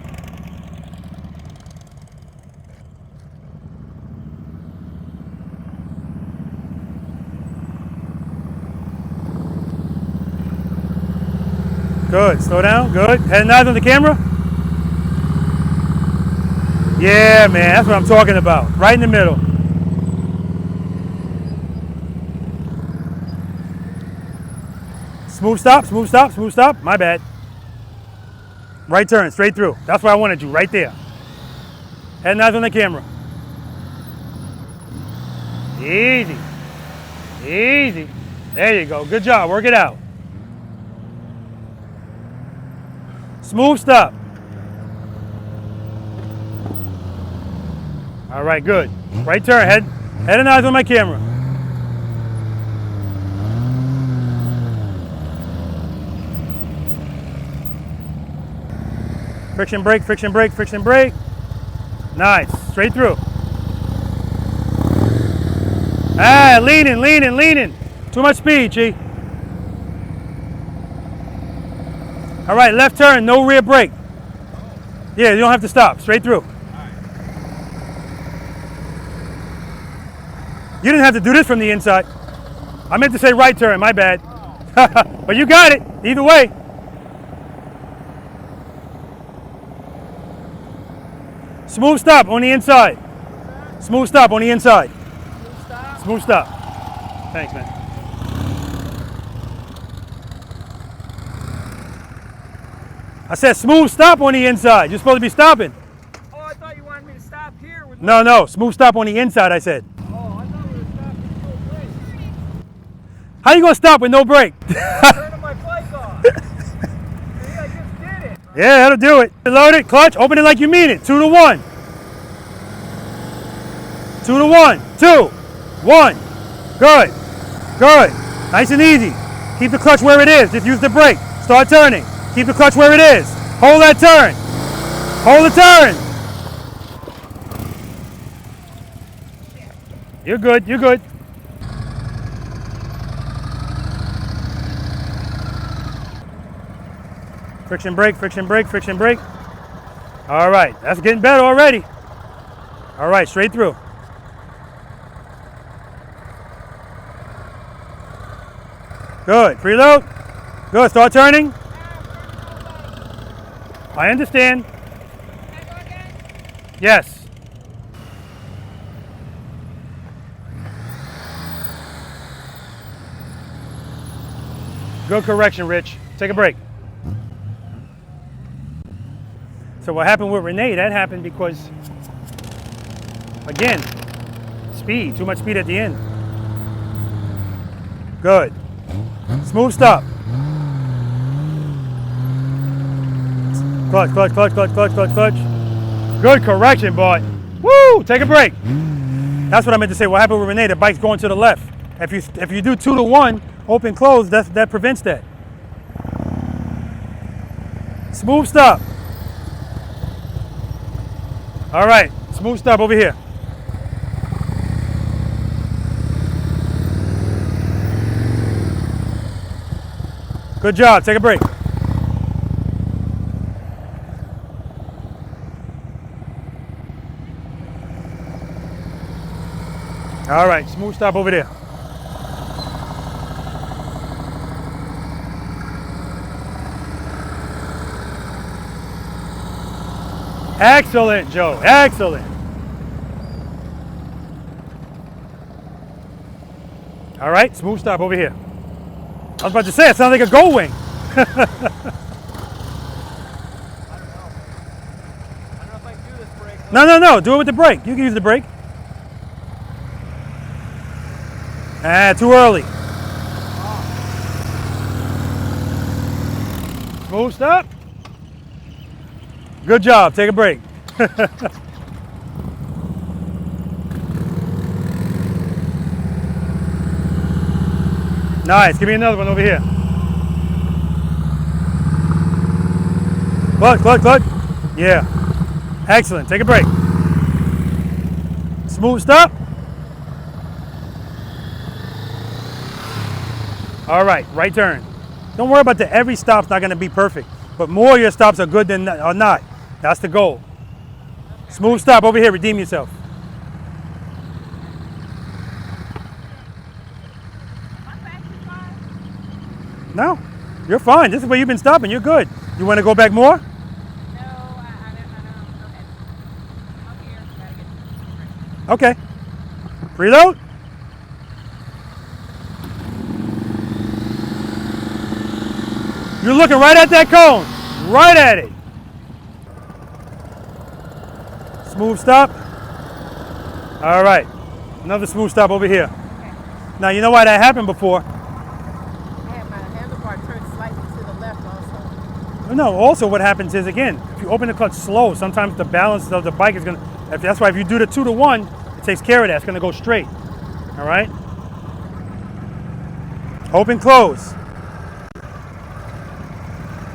A: Good. Slow down. Good. Head and eyes on the camera. Yeah, man. That's what I'm talking about. Right in the middle. Smooth stop. Smooth stop. Smooth stop. My bad. Right turn. Straight through. That's where I wanted you. Right there. Head and eyes on the camera. Easy. Easy. There you go. Good job. Work it out. Smooth stop. All right, good. Right turn, head and eyes on my camera. Friction brake, friction brake, friction brake. Nice, straight through. Ah, leaning, leaning, leaning. Too much speed, Chi. All right, left turn, no rear brake. Yeah, you don't have to stop, straight through. You didn't have to do this from the inside. I meant to say right turn, my bad. But you got it, either way. Smooth stop on the inside. Smooth stop on the inside. Smooth stop. Thanks, man. I said smooth stop on the inside. You're supposed to be stopping.
E: Oh, I thought you wanted me to stop here with
A: No, no, smooth stop on the inside, I said.
E: Oh, I thought we were stopping with no brakes.
A: How you gonna stop with no brake?
E: Turning my bike off. See, I just did it.
A: Yeah, that'll do it. Load it, clutch, open it like you mean it. 2 to 1. 2 to 1. 2, 1. Good. Good. Nice and easy. Keep the clutch where it is. Just use the brake. Start turning. Keep the clutch where it is. Hold that turn. Hold the turn. You're good. You're good. Friction brake, friction brake, friction brake. All right, that's getting better already. All right, straight through. Good, preload. Good, start turning. I understand.
C: Can I go again?
A: Yes. Good correction, Rich. Take a break. So what happened with Renee, that happened because, again, speed, too much speed at the end. Good. Smooth stop. Clutch, clutch, clutch, clutch, clutch, clutch, clutch. Good correction, boy. Woo! Take a break. That's what I meant to say. What happened with Renee? The bike's going to the left. If you do 2 to 1, open, close, that prevents that. Smooth stop. All right, smooth stop over here. Good job, take a break. All right, smooth stop over there. Excellent, Joe, excellent. All right, smooth stop over here. I was about to say, it sounds like a go wing.
G: I don't know if I can do this brake.
A: No, do it with the brake. You can use the brake. Ah, too early. Smooth stop. Good job, take a break. Nice, give me another one over here. Clutch, clutch, clutch. Yeah, excellent, take a break. Smooth stop. All right, right turn. Don't worry about every stop's not gonna be perfect, but more of your stops are good than are not. That's the goal. Smooth stop over here, redeem yourself. No, you're fine. This is where you've been stopping. You're good. You want to go back more?
C: No, I don't. Okay. Up here. Gotta get.
A: Okay. Preload. You're looking right at that cone. Right at it. Smooth stop. All right. Another smooth stop over here.
F: Okay.
A: Now, you know why that happened before?
F: I had my handlebar turned slightly to the left also.
A: No, also what happens is, again, if you open the clutch slow, sometimes the balance of the bike is going to, that's why if you do the 2 to 1, it takes care of that. It's going to go straight. All right? Open, close.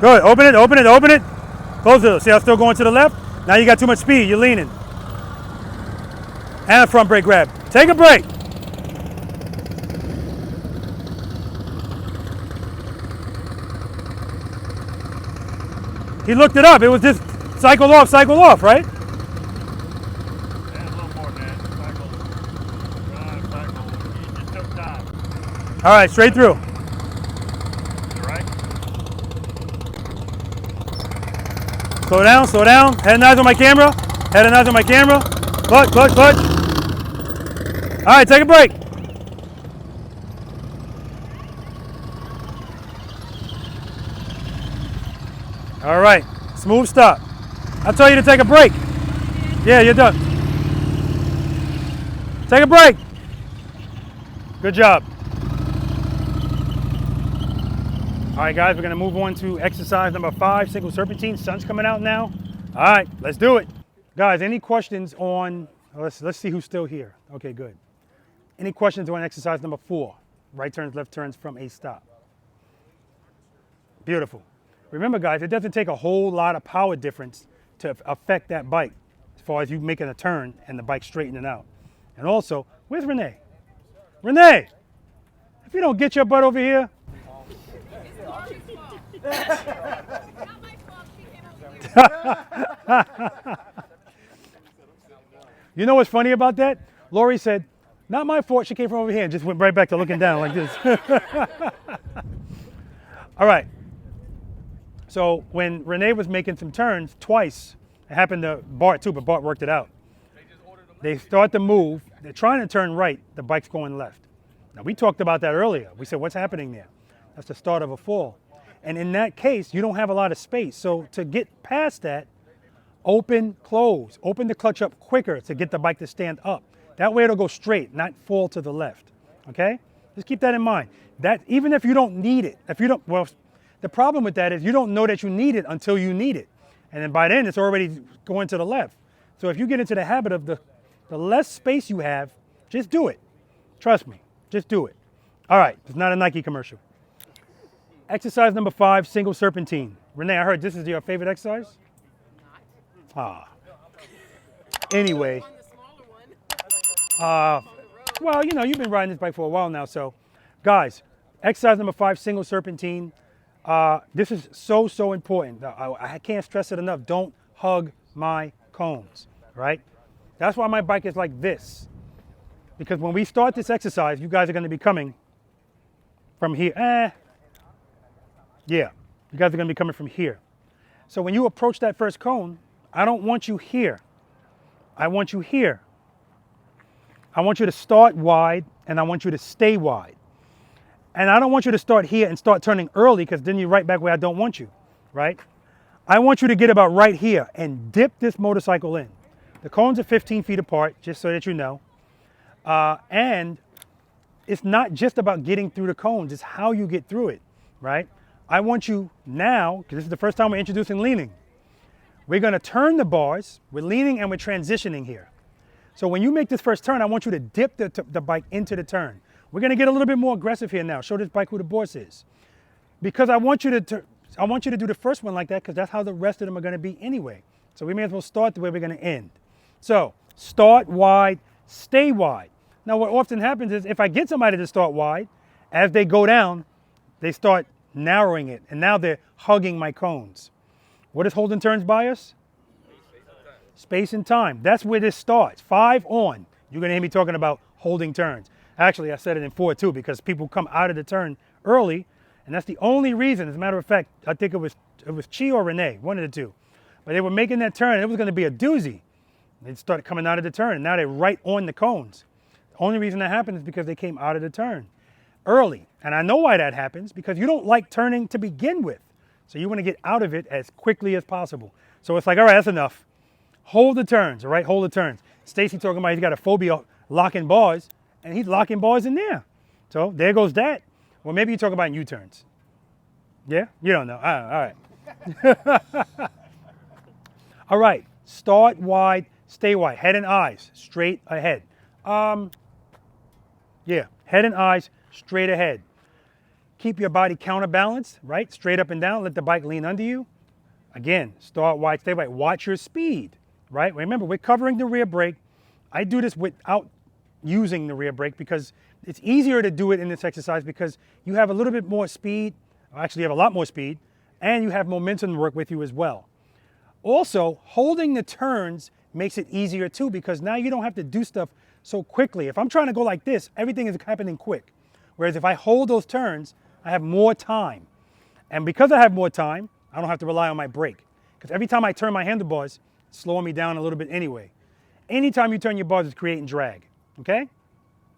A: Good, open it, open it, open it. Close it. See how it's still going to the left? Now you got too much speed, you're leaning. And a front brake grab. Take a break. He looked it up. It was just cycle off, right?
H: Yeah, a little more than that. Cycle. You just took time.
A: All right, straight through.
H: Right?
A: Slow down, slow down. Head and eyes on my camera. Head and eyes on my camera. Clutch, clutch, clutch. All right, take a break. All right, smooth stop. I'll tell you to take a break. Yeah, you're done. Take a break. Good job. All right, guys, we're gonna move on to exercise number 5, single serpentine. Sun's coming out now. All right, let's do it. Guys, any questions on, let's see who's still here. Okay, good. Any questions on exercise number 4? Right turns, left turns from a stop. Beautiful. Remember, guys, it doesn't take a whole lot of power difference to affect that bike as far as you making a turn and the bike straightening out. And also, where's Renee? Renee, if you don't get your butt over here.
F: It's Lori's fault. Not my fault. She came over here.
A: You know what's funny about that? Lori said, not my fault, she came from over here, and just went right back to looking down like this. All right. So when Renee was making some turns twice, it happened to Bart too, but Bart worked it out. They start to move, they're trying to turn right, the bike's going left. Now we talked about that earlier. We said, what's happening there? That's the start of a fall. And in that case, you don't have a lot of space. So to get past that, open, close. Open the clutch up quicker to get the bike to stand up. That way it'll go straight, not fall to the left, okay? Just keep that in mind. That even if you don't need it, the problem with that is you don't know that you need it until you need it. And then by then, it's already going to the left. So if you get into the habit of the less space you have, just do it. Trust me, just do it. All right, it's not a Nike commercial. Exercise number 5, single serpentine. Renee, I heard this is your favorite exercise? Ah. Anyway.
F: On the smaller one.
A: Well, you know, you've been riding this bike for a while now. So, guys, exercise number 5, single serpentine. This is so important. I can't stress it enough. Don't hug my cones, right? That's why my bike is like this. Because when we start this exercise, you guys are going to be coming from here. Yeah, you guys are going to be coming from here. So when you approach that first cone, I don't want you here. I want you here. I want you to start wide, and I want you to stay wide. And I don't want you to start here and start turning early, because then you're right back where I don't want you, right? I want you to get about right here and dip this motorcycle in. The cones are 15 feet apart, just so that you know. And it's not just about getting through the cones, it's how you get through it, right? I want you now, because this is the first time we're introducing leaning. We're going to turn the bars. We're leaning and we're transitioning here. So when you make this first turn, I want you to dip the bike into the turn. We're going to get a little bit more aggressive here now. Show this bike who the boss is. Because I want you to do the first one like that, because that's how the rest of them are going to be anyway. So we may as well start the way we're going to end. So start wide, stay wide. Now what often happens is if I get somebody to start wide, as they go down, they start narrowing it. And now they're hugging my cones. What is holding turns by us? Space and time. That's where this starts. 5 on. You're going to hear me talking about holding turns. Actually, I said it in 4 too, because people come out of the turn early, and that's the only reason. As a matter of fact, I think it was Chi or Renee, one of the two. But they were making that turn, and it was going to be a doozy. They started coming out of the turn, and now they're right on the cones. The only reason that happened is because they came out of the turn early. And I know why that happens, because you don't like turning to begin with. So you want to get out of it as quickly as possible. So it's like, all right, that's enough. Hold the turns, all right? Hold the turns. Stacy talking about he's got a phobia of locking bars, and he's locking bars in there. So there goes that. Well, maybe you talk about U-turns. Yeah? You don't know. All right. All right. Start wide, stay wide. Head and eyes straight ahead. Yeah, head and eyes straight ahead. Keep your body counterbalanced, right? Straight up and down. Let the bike lean under you. Again, start wide, stay wide. Watch your speed, right? Remember, we're covering the rear brake. I do this without using the rear brake because it's easier to do it in this exercise because you have a little bit more speed. Actually, you have a lot more speed, and you have momentum to work with you as well. Also, holding the turns makes it easier too because now you don't have to do stuff so quickly. If I'm trying to go like this, everything is happening quick. Whereas if I hold those turns, I have more time. And because I have more time, I don't have to rely on my brake. Because every time I turn my handlebars, it's slowing me down a little bit anyway. Anytime you turn your bars, it's creating drag. Okay?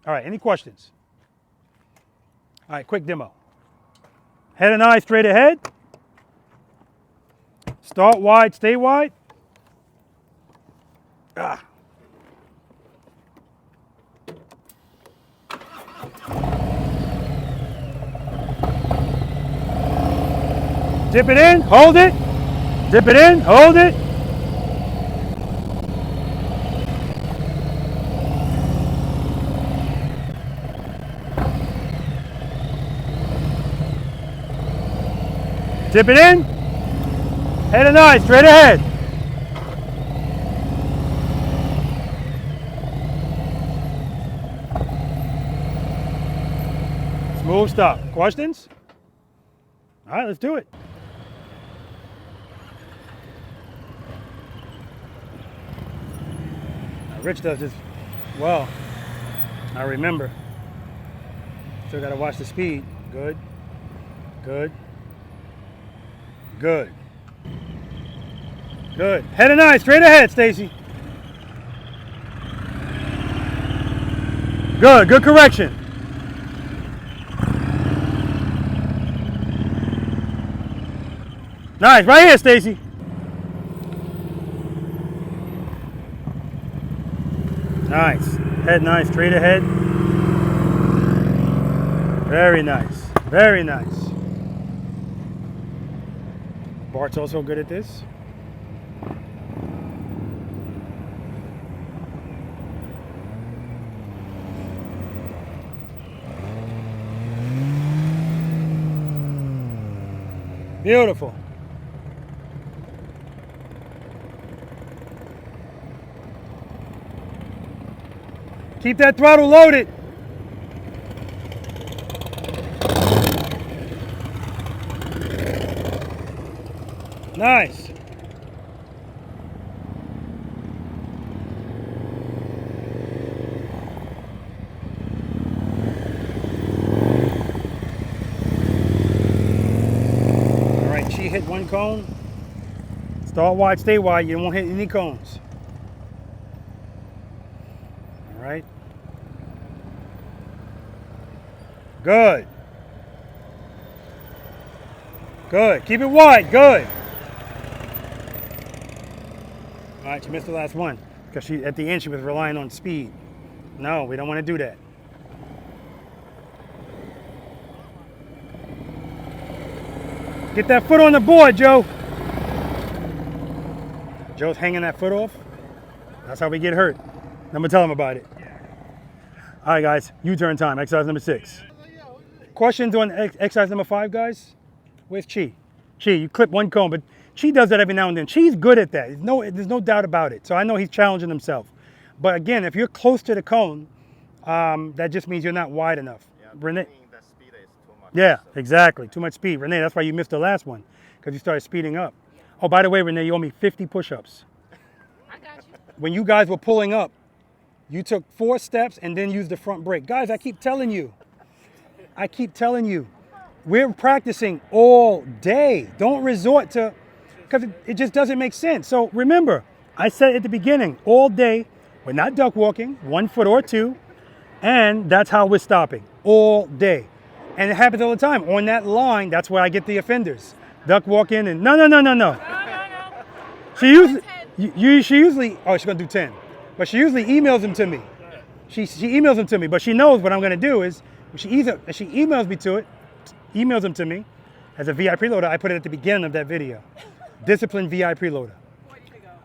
A: All right, any questions? All right, quick demo. Head and eyes straight ahead. Start wide, stay wide. Dip it in, hold it. Dip it in, hold it. Dip it in. Head and eyes straight ahead. Smooth stuff. Questions? All right, let's do it. Rich does this well. I remember. Still got to watch the speed. Good. Good. Good. Good. Head and eyes straight ahead, Stacy. Good. Good correction. Nice. Right here, Stacy. Nice. Head nice. Straight ahead. Very nice. Very nice. Bart's also good at this. Beautiful. Keep that throttle loaded. Nice. All right, she hit one cone. Start wide, stay wide. You won't hit any cones. All right. Good. Good. Keep it wide. Good. All right, she missed the last one because at the end she was relying on speed. No, we don't want to do that. Get that foot on the board, Joe. Joe's hanging that foot off. That's how we get hurt. I'm gonna tell him about it. All right, guys, U-turn time, exercise number 6. Questions on exercise number 5, guys? Where's Chi? Chi, you clip one cone, but Chi does that every now and then. Chi's good at that. There's no doubt about it. So I know he's challenging himself. But again, if you're close to the cone, that just means you're not wide enough.
D: Yeah,
A: Renee.
D: the speed is too much.
A: Yeah,
D: So-
A: exactly. Too much speed. Renee, that's why you missed the last one, because you started speeding up. Oh, by the way, Renee, you owe me 50 push-ups.
F: I got you.
A: When you guys were pulling up, you took 4 steps and then used the front brake. Guys, I keep telling you. We're practicing all day. Don't resort to, because it just doesn't make sense. So remember, I said at the beginning, all day, we're not duck walking, 1 foot or 2, and that's how we're stopping, all day. And it happens all the time. On that line, that's where I get the offenders. Duck walking and no. She usually, oh, she's gonna do 10. But she usually emails them to me. She emails them to me, but she knows what I'm gonna do is, when she emails them to me as a VI preloader, I put it at the beginning of that video. Disciplined VI preloader.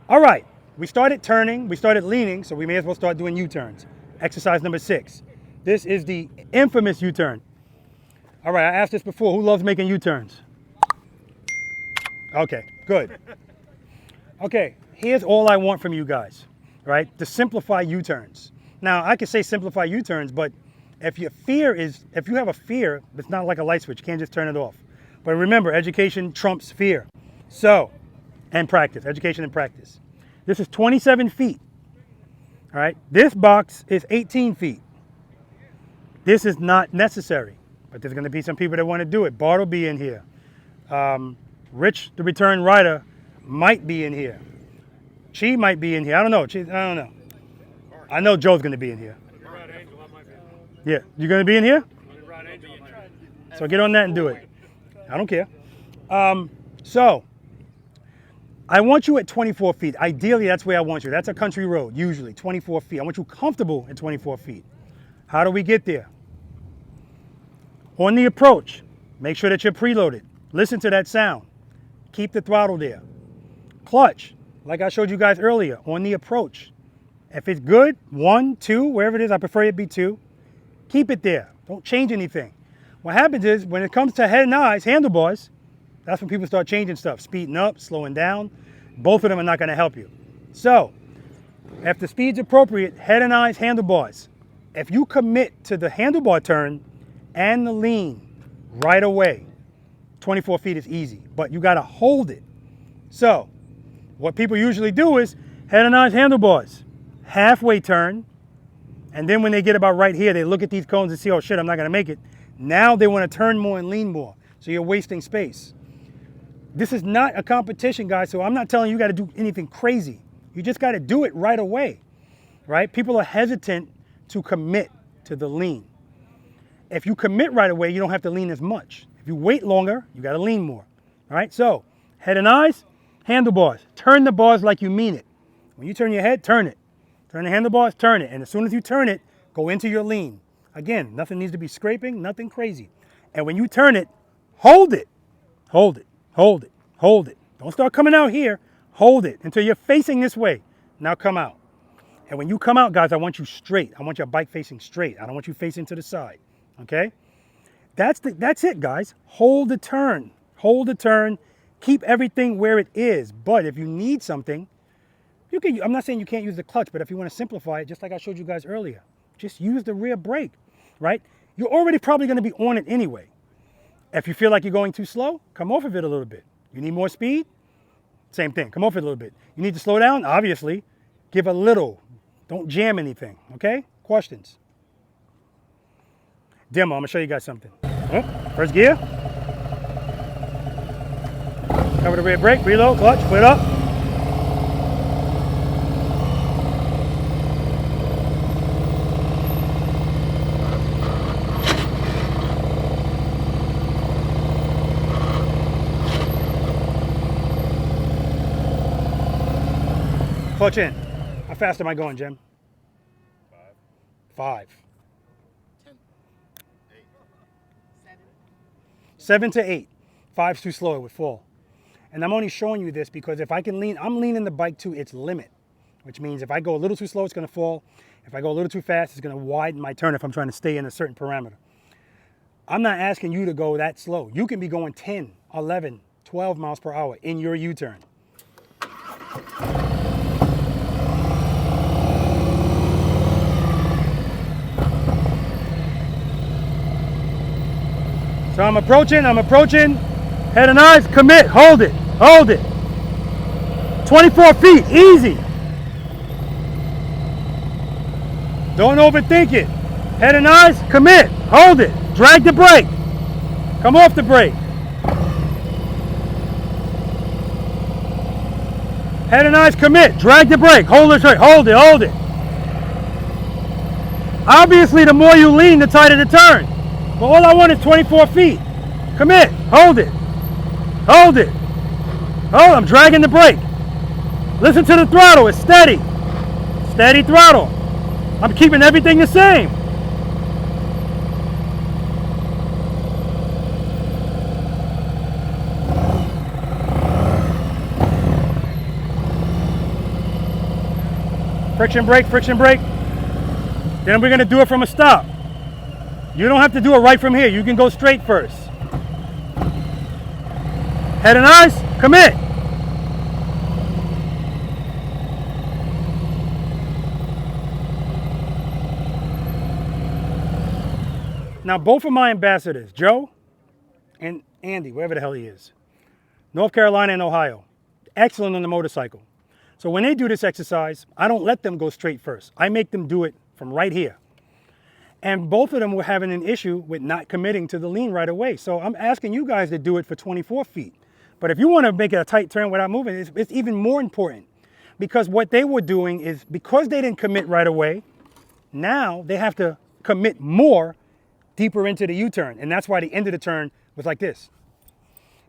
A: All right, we started turning, we started leaning, so we may as well start doing U-turns. Exercise number 6. This is the infamous U-turn. All right, I asked this before, who loves making U-turns? Okay, good. Okay, here's all I want from you guys, right? To simplify U-turns. Now, I could say simplify U-turns, but if you have a fear, it's not like a light switch. You can't just turn it off. But remember, education trumps fear. So, and practice, education and practice. This is 27 feet, all right? This box is 18 feet. This is not necessary, but there's gonna be some people that wanna do it. Bart will be in here. Rich, the return rider, might be in here. Chi might be in here. I don't know. I don't know. I know Joe's going to be in here. Yeah, you're going to be in here? So get on that and do it. I don't care. So I want you at 24 feet. Ideally, that's where I want you. That's a country road, usually 24 feet. I want you comfortable at 24 feet. How do we get there? On the approach, make sure that you're preloaded. Listen to that sound. Keep the throttle there. Clutch, like I showed you guys earlier, on the approach. If it's good, 1, 2, wherever it is, I prefer it be 2. Keep it there. Don't change anything. What happens is, when it comes to head and eyes, handlebars, that's when people start changing stuff. Speeding up, slowing down. Both of them are not going to help you. So, if the speed's appropriate, head and eyes, handlebars. If you commit to the handlebar turn and the lean right away, 24 feet is easy, but you got to hold it. So, what people usually do is head and eyes, handlebars, halfway turn, and then when they get about right here, they look at these cones and see, oh shit, I'm not going to make it. Now they want to turn more and lean more, so you're wasting space. This is not a competition, guys, so I'm not telling you got to do anything crazy. You just got to do it right away, right? People are hesitant to commit to the lean. If you commit right away, you don't have to lean as much. If you wait longer, you got to lean more. All right, so head and eyes, handlebars. Turn the bars like you mean it. When you turn your head, turn it. Turn the handlebars, turn it. And as soon as you turn it, go into your lean. Again, nothing needs to be scraping, nothing crazy. And when you turn it, hold it. Hold it, hold it, hold it. Don't start coming out here. Hold it until you're facing this way. Now come out. And when you come out, guys, I want you straight. I want your bike facing straight. I don't want you facing to the side. Okay? That's it, guys. Hold the turn. hold the turn, keep everything where it is. But if you need something, you can, I'm not saying you can't use the clutch, but if you want to simplify it, just like I showed you guys earlier, just use the rear brake, right? You're already probably going to be on it anyway. If you feel like you're going too slow, come off of it a little bit. You need more speed? Same thing, come off it a little bit. You need to slow down? Obviously, give a little. Don't jam anything, okay? Questions? Demo, I'm gonna show you guys something. Oh, first gear. Cover the rear brake, reload, clutch, put it up. Clutch in. How fast am I going, Jim? 5. 7 to 8. 5's too slow, it would fall. And I'm only showing you this because if I can lean, I'm leaning the bike to its limit, which means if I go a little too slow, it's gonna fall. If I go a little too fast, it's gonna widen my turn if I'm trying to stay in a certain parameter. I'm not asking you to go that slow. You can be going 10, 11, 12 miles per hour in your U-turn. So I'm approaching, head and eyes, commit, hold it. 24 feet, easy. Don't overthink it. Head and eyes, commit, hold it. Drag the brake. Come off the brake. Head and eyes, commit, drag the brake. Hold it, hold it. Obviously, the more you lean, the tighter the turn. But all I want is 24 feet. Commit, hold it. Oh, I'm dragging the brake. Listen to the throttle, it's steady. Steady throttle. I'm keeping everything the same. Friction brake. Then we're gonna do it from a stop. You don't have to do it right from here. You can go straight first. Head and eyes, commit. Now both of my ambassadors, Joe and Andy, wherever the hell he is, North Carolina and Ohio, excellent on the motorcycle. So when they do this exercise, I don't let them go straight first. I make them do it from right here. And both of them were having an issue with not committing to the lean right away. So I'm asking you guys to do it for 24 feet. But if you want to make a tight turn without moving, it's even more important. Because what they were doing is, because they didn't commit right away, now they have to commit more deeper into the U-turn. And that's why the end of the turn was like this.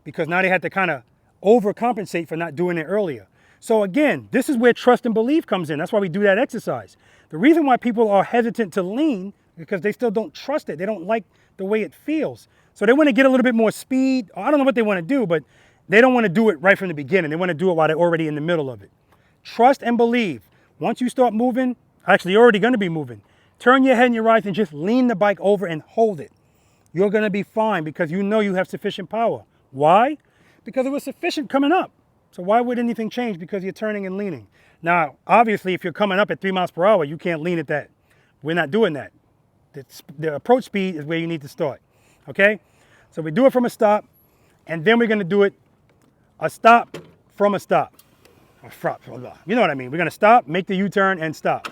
A: Because now they had to kind of overcompensate for not doing it earlier. So again, this is where trust and belief comes in. That's why we do that exercise. The reason why people are hesitant to lean because they still don't trust it. They don't like the way it feels. So they want to get a little bit more speed. I don't know what they want to do, but they don't want to do it right from the beginning. They want to do it while they're already in the middle of it. Trust and believe. Once you start moving, actually you're already going to be moving. Turn your head and your eyes and just lean the bike over and hold it. You're going to be fine because you know you have sufficient power. Why? Because it was sufficient coming up. So why would anything change because you're turning and leaning? Now, obviously, if you're coming up at 3 miles per hour, you can't lean at that. We're not doing that. The approach speed is where you need to start, okay? So we do it from a stop, and then we're gonna do it a stop from a stop. You know what I mean? We're gonna stop, make the U-turn, and stop.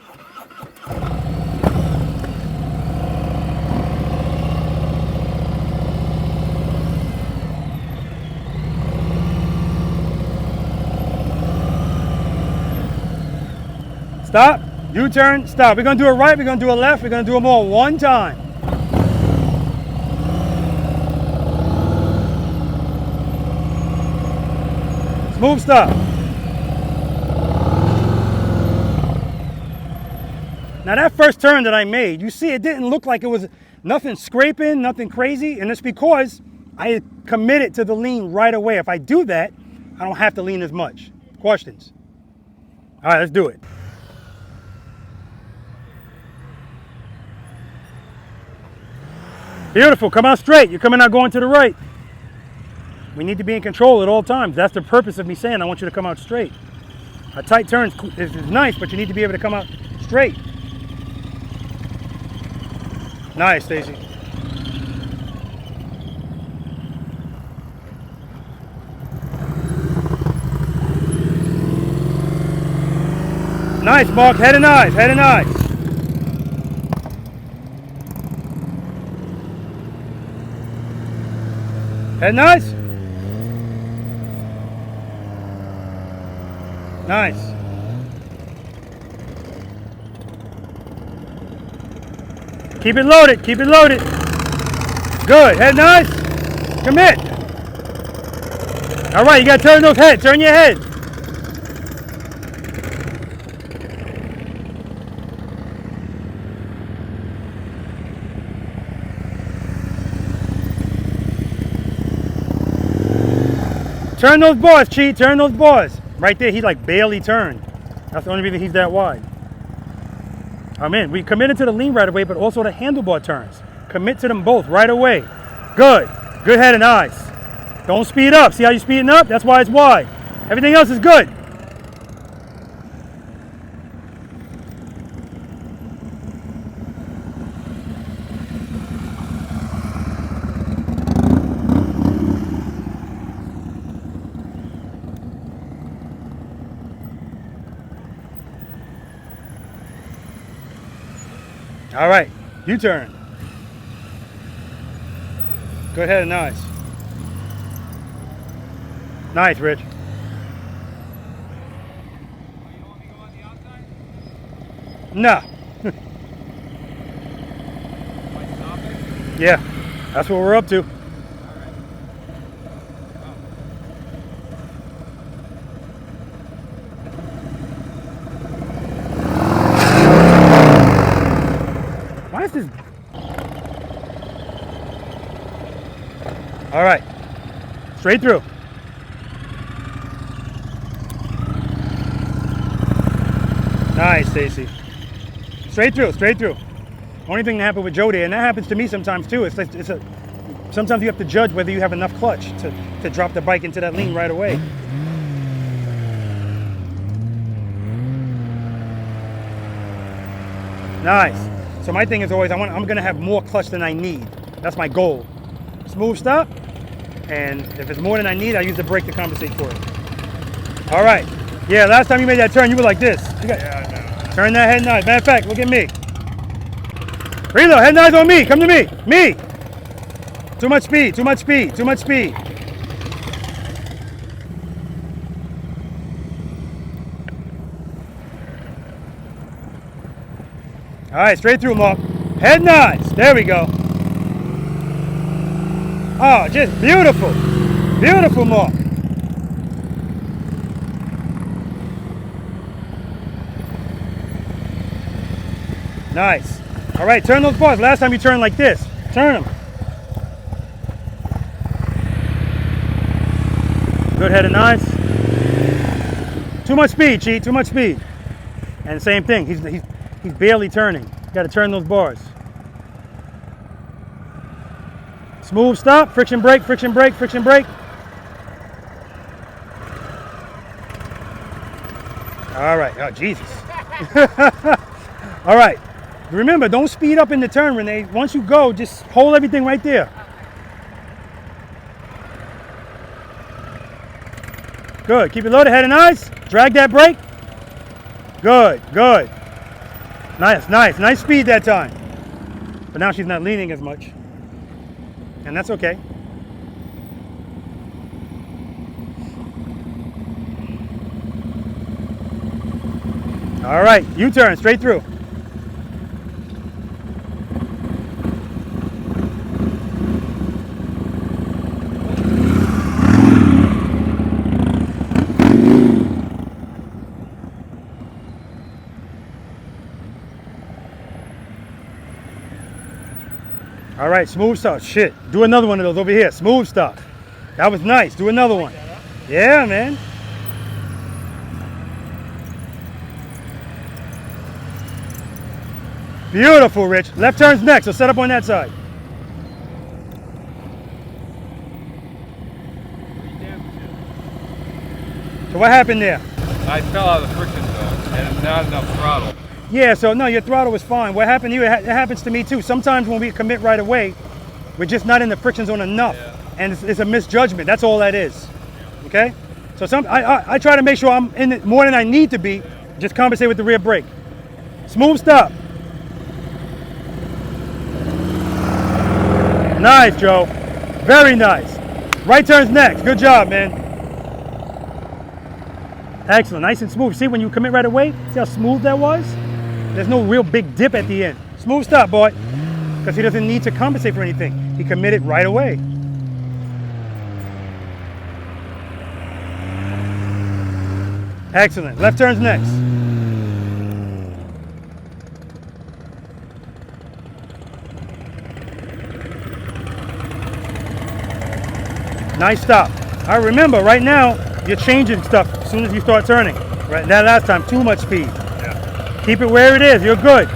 A: Stop, U-turn, stop. We're gonna do it right, we're gonna do it left, we're gonna do them all one time. Smooth stop. Now that first turn that I made, you see it didn't look like it was nothing scraping, nothing crazy, and it's because I committed to the lean right away. If I do that, I don't have to lean as much. Questions? All right, let's do it. Beautiful, come out straight. You're coming out going to the right. We need to be in control at all times. That's the purpose of me saying I want you to come out straight. A tight turn is nice, but you need to be able to come out straight. Nice, Stacy. Nice, Mark. Head and eyes, head and eyes. Head and eyes. Nice. Keep it loaded, keep it loaded. Good, head and eyes. Commit. All right, you gotta turn those heads, turn your head. Turn those bars, Chi, turn those bars. Right there, he like barely turned. That's the only reason he's that wide. I'm in. We committed to the lean right away, but also the handlebar turns. Commit to them both right away. Good. Good head and eyes. Don't speed up. See how you're speeding up? That's why it's wide. Everything else is good. All right, U-turn. Good head and eyes. Nice, Rich. Nah. Yeah, that's what we're up to. Why is this? All right, straight through. Nice, Stacy. Straight through, straight through. Only thing that happened with Joe there, and that happens to me sometimes too. It's like sometimes you have to judge whether you have enough clutch to drop the bike into that lean right away. Nice. So my thing is always I'm gonna have more clutch than I need. That's my goal. Smooth stop, and if it's more than I need, I use the brake to compensate for it. All right. Yeah, last time you made that turn, you were like this. Turn that head and eyes. Matter of fact, look at me. Reload, head and eyes on me. Come to me. Me. Too much speed, too much speed, too much speed. All right, straight through, Mark. Head and eyes. There we go. Oh, just beautiful. Beautiful, Mark. Nice. All right, turn those bars. Last time you turned like this. Turn them. Good head and eyes. Too much speed, Chi. Too much speed. And same thing. He's barely turning. You got to turn those bars. Smooth stop. Friction brake. Friction brake. Friction brake. All right. Oh, Jesus. All right. Remember, don't speed up in the turn, Renee. Once you go, just hold everything right there. Good. Keep it loaded, head and eyes. Drag that brake. Good, good. Nice, nice. Nice speed that time. But now she's not leaning as much. And that's okay. All right, U-turn, straight through. All right, smooth stop. Shit, do another one of those over here. Smooth stop. That was nice. Do another one. Yeah, man. Beautiful, Rich. Left turn's next, so set up on that side. So what happened there?
H: I fell out of the friction zone and not enough throttle.
A: Yeah, so no, your throttle was fine. What happened to you, it happens to me too. Sometimes when we commit right away, we're just not in the friction zone enough.
H: Yeah.
A: And it's a misjudgment, that's all that is. Okay? So I try to make sure I'm in it more than I need to be, just compensate with the rear brake. Smooth stop. Nice, Joe. Very nice. Right turns next. Good job, man. Excellent. Nice and smooth. See, when you commit right away, see how smooth that was? There's no real big dip at the end. Smooth stop, boy. Because he doesn't need to compensate for anything. He committed right away. Excellent. Left turns next. Nice stop. I remember right now you're changing stuff as soon as you start turning. Right, that last time, too much speed.
H: Yeah.
A: Keep it where it is. You're good.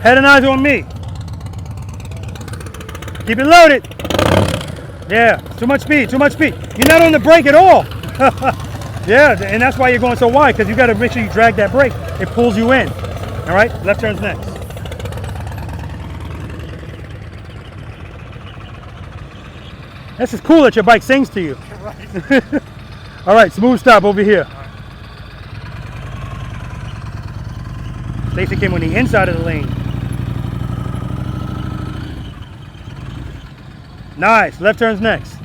A: Head and eyes on me. Keep it loaded. Yeah, too much speed, too much speed. You're not on the brake at all. Yeah, and that's why you're going so wide, because you got to make sure you drag that brake. It pulls you in. All right, left turns next. This is cool that your bike sings to you. Right. All right, smooth stop over here. Stacy came on the inside of the lane. Nice, left turns next.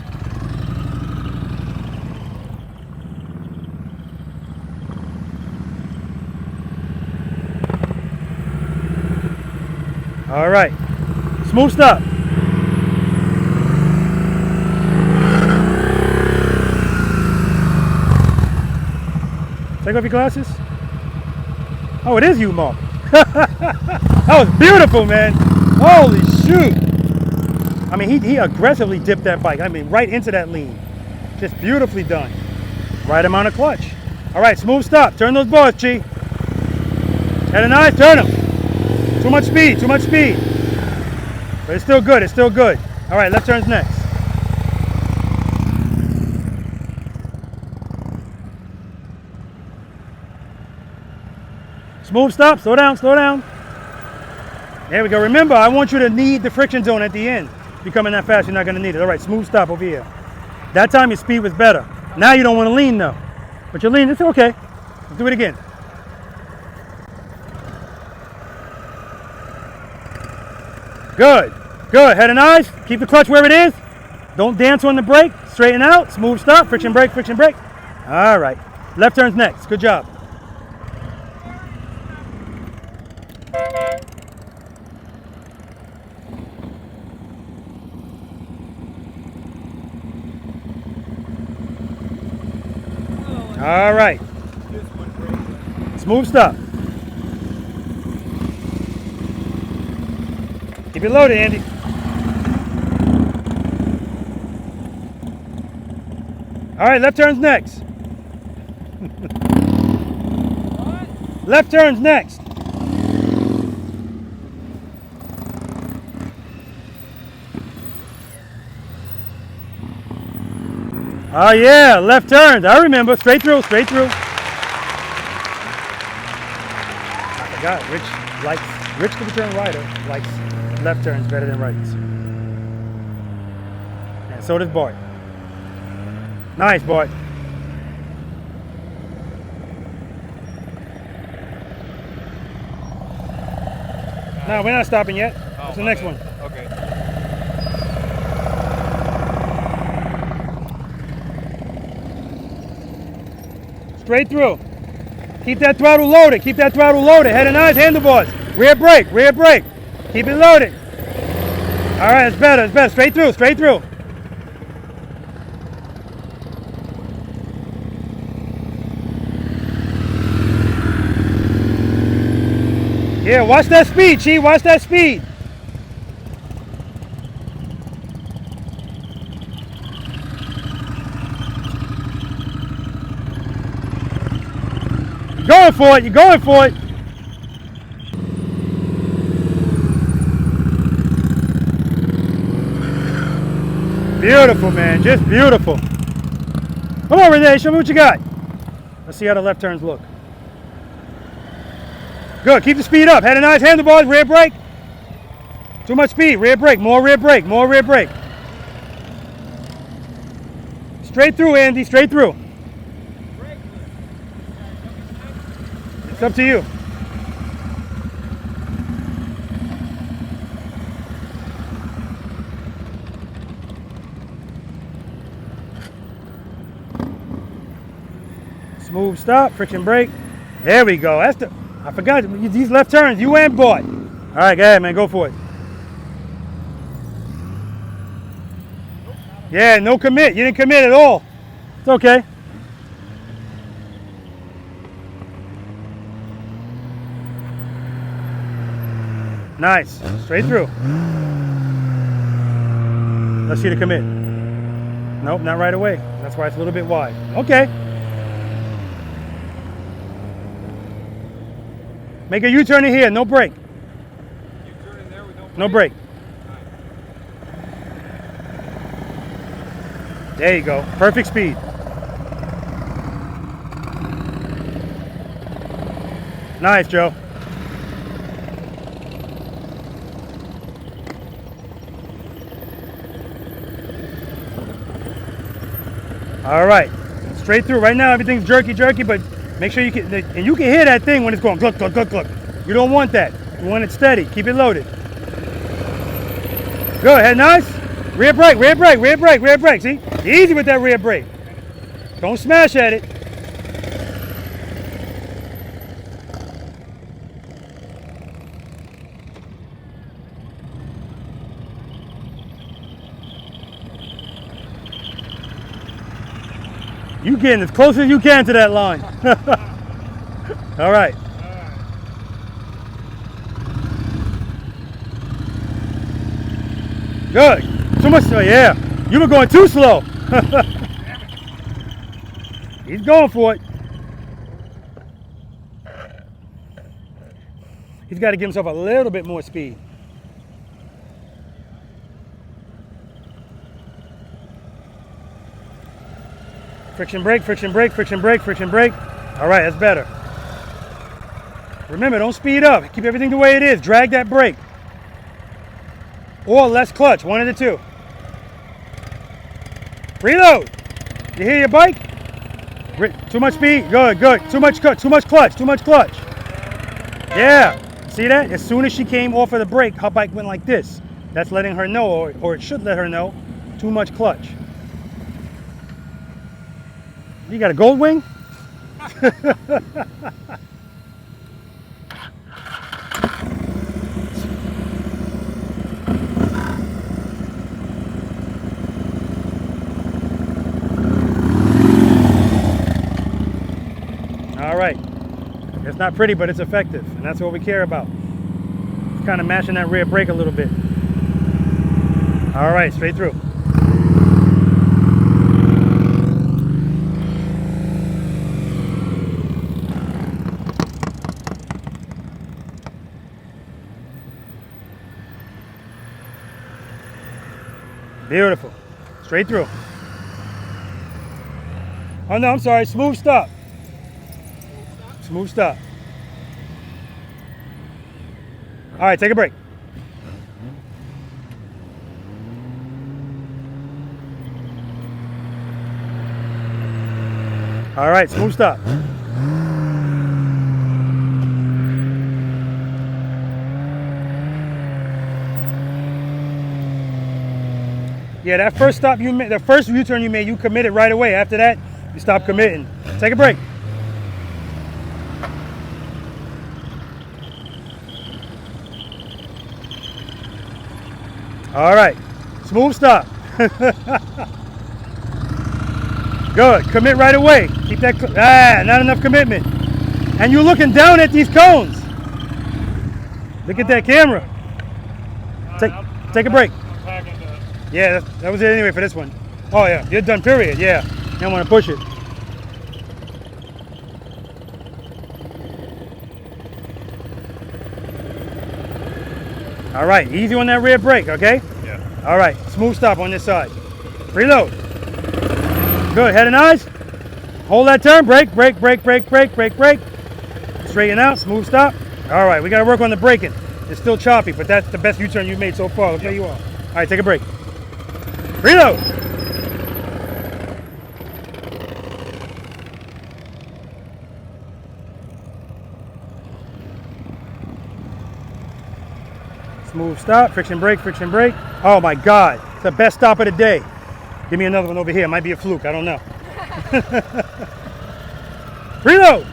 A: All right, smooth stop. Take off your glasses. Oh, it is you, Mark. That was beautiful, man. Holy shoot. I mean, he aggressively dipped that bike. I mean, right into that lean. Just beautifully done. Right amount of clutch. All right, smooth stop. Turn those bars, Chi. Head and eyes, turn them. Too much speed, too much speed. But it's still good, it's still good. All right, left turns next. Smooth stop, slow down, slow down. There we go. Remember, I want you to need the friction zone at the end. If you're coming that fast, you're not gonna need it. All right, smooth stop over here. That time your speed was better. Now you don't want to lean though. But you're leaning, it's okay. Let's do it again. Good, good. Head and eyes. Keep the clutch where it is. Don't dance on the brake. Straighten out. Smooth stop. Friction brake, friction brake. All right. Left turns next. Good job. All right. Smooth stop. Keep it loaded, Andy. All right, left turns next. Left turns next. Oh yeah, left turns. I remember. Straight through, straight through. I forgot. Rich the return rider likes left turns better than rights. And so does Boy. Nice, Boy. No, we're not stopping yet. What's the next one?
H: Okay.
A: Straight through. Keep that throttle loaded. Keep that throttle loaded. Head and eyes, handlebars. Rear brake, rear brake. Keep it loaded. All right, it's better, it's better. Straight through, straight through. Yeah, watch that speed, Chi. Watch that speed. You're going for it, you're going for it. Beautiful, man, just beautiful. Come on, Renee, show me what you got. Let's see how the left turns look. Good, keep the speed up. Head and eyes, handlebars, rear brake. Too much speed, rear brake, more rear brake, more rear brake. Straight through, Andy, straight through. It's up to you. Smooth stop, friction brake. There we go. That's the, I forgot these left turns, you and boy. All right, go ahead, man, go for it. Yeah, no commit. You didn't commit at all. It's okay. Nice. Straight through. Let's see the commit. Nope, not right away. That's why it's a little bit wide. Okay. Make a U-turn in here, no brake.
H: U-turn in there with
A: No brake. There you go. Perfect speed. Nice, Joe. All right. Straight through. Right now, everything's jerky, but make sure you can, and you can hear that thing when it's going cluck, cluck, cluck, cluck. You don't want that. You want it steady. Keep it loaded. Good. Head nice. Rear brake, rear brake, rear brake, rear brake. See? Easy with that rear brake. Don't smash at it. You getting as close as you can to that line. All right. Good. Too much, yeah. You were going too slow. He's going for it. He's got to give himself a little bit more speed. Friction brake, friction brake, friction brake, friction brake. All right, that's better. Remember, don't speed up. Keep everything the way it is. Drag that brake. Or less clutch, one of the two. Reload. You hear your bike? Too much speed? Good, good. Too much clutch, too much clutch, too much clutch. Yeah. See that? As soon as she came off of the brake, her bike went like this. That's letting her know, or it should let her know, too much clutch. You got a gold wing? All right. It's not pretty, but it's effective, and that's what we care about. It's kind of mashing that rear brake a little bit. All right, straight through. Beautiful. Straight through. Oh no, I'm sorry. Smooth stop. Smooth stop. All right, take a break. All right, smooth stop. Yeah, that first stop you made, the first U-turn you made, you committed right away. After that, you stop committing. Take a break. All right, smooth stop. Good, commit right away. Keep that, not enough commitment. And you're looking down at these cones. Look at that camera. Take a break. Yeah, that was it anyway for this one. Oh yeah, you're done, period, yeah. You don't want to push it. All right, easy on that rear brake, okay?
H: Yeah.
A: All right, smooth stop on this side. Reload. Good, head and eyes. Hold that turn, brake, brake, brake, brake, brake, brake, brake. Straighten out, smooth stop. All right, we gotta work on the braking. It's still choppy, but that's the best U-turn you've made so far. Look where you are. All right, take a break. Reload. Smooth stop, friction brake, friction brake. Oh my God, it's the best stop of the day. Give me another one over here. Might be a fluke, I don't know. Reload.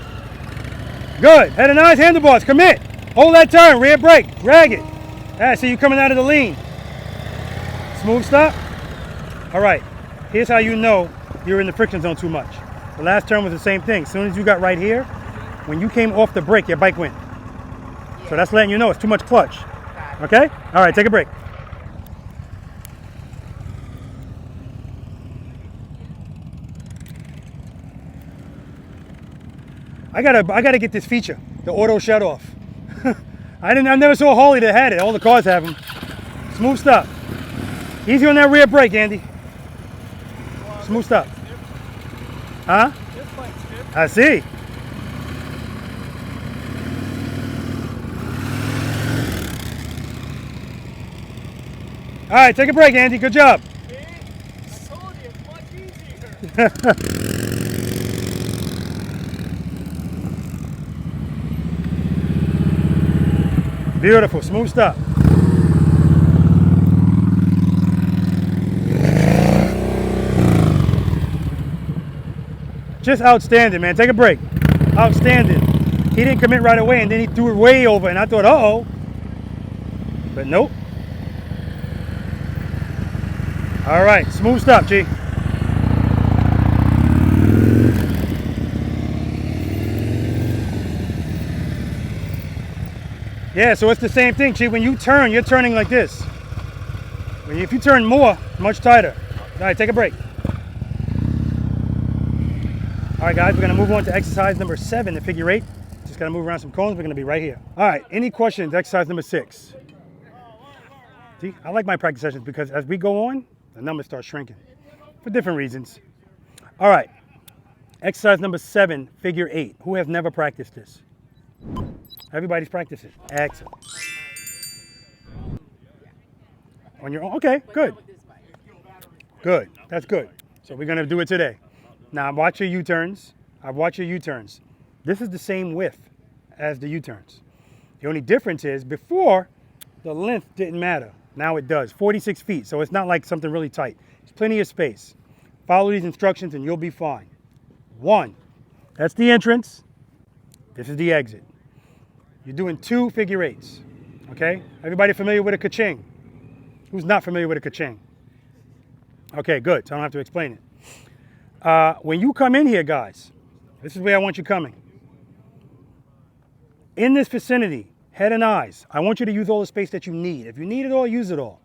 A: Good. Head and eyes, handlebars. Commit. Hold that turn. Rear brake. Drag it. I see you coming out of the lean. Smooth stop. All right. Here's how you know you're in the friction zone too much. The last turn was the same thing. As soon as you got right here, when you came off the brake, your bike went. So that's letting you know it's too much clutch. Okay? All right. Take a break. I gotta get this feature, the auto shut off. I never saw a Harley that had it. All the cars have them. Smooth stop. Easy on that rear brake, Andy. Smooth stop. Huh? I see. All right, take a break, Andy. Good job.
B: See? I told you, it's much easier.
A: Beautiful, smooth stop. Just outstanding, man. Take a break. Outstanding. He didn't commit right away, and then he threw it way over, and I thought, uh-oh. But nope. All right, smooth stop, G. Yeah, so it's the same thing, Chief. When you turn, you're turning like this. If you turn more, much tighter. All right, take a break. All right, guys, we're gonna move on to exercise number 7, the figure 8. Just gotta move around some cones. We're gonna be right here. All right, any questions? Exercise number 6. See, I like my practice sessions because as we go on, the numbers start shrinking for different reasons. All right, exercise number 7, figure 8. Who has never practiced this? Everybody's practicing. Excellent. On your own? Okay, good. Good. That's good. So we're going to do it today. Now, watch your U-turns. I've watched your U-turns. This is the same width as the U-turns. The only difference is before, the length didn't matter. Now it does. 46 feet. So it's not like something really tight. There's plenty of space. Follow these instructions and you'll be fine. 1. That's the entrance. This is the exit. You're doing 2 figure 8s, okay? Everybody familiar with a ka-ching? Who's not familiar with a ka-ching? Okay, good, so I don't have to explain it. When you come in here, guys, this is where I want you coming. In this vicinity, head and eyes, I want you to use all the space that you need. If you need it all, use it all.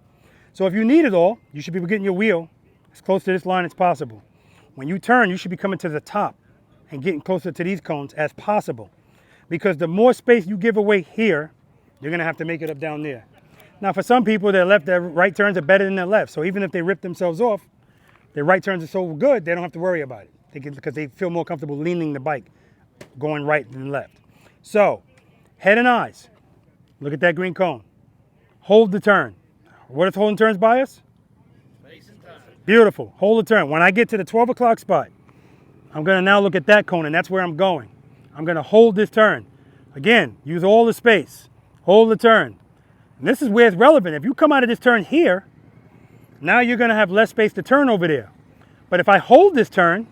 A: So if you need it all, you should be getting your wheel as close to this line as possible. When you turn, you should be coming to the top and getting closer to these cones as possible. Because the more space you give away here, you're gonna have to make it up down there. Now for some people, their right turns are better than their left. So even if they rip themselves off, their right turns are so good, they don't have to worry about it. Because they feel more comfortable leaning the bike, going right than left. So, head and eyes. Look at that green cone. Hold the turn. What is holding turns by us?
E: Space and time.
A: Beautiful, hold the turn. When I get to the 12 o'clock spot, I'm gonna now look at that cone and that's where I'm going. I'm gonna hold this turn. Again, use all the space. Hold the turn. And this is where it's relevant. If you come out of this turn here, now you're gonna have less space to turn over there. But if I hold this turn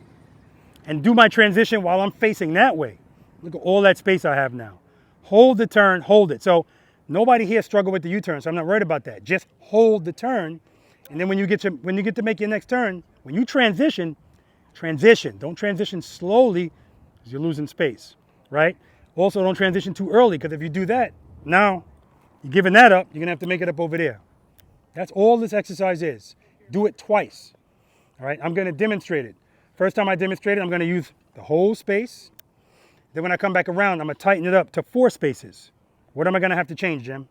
A: and do my transition while I'm facing that way, look at all that space I have now. Hold the turn, hold it. So nobody here struggle with the U-turn, so I'm not worried about that. Just hold the turn, and then when you get to make your next turn, when you transition. Don't transition slowly, because you're losing space, right? Also, don't transition too early, because if you do that, now you're giving that up, you're gonna have to make it up over there. That's all this exercise is. Do it twice, all right? I'm gonna demonstrate it. First time I demonstrate it, I'm gonna use the whole space. Then when I come back around, I'm gonna tighten it up to 4 spaces. What am I gonna have to change, Jim?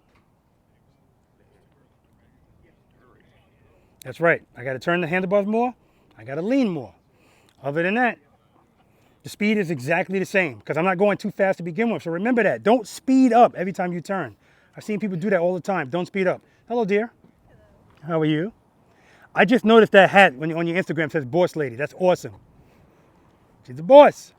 A: That's right, I gotta turn the handlebars more, I gotta lean more. Other than that, The speed is exactly the same because I'm not going too fast to begin with. So remember that. Don't speed up every time you turn. I've seen people do that all the time. Don't speed up. Hello, dear. Hello. How are you? I just noticed that hat on your Instagram says boss lady. That's awesome. She's the boss.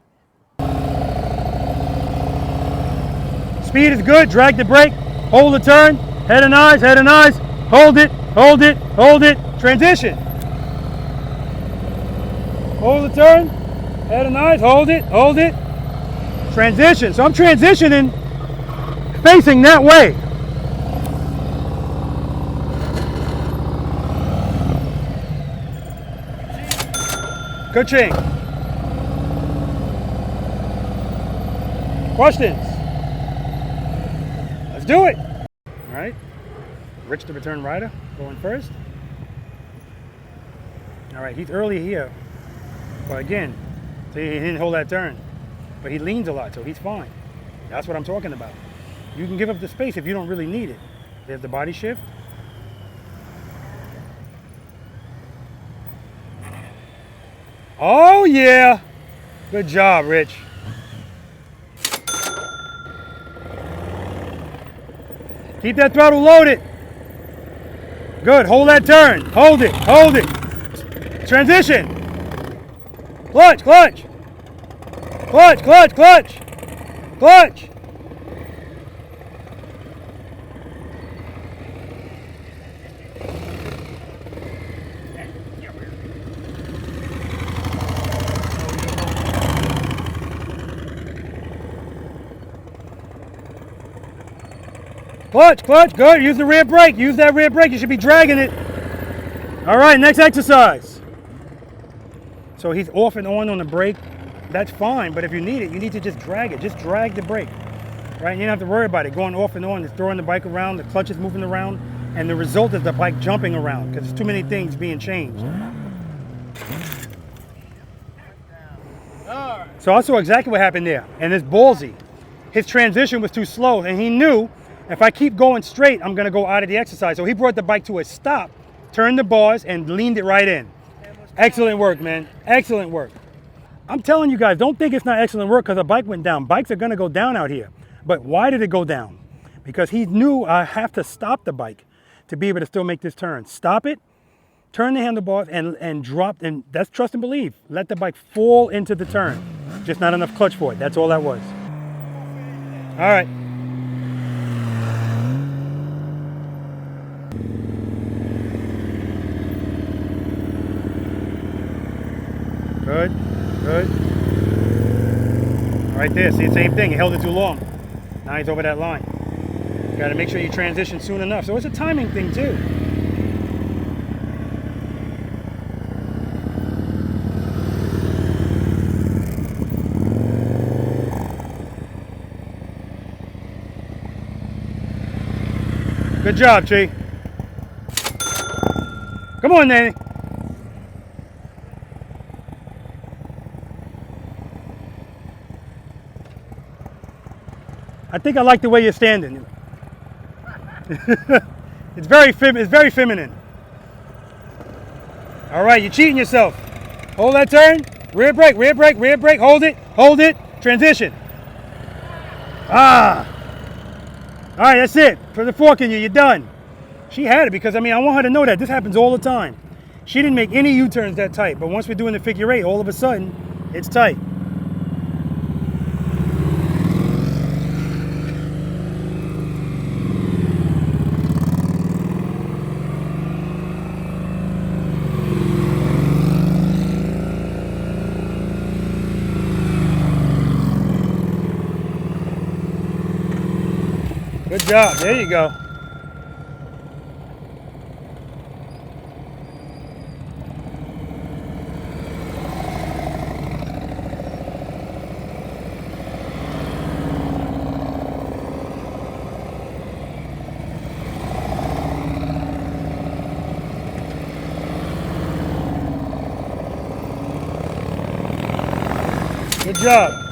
A: Speed is good. Drag the brake. Hold the turn. Head and eyes. Head and eyes. Hold it. Hold it. Hold it. Transition. Hold the turn. Head and eyes. Hold it. Hold it. Transition. So I'm transitioning facing that way. Good ching. Questions? Let's do it. All right. Rich the return rider going first. All right, he's early here. But again, see, he didn't hold that turn. But he leans a lot, so he's fine. That's what I'm talking about. You can give up the space if you don't really need it. There's the body shift. Oh, yeah. Good job, Rich. Keep that throttle loaded. Good. Hold that turn. Hold it. Hold it. Transition. Clutch, clutch. Clutch, clutch, clutch. Clutch. Clutch, clutch, good. Use the rear brake. Use that rear brake. You should be dragging it. All right, next exercise. So he's off and on the brake. That's fine, but if you need it, you need to just drag it. Just drag the brake, right? You don't have to worry about it. Going off and on, it's throwing the bike around, the clutch is moving around, and the result is the bike jumping around because there's too many things being changed. So I saw exactly what happened there, and it's ballsy. His transition was too slow, and he knew if I keep going straight, I'm gonna go out of the exercise. So he brought the bike to a stop, turned the bars, and leaned it right in. Excellent work, man. Excellent work. I'm telling you guys, don't think it's not excellent work because the bike went down. Bikes are gonna go down out here. But why did it go down? Because he knew I have to stop the bike to be able to still make this turn. Stop it, turn the handlebars, and drop, and that's trust and believe. Let the bike fall into the turn. Just not enough clutch for it. That's all that was. All right. Good, good. Right there, see the same thing, he held it too long. Now he's over that line. You gotta make sure you transition soon enough. So it's a timing thing too. Good job, Chi. Come on, Nanny. I think I like the way you're standing. It's very feminine. All right, you're cheating yourself. Hold that turn. Rear brake, rear brake, rear brake. Hold it. Transition. Ah. All right, that's it. For the fork in you, you're done. She had it because, I mean, I want her to know that. This happens all the time. She didn't make any U-turns that tight, but once we're doing the figure eight, all of a sudden, it's tight. Good job, there you go. Good job.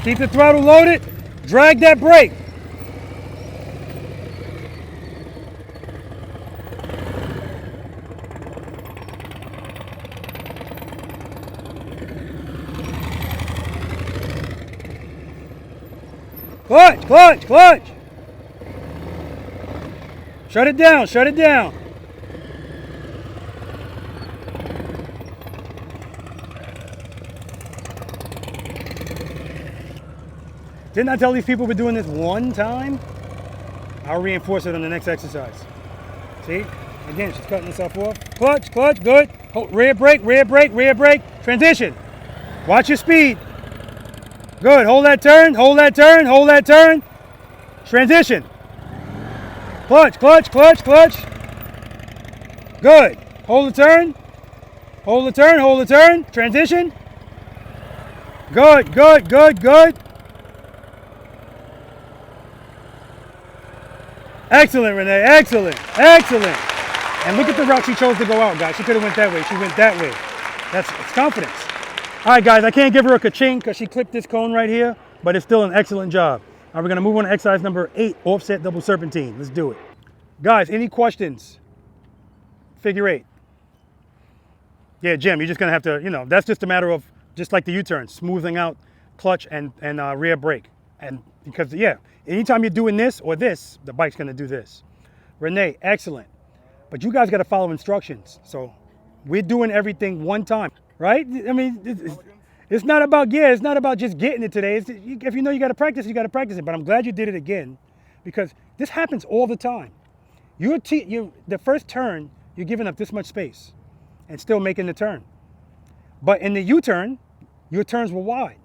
A: Keep the throttle loaded, drag that brake. Clutch, clutch, clutch. Shut it down, shut it down. Didn't I tell these people we're doing this one time? I'll reinforce it on the next exercise. See? Again, she's cutting herself off. Clutch, clutch, good. Hold, rear brake, rear brake, rear brake. Transition. Watch your speed. Good. Hold that turn, hold that turn, hold that turn. Transition. Clutch, clutch, clutch, clutch. Good. Hold the turn. Hold the turn, hold the turn. Transition. Good, good, good, good. Excellent, Renee. Excellent. Excellent. And look at the route she chose to go out, guys. She could have went that way. She went that way. It's confidence. All right, guys. I can't give her a ka-ching because she clipped this cone right here, but it's still an excellent job. All right, we're going to move on to exercise number 8, offset double serpentine. Let's do it. Guys, any questions? Figure 8. Yeah, Jim, you're just going to have to, that's just a matter of, just like the U-turn, smoothing out clutch and rear brake. And because, yeah, anytime you're doing this or this, the bike's going to do this. Renee, excellent. But you guys got to follow instructions. So we're doing everything one time, right? I mean, it's not about, it's not about just getting it today. If you know you got to practice, you got to practice it. But I'm glad you did it again because this happens all the time. The first turn, you're giving up this much space and still making the turn. But in the U-turn, your turns were wide.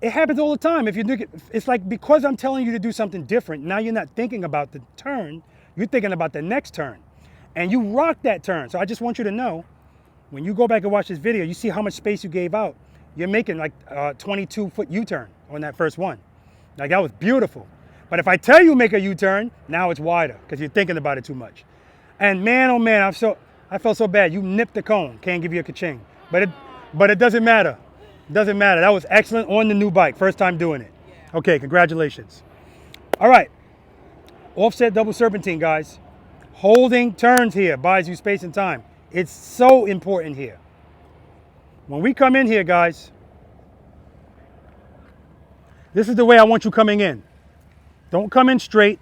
A: It happens all the time. If you look at, it's like because I'm telling you to do something different, now you're not thinking about the turn, you're thinking about the next turn. And you rock that turn. So I just want you to know, when you go back and watch this video, you see how much space you gave out. You're making like a 22-foot U-turn on that first one. Like that was beautiful. But if I tell you make a U-turn, now it's wider because you're thinking about it too much. And man, oh man, I felt so bad. You nipped the cone. Can't give you a ka-ching. But it doesn't matter. It doesn't matter. That was excellent on the new bike. First time doing it. Okay, congratulations. All right. Offset double serpentine, guys. Holding turns here buys you space and time. It's so important here. When we come in here, guys, this is the way I want you coming in. Don't come in straight.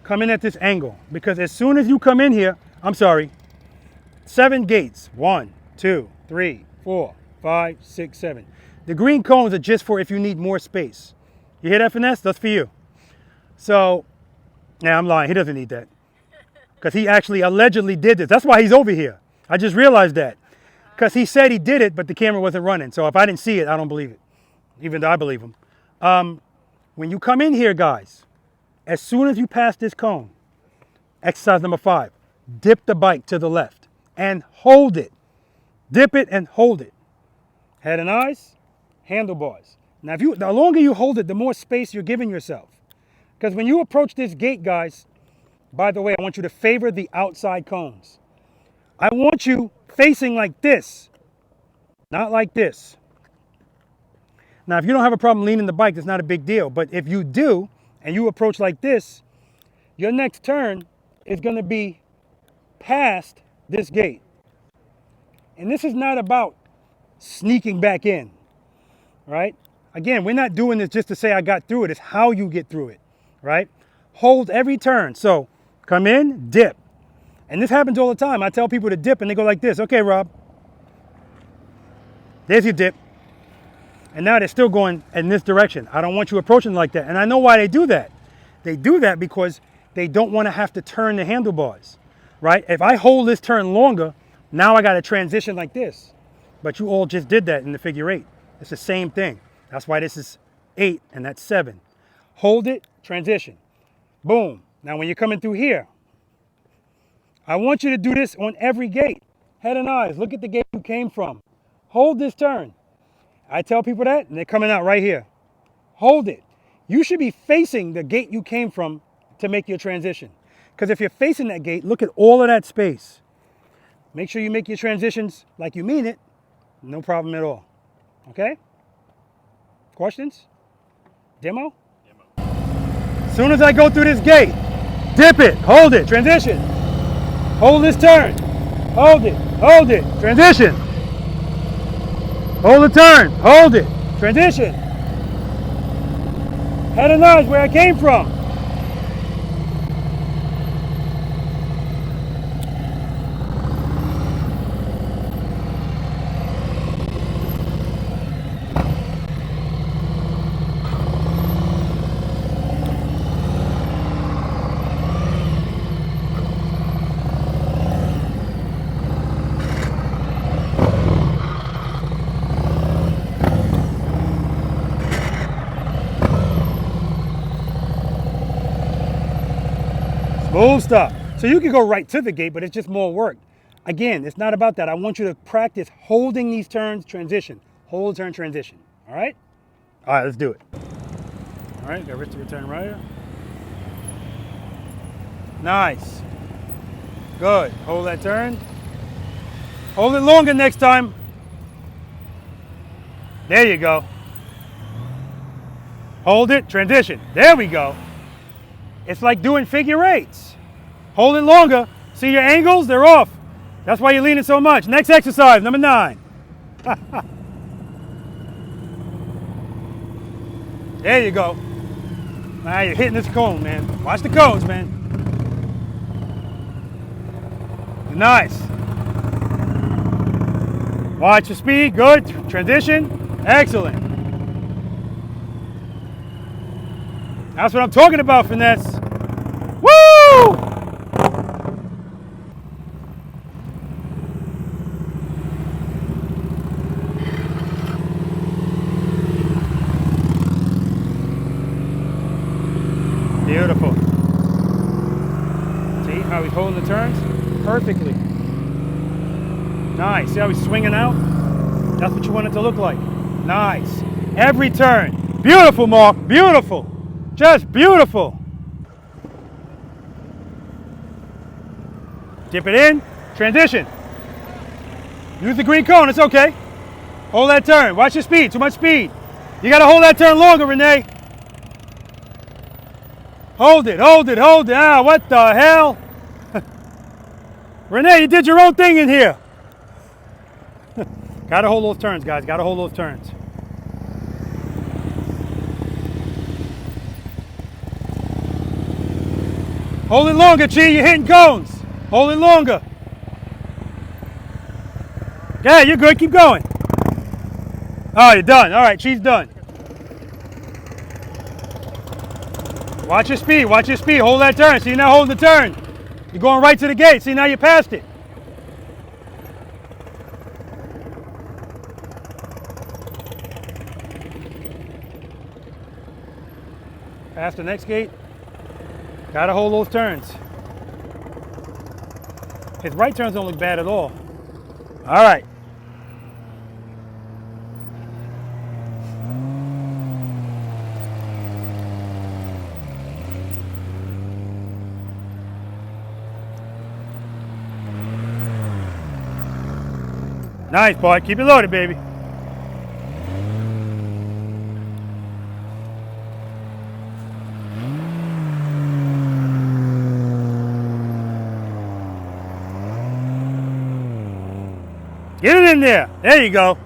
A: Come in at this angle. Because as soon as you come in here, 7 gates. 1, 2, 3, 4, 5, 6, 7. The green cones are just for if you need more space. You hear that, Finesse? That's for you. So, yeah, I'm lying. He doesn't need that. Because he actually allegedly did this. That's why he's over here. I just realized that. Because he said he did it, but the camera wasn't running. So if I didn't see it, I don't believe it. Even though I believe him. When you come in here, guys, as soon as you pass this cone, exercise number 5, dip the bike to the left and hold it. Dip it and hold it. Head and eyes, handlebars. Now, the longer you hold it, the more space you're giving yourself. Because when you approach this gate, guys, by the way, I want you to favor the outside cones. I want you facing like this, not like this. Now, if you don't have a problem leaning the bike, it's not a big deal. But if you do, and you approach like this, your next turn is going to be past this gate. And this is not about sneaking back in, right? Again, we're not doing this just to say I got through it. It's how you get through it, right? Hold every turn. So come in, dip. And this happens all the time. I tell people to dip and they go like this. Okay, Rob. There's your dip. And now they're still going in this direction. I don't want you approaching like that. And I know why they do that. They do that because they don't want to have to turn the handlebars, right? If I hold this turn longer, now I got to transition like this. But you all just did that in the figure 8. It's the same thing. That's why this is 8 and that's 7. Hold it, transition. Boom. Now when you're coming through here, I want you to do this on every gate. Head and eyes, look at the gate you came from. Hold this turn. I tell people that and they're coming out right here. Hold it. You should be facing the gate you came from to make your transition. Because if you're facing that gate, look at all of that space. Make sure you make your transitions like you mean it. No problem at all. Okay? Questions? Demo? As soon as I go through this gate, dip it, hold it, transition. Hold this turn. Hold it, transition. Hold the turn, hold it, transition. Head and nods where I came from. Smooth stuff. So you can go right to the gate, but it's just more work. Again, it's not about that. I want you to practice holding these turns, transition. Hold, turn, transition. All right? All right, let's do it. All right, got wrist to return right here. Nice. Good. Hold that turn. Hold it longer next time. There you go. Hold it, transition. There we go. It's like doing figure eights. Hold it longer. See your angles? They're off. That's why you're leaning so much. Next exercise, number 9. There you go. Now you're hitting this cone, man. Watch the cones, man. Nice. Watch your speed. Good. Transition. Excellent. That's what I'm talking about, finesse. Woo! Beautiful. See how he's holding the turns? Perfectly. Nice. See how he's swinging out? That's what you want it to look like. Nice. Every turn. Beautiful, Mark. Beautiful. Just beautiful. Dip it in. Transition. Use the green cone. It's okay. Hold that turn. Watch your speed. Too much speed. You got to hold that turn longer, Renee. Hold it. Hold it. Hold it. Ah, what the hell? Renee, you did your own thing in here. Got to hold those turns, guys. Got to hold those turns. Hold it longer, Chi. You're hitting cones. Hold it longer. Yeah, you're good. Keep going. Oh, you're done. All right, Chi's done. Watch your speed. Watch your speed. Hold that turn. See, you're not holding the turn. You're going right to the gate. See, now you passed it. Past the next gate. Got to hold those turns. His right turns don't look bad at all. All right. Nice, boy. Keep it loaded, baby. Get it in there. There you go.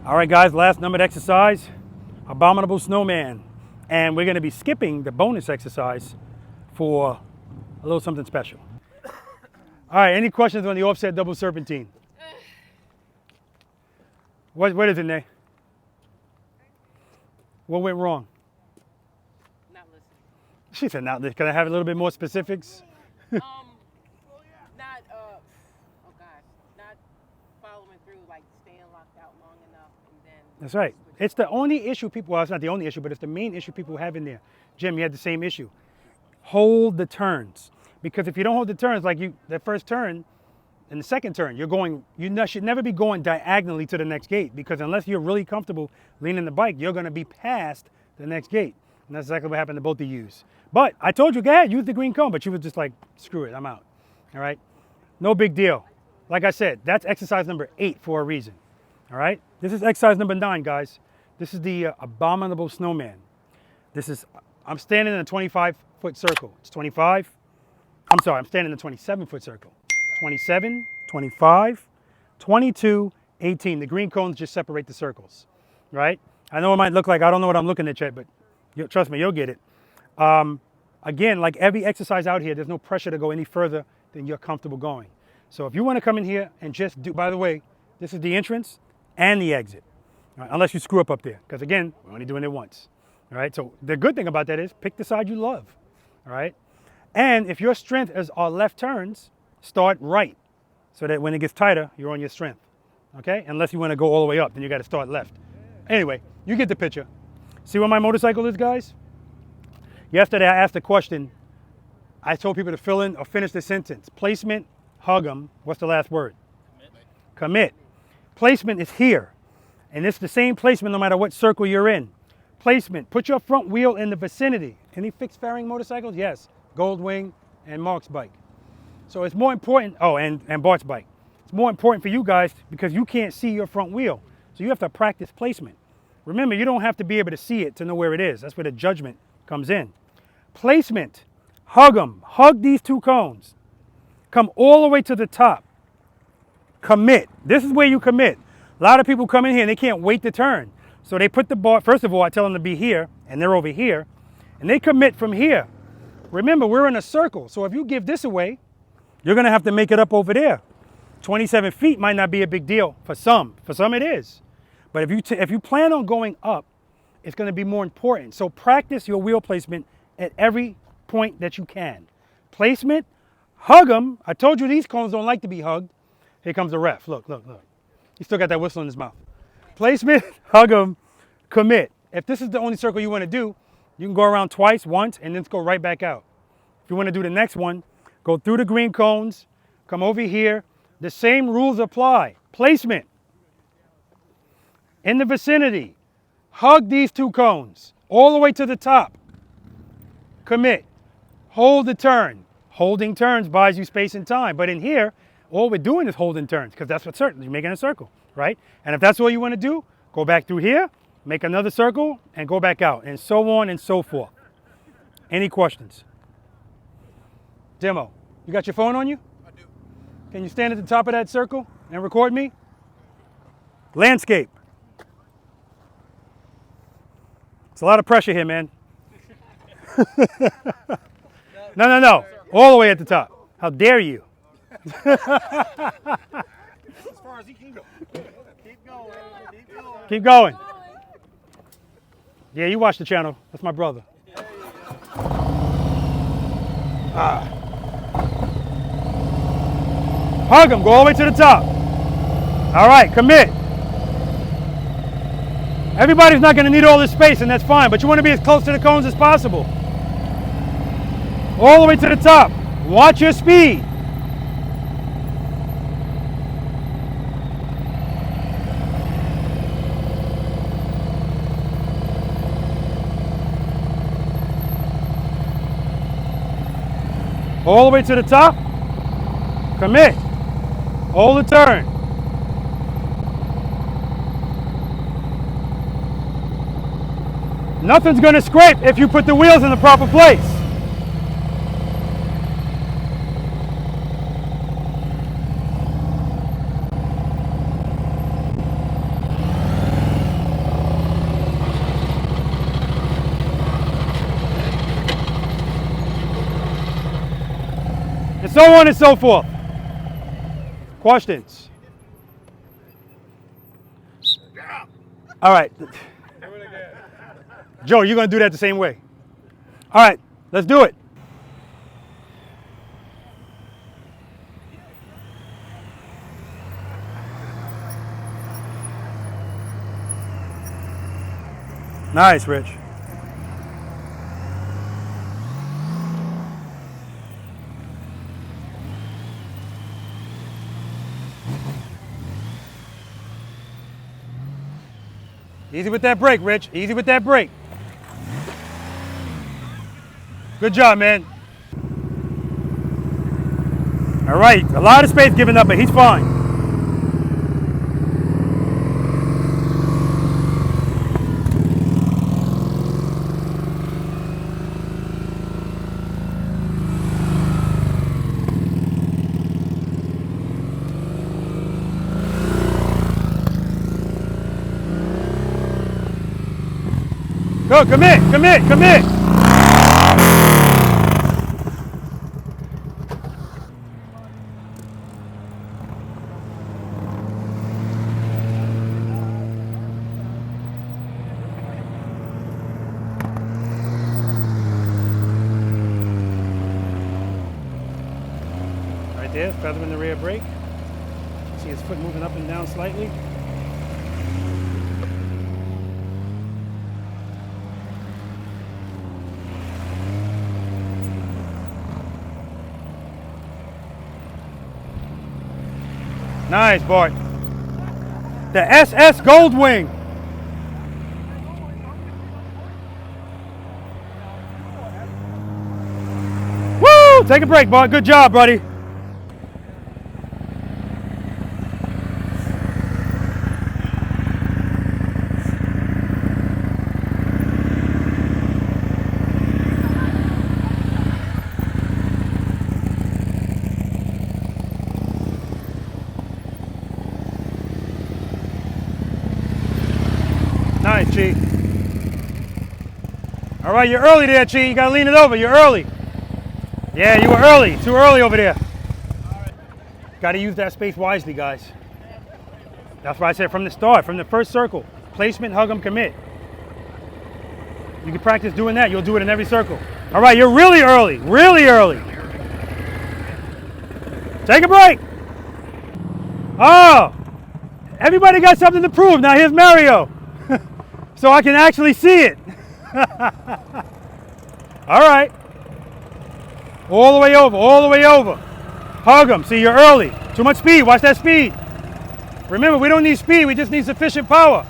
A: All right, guys, last numbered exercise, Abominable Snowman. And we're going to be skipping the bonus exercise for a little something special. All right, any questions on the offset double serpentine? What is it, Nay? What went wrong?
F: Not listening.
A: She said not listening. Can I have a little bit more specifics?
F: Not oh gosh, not following through, like staying locked out long enough, and then.
A: That's right. It's the only issue people, well, it's not the only issue, but it's the main issue people have in there. Jim, you had the same issue. Hold the turns. Because if you don't hold the turns, like that first turn and the second turn, you should never be going diagonally to the next gate, because unless you're really comfortable leaning the bike, you're going to be past the next gate. And that's exactly what happened to both of you. But I told you, go ahead, use the green cone, but you was just like, screw it, I'm out. All right? No big deal. like I said, that's exercise number 8 for a reason. All right? This is exercise number 9, guys. This is the Abominable Snowman. I'm standing in a 25-foot circle. It's 25. I'm sorry, I'm standing in a 27-foot circle. 27, 25, 22, 18. The green cones just separate the circles, right? I know it might look like I don't know what I'm looking at yet, but trust me, you'll get it. Again, like every exercise out here, there's no pressure to go any further than you're comfortable going. So if you want to come in here and just do, by the way, this is the entrance and the exit, right? Unless you screw up there, because again, we're only doing it once, all right? So the good thing about that is pick the side you love, all right? And if your strength is our left turns, start right, so that when it gets tighter, you're on your strength, okay? Unless you want to go all the way up, then you got to start left. Anyway, you get the picture. See where my motorcycle is, guys? Yesterday, I asked a question. I told people to fill in or finish the sentence. Placement, hug 'em. What's the last word? Commit. Placement is here. And it's the same placement no matter what circle you're in. Placement, put your front wheel in the vicinity. Any fixed fairing motorcycles? Yes. Goldwing and Mark's bike. So it's more important, and Bart's bike. It's more important for you guys because you can't see your front wheel. So you have to practice placement. Remember, you don't have to be able to see it to know where it is. That's where the judgment comes in. Placement, hug them. Hug these 2 cones. Come all the way to the top. Commit. This is where you commit. A lot of people come in here and they can't wait to turn. So they put the bar, first of all, I tell them to be here, and they're over here, and they commit from here. Remember, we're in a circle, so if you give this away, you're gonna have to make it up over there. 27 feet might not be a big deal for some. For some it is. But if you plan on going up, it's gonna be more important. So practice your wheel placement at every point that you can. Placement, hug them. I told you these cones don't like to be hugged. Here comes the ref, look, look, look. He still got that whistle in his mouth. Placement, hug them, commit. If this is the only circle you wanna do, you can go around twice, once, and then go right back out. If you want to do the next one, go through the green cones, come over here. The same rules apply. Placement. In the vicinity. Hug these 2 cones all the way to the top. Commit. Hold the turn. Holding turns buys you space and time. But in here, all we're doing is holding turns because that's what's certain. You're making a circle, right? And if that's all you want to do, go back through here, make another circle, and go back out, and so on and so forth. Any questions? Demo, you got your phone on you? I do. Can you stand at the top of that circle and record me? Landscape. It's a lot of pressure here, man. No. All the way at the top. How dare you?
D: As far as he can go. Keep going. Keep going.
A: Keep going. Yeah, you watch the channel. That's my brother. Hug him. Go all the way to the top. All right, commit. Everybody's not going to need all this space, and that's fine, but you want to be as close to the cones as possible. All the way to the top. Watch your speed. All the way to the top. Commit. Hold the turn. Nothing's going to scrape if you put the wheels in the proper place. And so on and so forth. Questions? All right. Joe, you're going to do that the same way. All right, let's do it. Nice, Rich. Easy with that brake, Rich. Easy with that brake. Good job, man. All right, a lot of space given up, but he's fine. Go, commit, commit, commit. Right there, feather in the rear brake. See his foot moving up and down slightly. Nice, boy. The SS Goldwing. Woo! Take a break, boy. Good job, buddy. Nice, Chi. All right, you're early there, Chi. You gotta lean it over. You're early. Yeah, you were early. Too early over there. Gotta use that space wisely, guys. That's why I said from the start, from the first circle. Placement, hug 'em, commit. You can practice doing that. You'll do it in every circle. All right, you're really early. Really early. Take a break. Oh, everybody got something to prove. Now here's Mario. So I can actually see it. All right. All the way over, all the way over. Hug them. See, you're early. Too much speed. Watch that speed. Remember, we don't need speed. We just need sufficient power.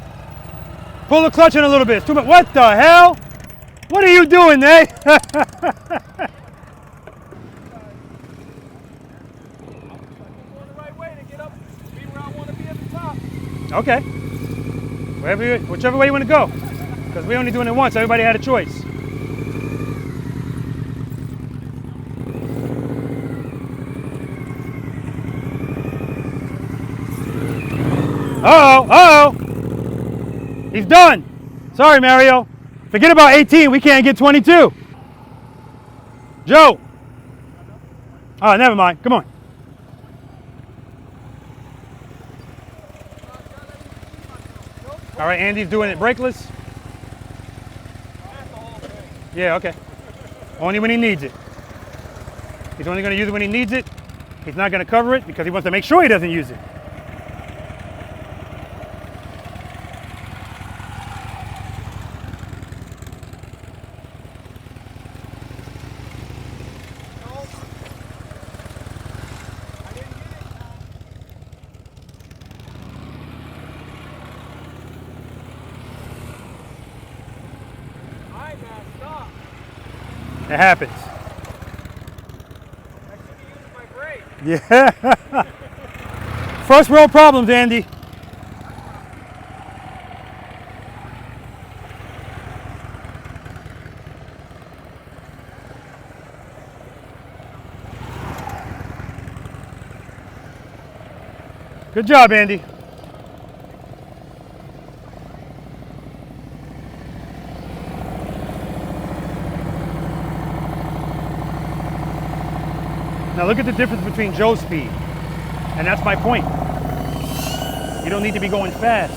A: Pull the clutch in a little bit. It's too much. What the hell? What are you doing, Nate? Okay. Whichever way you want to go. Because we're only doing it once. Everybody had a choice. Uh-oh, uh-oh. He's done. Sorry, Mario. Forget about 18. We can't get 22. Joe. Oh, never mind. Come on. All right, Andy's doing it brakeless. Yeah, okay. Only when he needs it. He's only going to use it when he needs it. He's not going to cover it because he wants to make sure he doesn't use it. It happens. Yeah. First world problems, Andy. Good job, Andy. Now look at the difference between Joe's speed, and that's my point. You don't need to be going fast.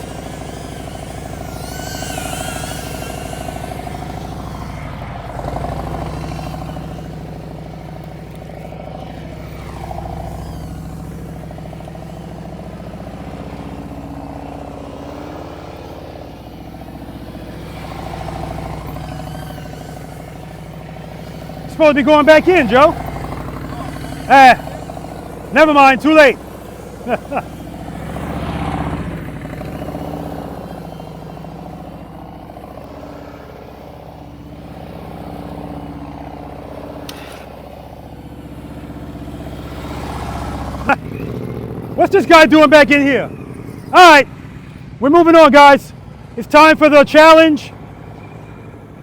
A: You're supposed to be going back in, Joe. Never mind, too late. What's this guy doing back in here? All right, we're moving on, guys. It's time for the challenge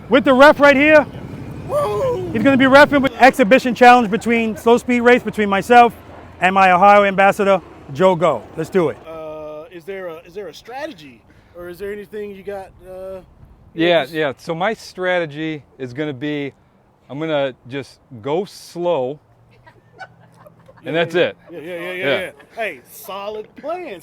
A: with the ref right here. He's going to be reffing with exhibition challenge between slow speed race between myself and my Ohio ambassador, Joe Go. Let's do it.
I: Is there a strategy, or is there anything you got?
H: Yeah. So my strategy is going to be, I'm going to just go slow, and that's it.
I: Yeah. Hey, solid plan.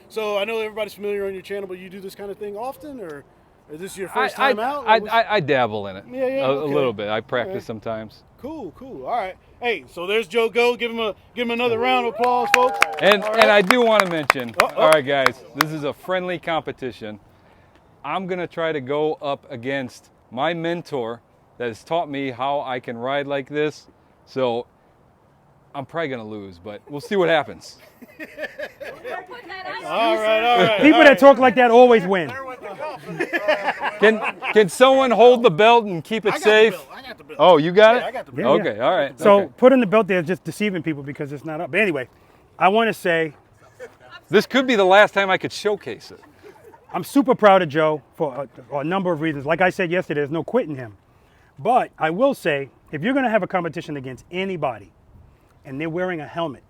I: So I know everybody's familiar on your channel, but you do this kind of thing often, or is this your first time out?
H: I dabble in it.
I: Yeah,
H: a
I: okay.
H: little bit. I practice sometimes.
I: Cool. All right. Hey, so there's Joe Go. Give him another round of applause, folks.
H: And
I: All right.
H: and I do want to mention, all right, guys, this is a friendly competition. I'm gonna try to go up against my mentor that has taught me how I can ride like this. So I'm probably gonna lose, but we'll see what happens.
I: All right.
A: People that talk like that always win.
H: Can someone hold the belt and keep it safe?
I: I got the belt.
H: Oh, you got it?
I: I got the
A: Yeah,
I: belt.
H: Okay, all right.
A: So
H: okay.
A: putting the belt there is just deceiving people because it's not up. But anyway, I want to say
H: This could be the last time I could showcase it.
A: I'm super proud of Joe for a number of reasons. Like I said yesterday, there's no quitting him. But I will say, if you're going to have a competition against anybody and they're wearing a helmet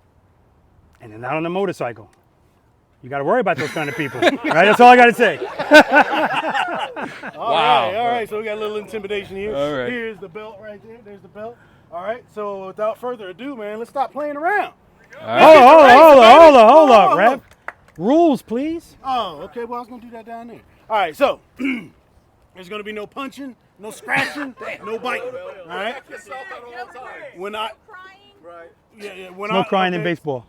A: and they're not on a motorcycle, you got to worry about those kind of people. Right? That's all I got to say.
H: Wow.
I: All right. So we got a little intimidation here.
H: All right.
I: Here's the belt right there. There's the belt. All right. So without further ado, man, let's stop playing around.
A: Hold up, Rev. Rules, please.
I: Oh, okay. Well, I was gonna do that down there. All right. So there's gonna be no punching, no scratching, no biting. All right. When I when
A: No crying in baseball.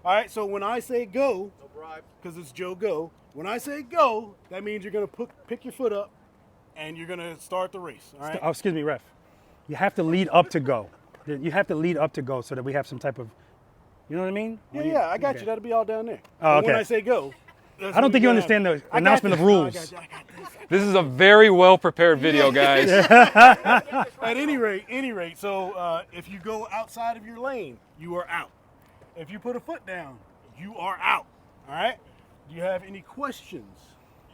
I: All right. So when I say go, because it's Joe Go. When I say go, that means you're gonna pick your foot up, and you're gonna start the race. All right.
A: Oh, excuse me, Ref. You have to lead up to go. You have to lead up to go so that we have some type of, you know what I mean?
I: Yeah, I got you. That'll be all down there.
A: Oh,
I: But when
A: okay.
I: I say go,
A: I don't think you understand the announcement of rules.
I: I got this.
H: This is a very well prepared video, guys.
I: At any rate, so if you go outside of your lane, you are out. If you put a foot down, you are out. All right? Do you have any questions?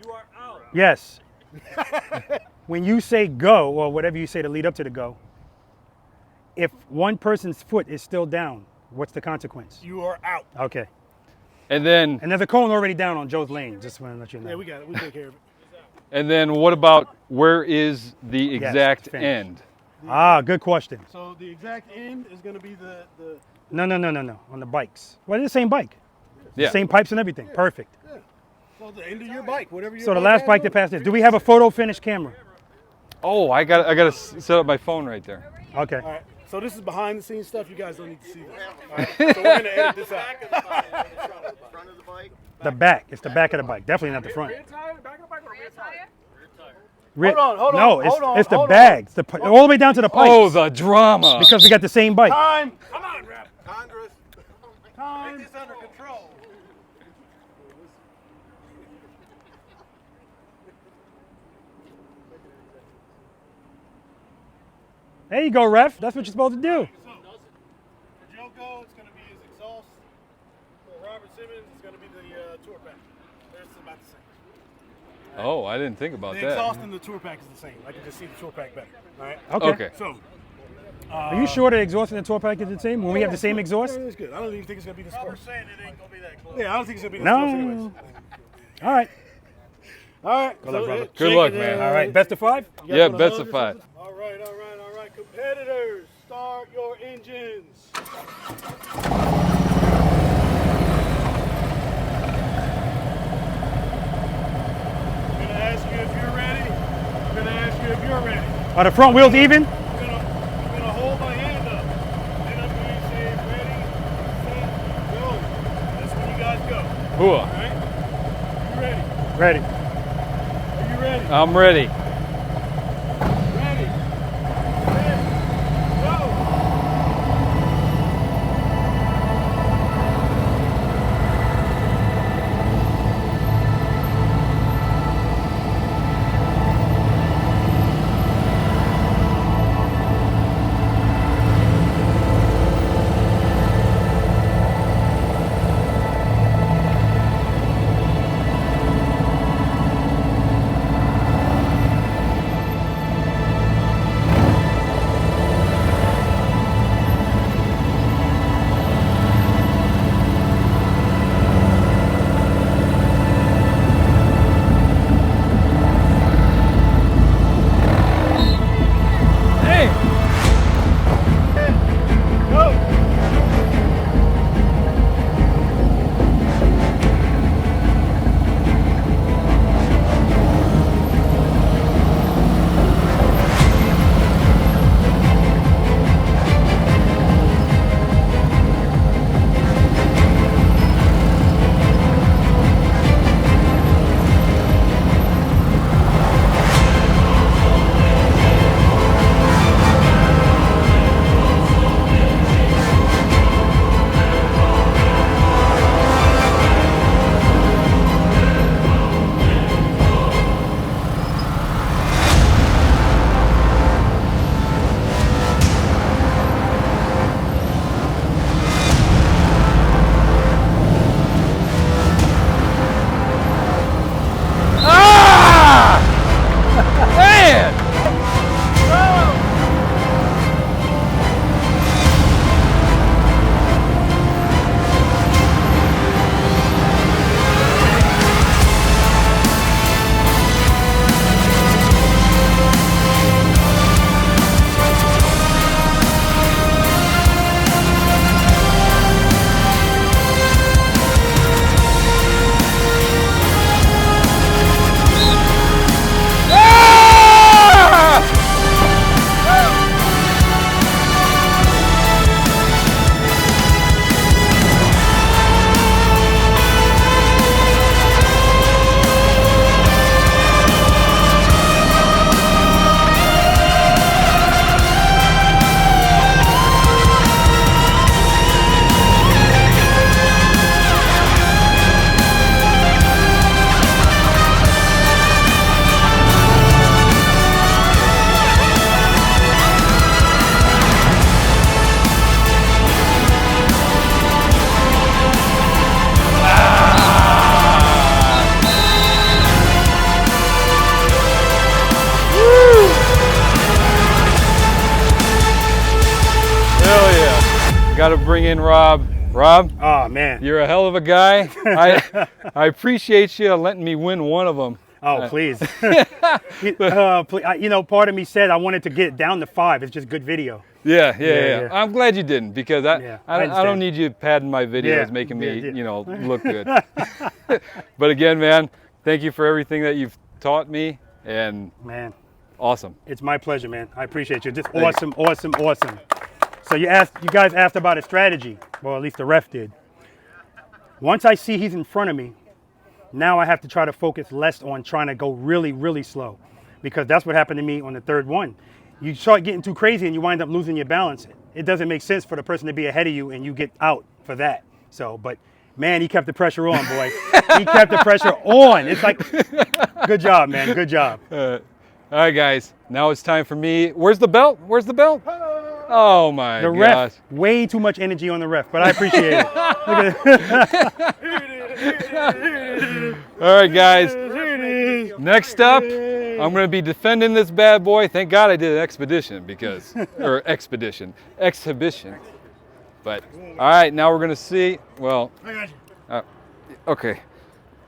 I: You are out.
A: Yes. When you say go, or whatever you say to lead up to the go, if one person's foot is still down, what's the consequence?
I: You are out.
A: Okay.
H: And then
A: And there's a cone already down on Joe's lane. Just want to let you know.
I: Yeah, we got it. We take care of it.
H: what about where is the exact
A: finish.
H: end?
A: Ah, good question.
I: So the exact end is going to be the
A: No. On the bikes. Well, it's the same bike.
H: Yeah.
A: Same pipes and everything. Perfect.
I: so the end of your bike, whatever your
A: So the last bike that passed this. Do we have a photo finish camera?
H: Oh, I got to set up my phone right there.
A: Okay.
I: All right. So this is behind the scenes stuff. You guys don't need to see this. All right. So we're going to edit this out.
D: Front of the bike.
A: The back. It's the back of the bike. Definitely not the front.
B: Back of the bike or rear tire?
I: Hold on,
A: No, it's the
I: hold on.
A: bags. All the way down to the pipes.
H: Oh, the drama.
A: Because we got the same bike.
I: Time.
B: Come on, Rep.
D: Congress.
I: Time.
B: Get this under control.
A: There you go, Ref. That's what you're supposed to do.
I: So, for Joe Go, it's going to be his exhaust. For Robert Simmons, it's going to be the tour pack. They're about the same.
H: Oh, I didn't think about
I: The
H: that.
I: exhaust and the tour pack is the same. I can just see the tour pack better. All right.
H: Okay.
I: So,
A: Are you sure the exhaust and the tour pack is the same? When we have the same exhaust?
I: yeah, it's good. I don't even think it's going to be this close.
B: Saying it ain't gonna be that close.
I: Yeah, I don't think it's going to be this close anyways.
A: No. All right.
I: All right.
A: Good luck, brother.
H: Good
I: shake
H: luck,
I: it,
H: man.
A: All right. Best of 5?
I: You guys
H: Yeah,
I: wanna
H: best
I: hug
H: of
I: or
H: 5.
I: something? All right. Competitors, start your engines. I'm going to ask you if you're ready. I'm going to ask you if you're ready.
A: Are the front wheels even?
I: I'm gonna hold my hand up. Then I'm going to say ready, set, go. That's when you guys go.
H: Hooah.
I: All right? You ready?
A: Ready.
I: Are you ready?
H: I'm ready.
I: Ready. Set, go.
H: got to bring in Rob. Rob,
A: Oh man.
H: you're a hell of a guy. I appreciate you letting me win one of them.
A: Oh please. You know, part of me said I wanted to get it down to 5. It's just good video.
H: Yeah. I'm glad you didn't, because
A: Yeah, I
H: I don't
A: understand.
H: need you padding my videos,
A: Yeah,
H: making me,
A: yeah.
H: you know, look good. But again, man, thank you for everything that you've taught me, and
A: Man,
H: awesome.
A: it's my pleasure, man. I appreciate you. Just
H: Thank
A: awesome. So you guys asked about a strategy, or at least the ref did. Once I see he's in front of me, now I have to try to focus less on trying to go really, really slow, because that's what happened to me on the third one. You start getting too crazy and you wind up losing your balance. It doesn't make sense for the person to be ahead of you and you get out for that. So, but man, he kept the pressure on, boy. He kept the pressure on. It's like, good job, man. Good job.
H: All right, guys, now it's time for me. Where's the belt? Where's the belt? Oh my
A: The
H: gosh.
A: ref, way too much energy on the ref, but I appreciate it. Look at it.
H: All right, guys. Next up, I'm going to be defending this bad boy. Thank God I did an exhibition, exhibition. But all right, now we're going to see. Well, okay.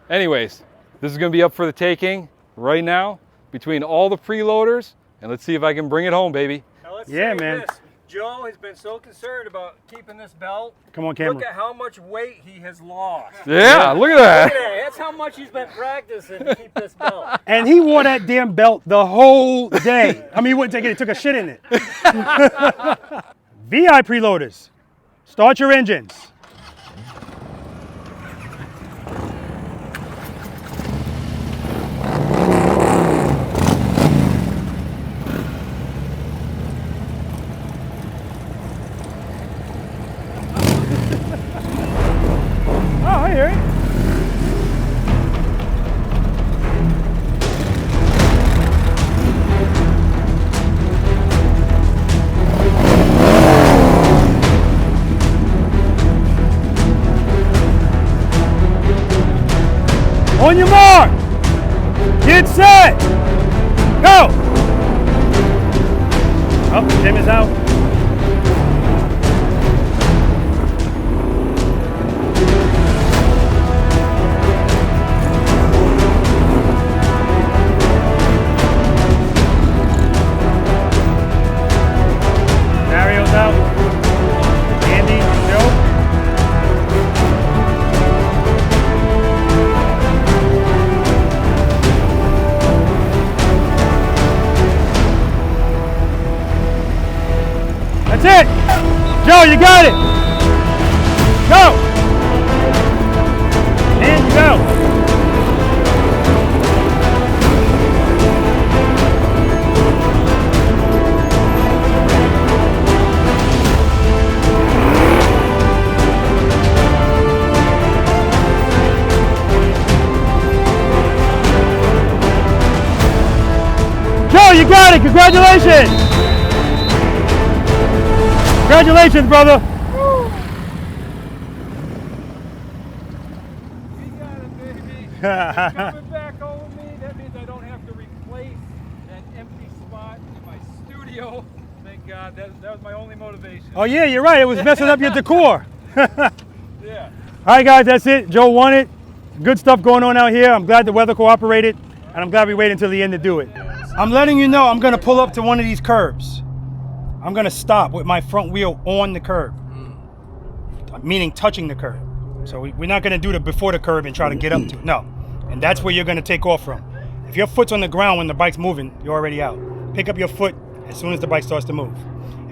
H: Anyways, this is going to be up for the taking right now between all the preloaders, and let's see if I can bring it home, baby.
G: Now let's
A: Yeah,
G: say
A: man.
G: this. Joe has been so concerned about keeping this belt.
A: Come on,
G: Look
A: camera.
G: at how much weight he has lost.
H: Yeah, look at
G: Look
H: that.
G: at that. That's how much he's been practicing to keep this belt.
A: And he wore that damn belt the whole day. I mean, he wouldn't take it. He took a shit in it. V.I.Preloaders, start your engines. Oh, I hear it. On your mark, get set, go. Oh, Tim is out. Mario's out. Andy, Joe. That's it. Joe, you got it. Go. And you go. Joe, you got it. Congratulations. Congratulations, brother.
H: We got it, baby. Coming back home with me. That means I don't have to replace that empty spot in my studio. Thank God. That was my only motivation.
A: Oh yeah, you're right. It was messing up your decor.
H: Yeah.
A: All right, guys, that's it. Joe won it. Good stuff going on out here. I'm glad the weather cooperated, and I'm glad we waited until the end to do it. I'm letting you know I'm going to pull up to one of these curbs. I'm going to stop with my front wheel on the curb, meaning touching the curb. So we're not going to do the before the curb and try to get up to it. No. And that's where you're going to take off from. If your foot's on the ground when the bike's moving, you're already out. Pick up your foot as soon as the bike starts to move.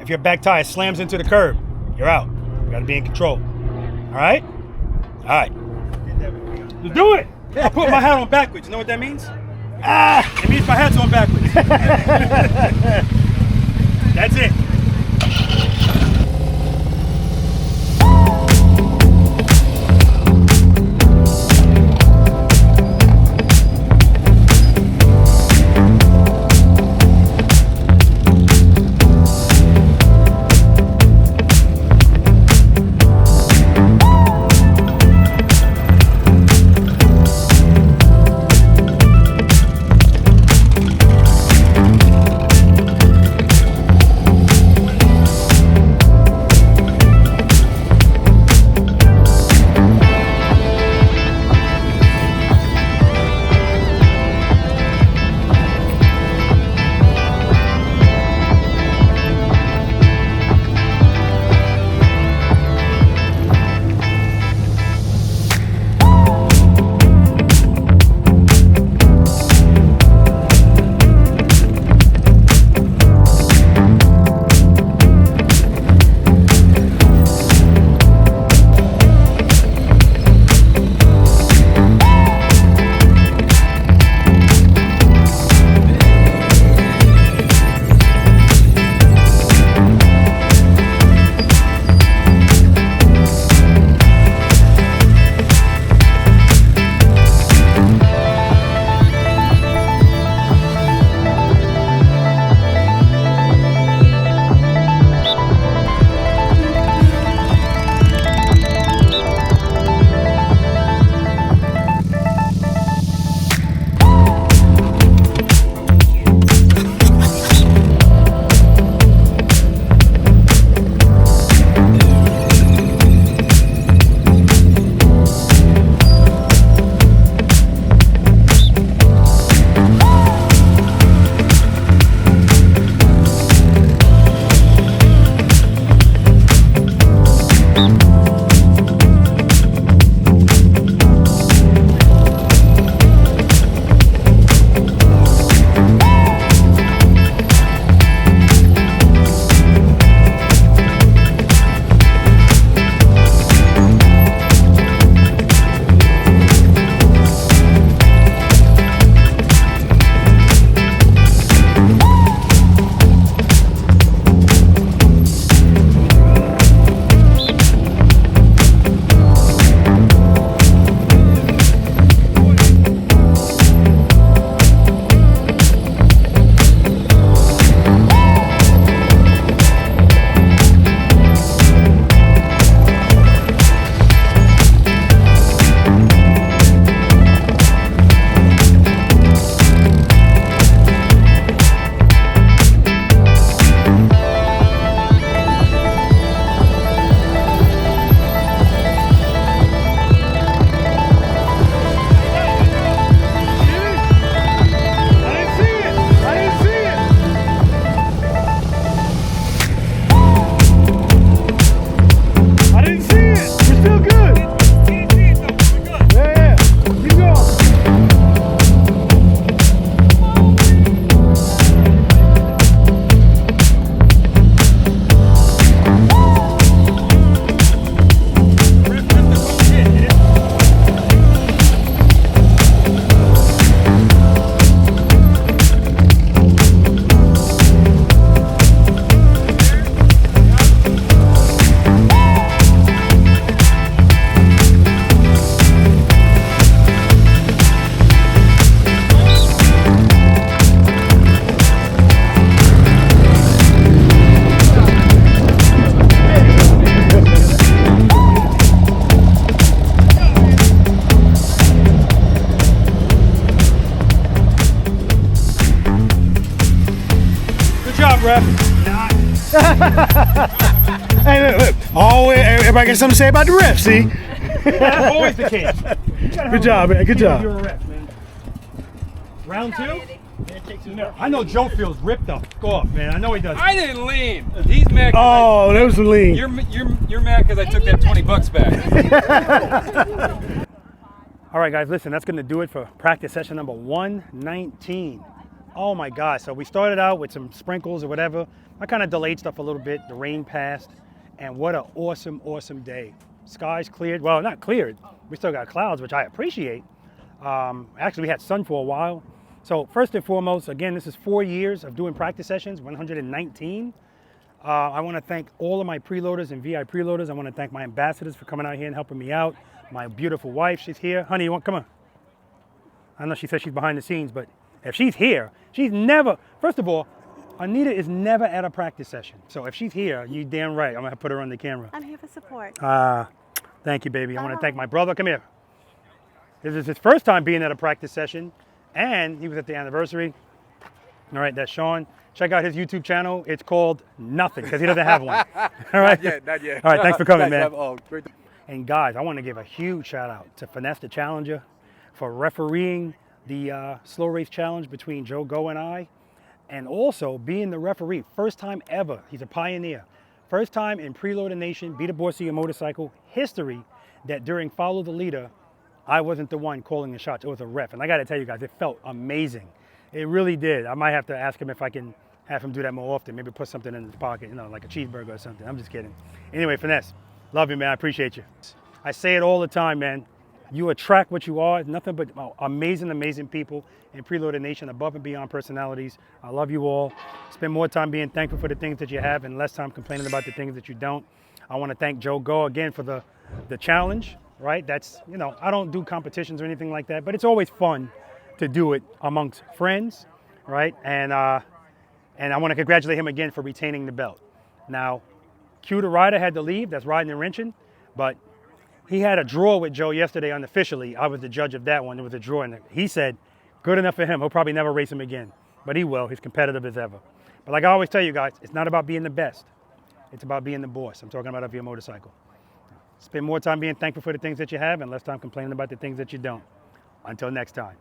A: If your back tire slams into the curb, you're out. You got to be in control. All right? All right. Let's do it. I put my hat on backwards. You know what that means? It means my hat's on backwards. That's it.
I: up, ref. Hey, look. Oh, everybody got something to say about the ref, see?
A: That's always the case.
I: Good job, man. Good job.
A: You're a ref, man. Round two? I know Joe feels ripped up. Go off, man. I know he does.
H: I didn't lean. He's mad.
I: Oh, that was the lean.
H: You're mad because I took that $20 back.
A: All right, guys, listen, that's going to do it for practice session number 119. Oh, my God. So we started out with some sprinkles or whatever. I kind of delayed stuff a little bit. The rain passed. And what an awesome, awesome day. Skies cleared. Well, not cleared. We still got clouds, which I appreciate. Actually, we had sun for a while. So first and foremost, again, this is 4 years of doing practice sessions, 119. I want to thank all of my preloaders and V.I.Preloaders. I want to thank my ambassadors for coming out here and helping me out. My beautiful wife, she's here. Honey, you want, come on. I know she says she's behind the scenes, but if she's here, she's never, first of all, Anita is never at a practice session. So if she's here, you damn right, I'm gonna put her on the camera.
F: I'm here for support.
A: Thank you, baby. I want to thank my brother. Come here. This is his first time being at a practice session, and he was at the anniversary. All right, that's Sean. Check out his YouTube channel. It's called Nothing, because he doesn't have one. All right?
D: Not yet.
A: All right, thanks for coming, man.
D: Great.
A: And guys, I want to give a huge shout out to Finesse the Challenger for refereeing the slow race challenge between Joe Go and I, and also being the referee. First time ever. He's a pioneer. First time in Preloader Nation, Be the Boss of Your Motorcycle history that during Follow the Leader, I wasn't the one calling the shots. It was a ref. And I got to tell you guys, it felt amazing. It really did. I might have to ask him if I can have him do that more often. Maybe put something in his pocket, you know, like a cheeseburger or something. I'm just kidding. Anyway, Finesse, love you, man. I appreciate you. I say it all the time, man. You attract what you are. Nothing but amazing, amazing people in Preloader Nation, above and beyond personalities. I love you all. Spend more time being thankful for the things that you have and less time complaining about the things that you don't. I want to thank Joe Go again for the challenge, right? That's, you know, I don't do competitions or anything like that, but it's always fun to do it amongst friends, right? And I want to congratulate him again for retaining the belt. Now, Q the rider had to leave. That's riding and wrenching, but he had a draw with Joe yesterday unofficially. I was the judge of that one. There was a draw, and he said, good enough for him. He'll probably never race him again, but he will. He's competitive as ever. But like I always tell you guys, it's not about being the best. It's about being the boss. I'm talking about of your motorcycle. Spend more time being thankful for the things that you have and less time complaining about the things that you don't. Until next time.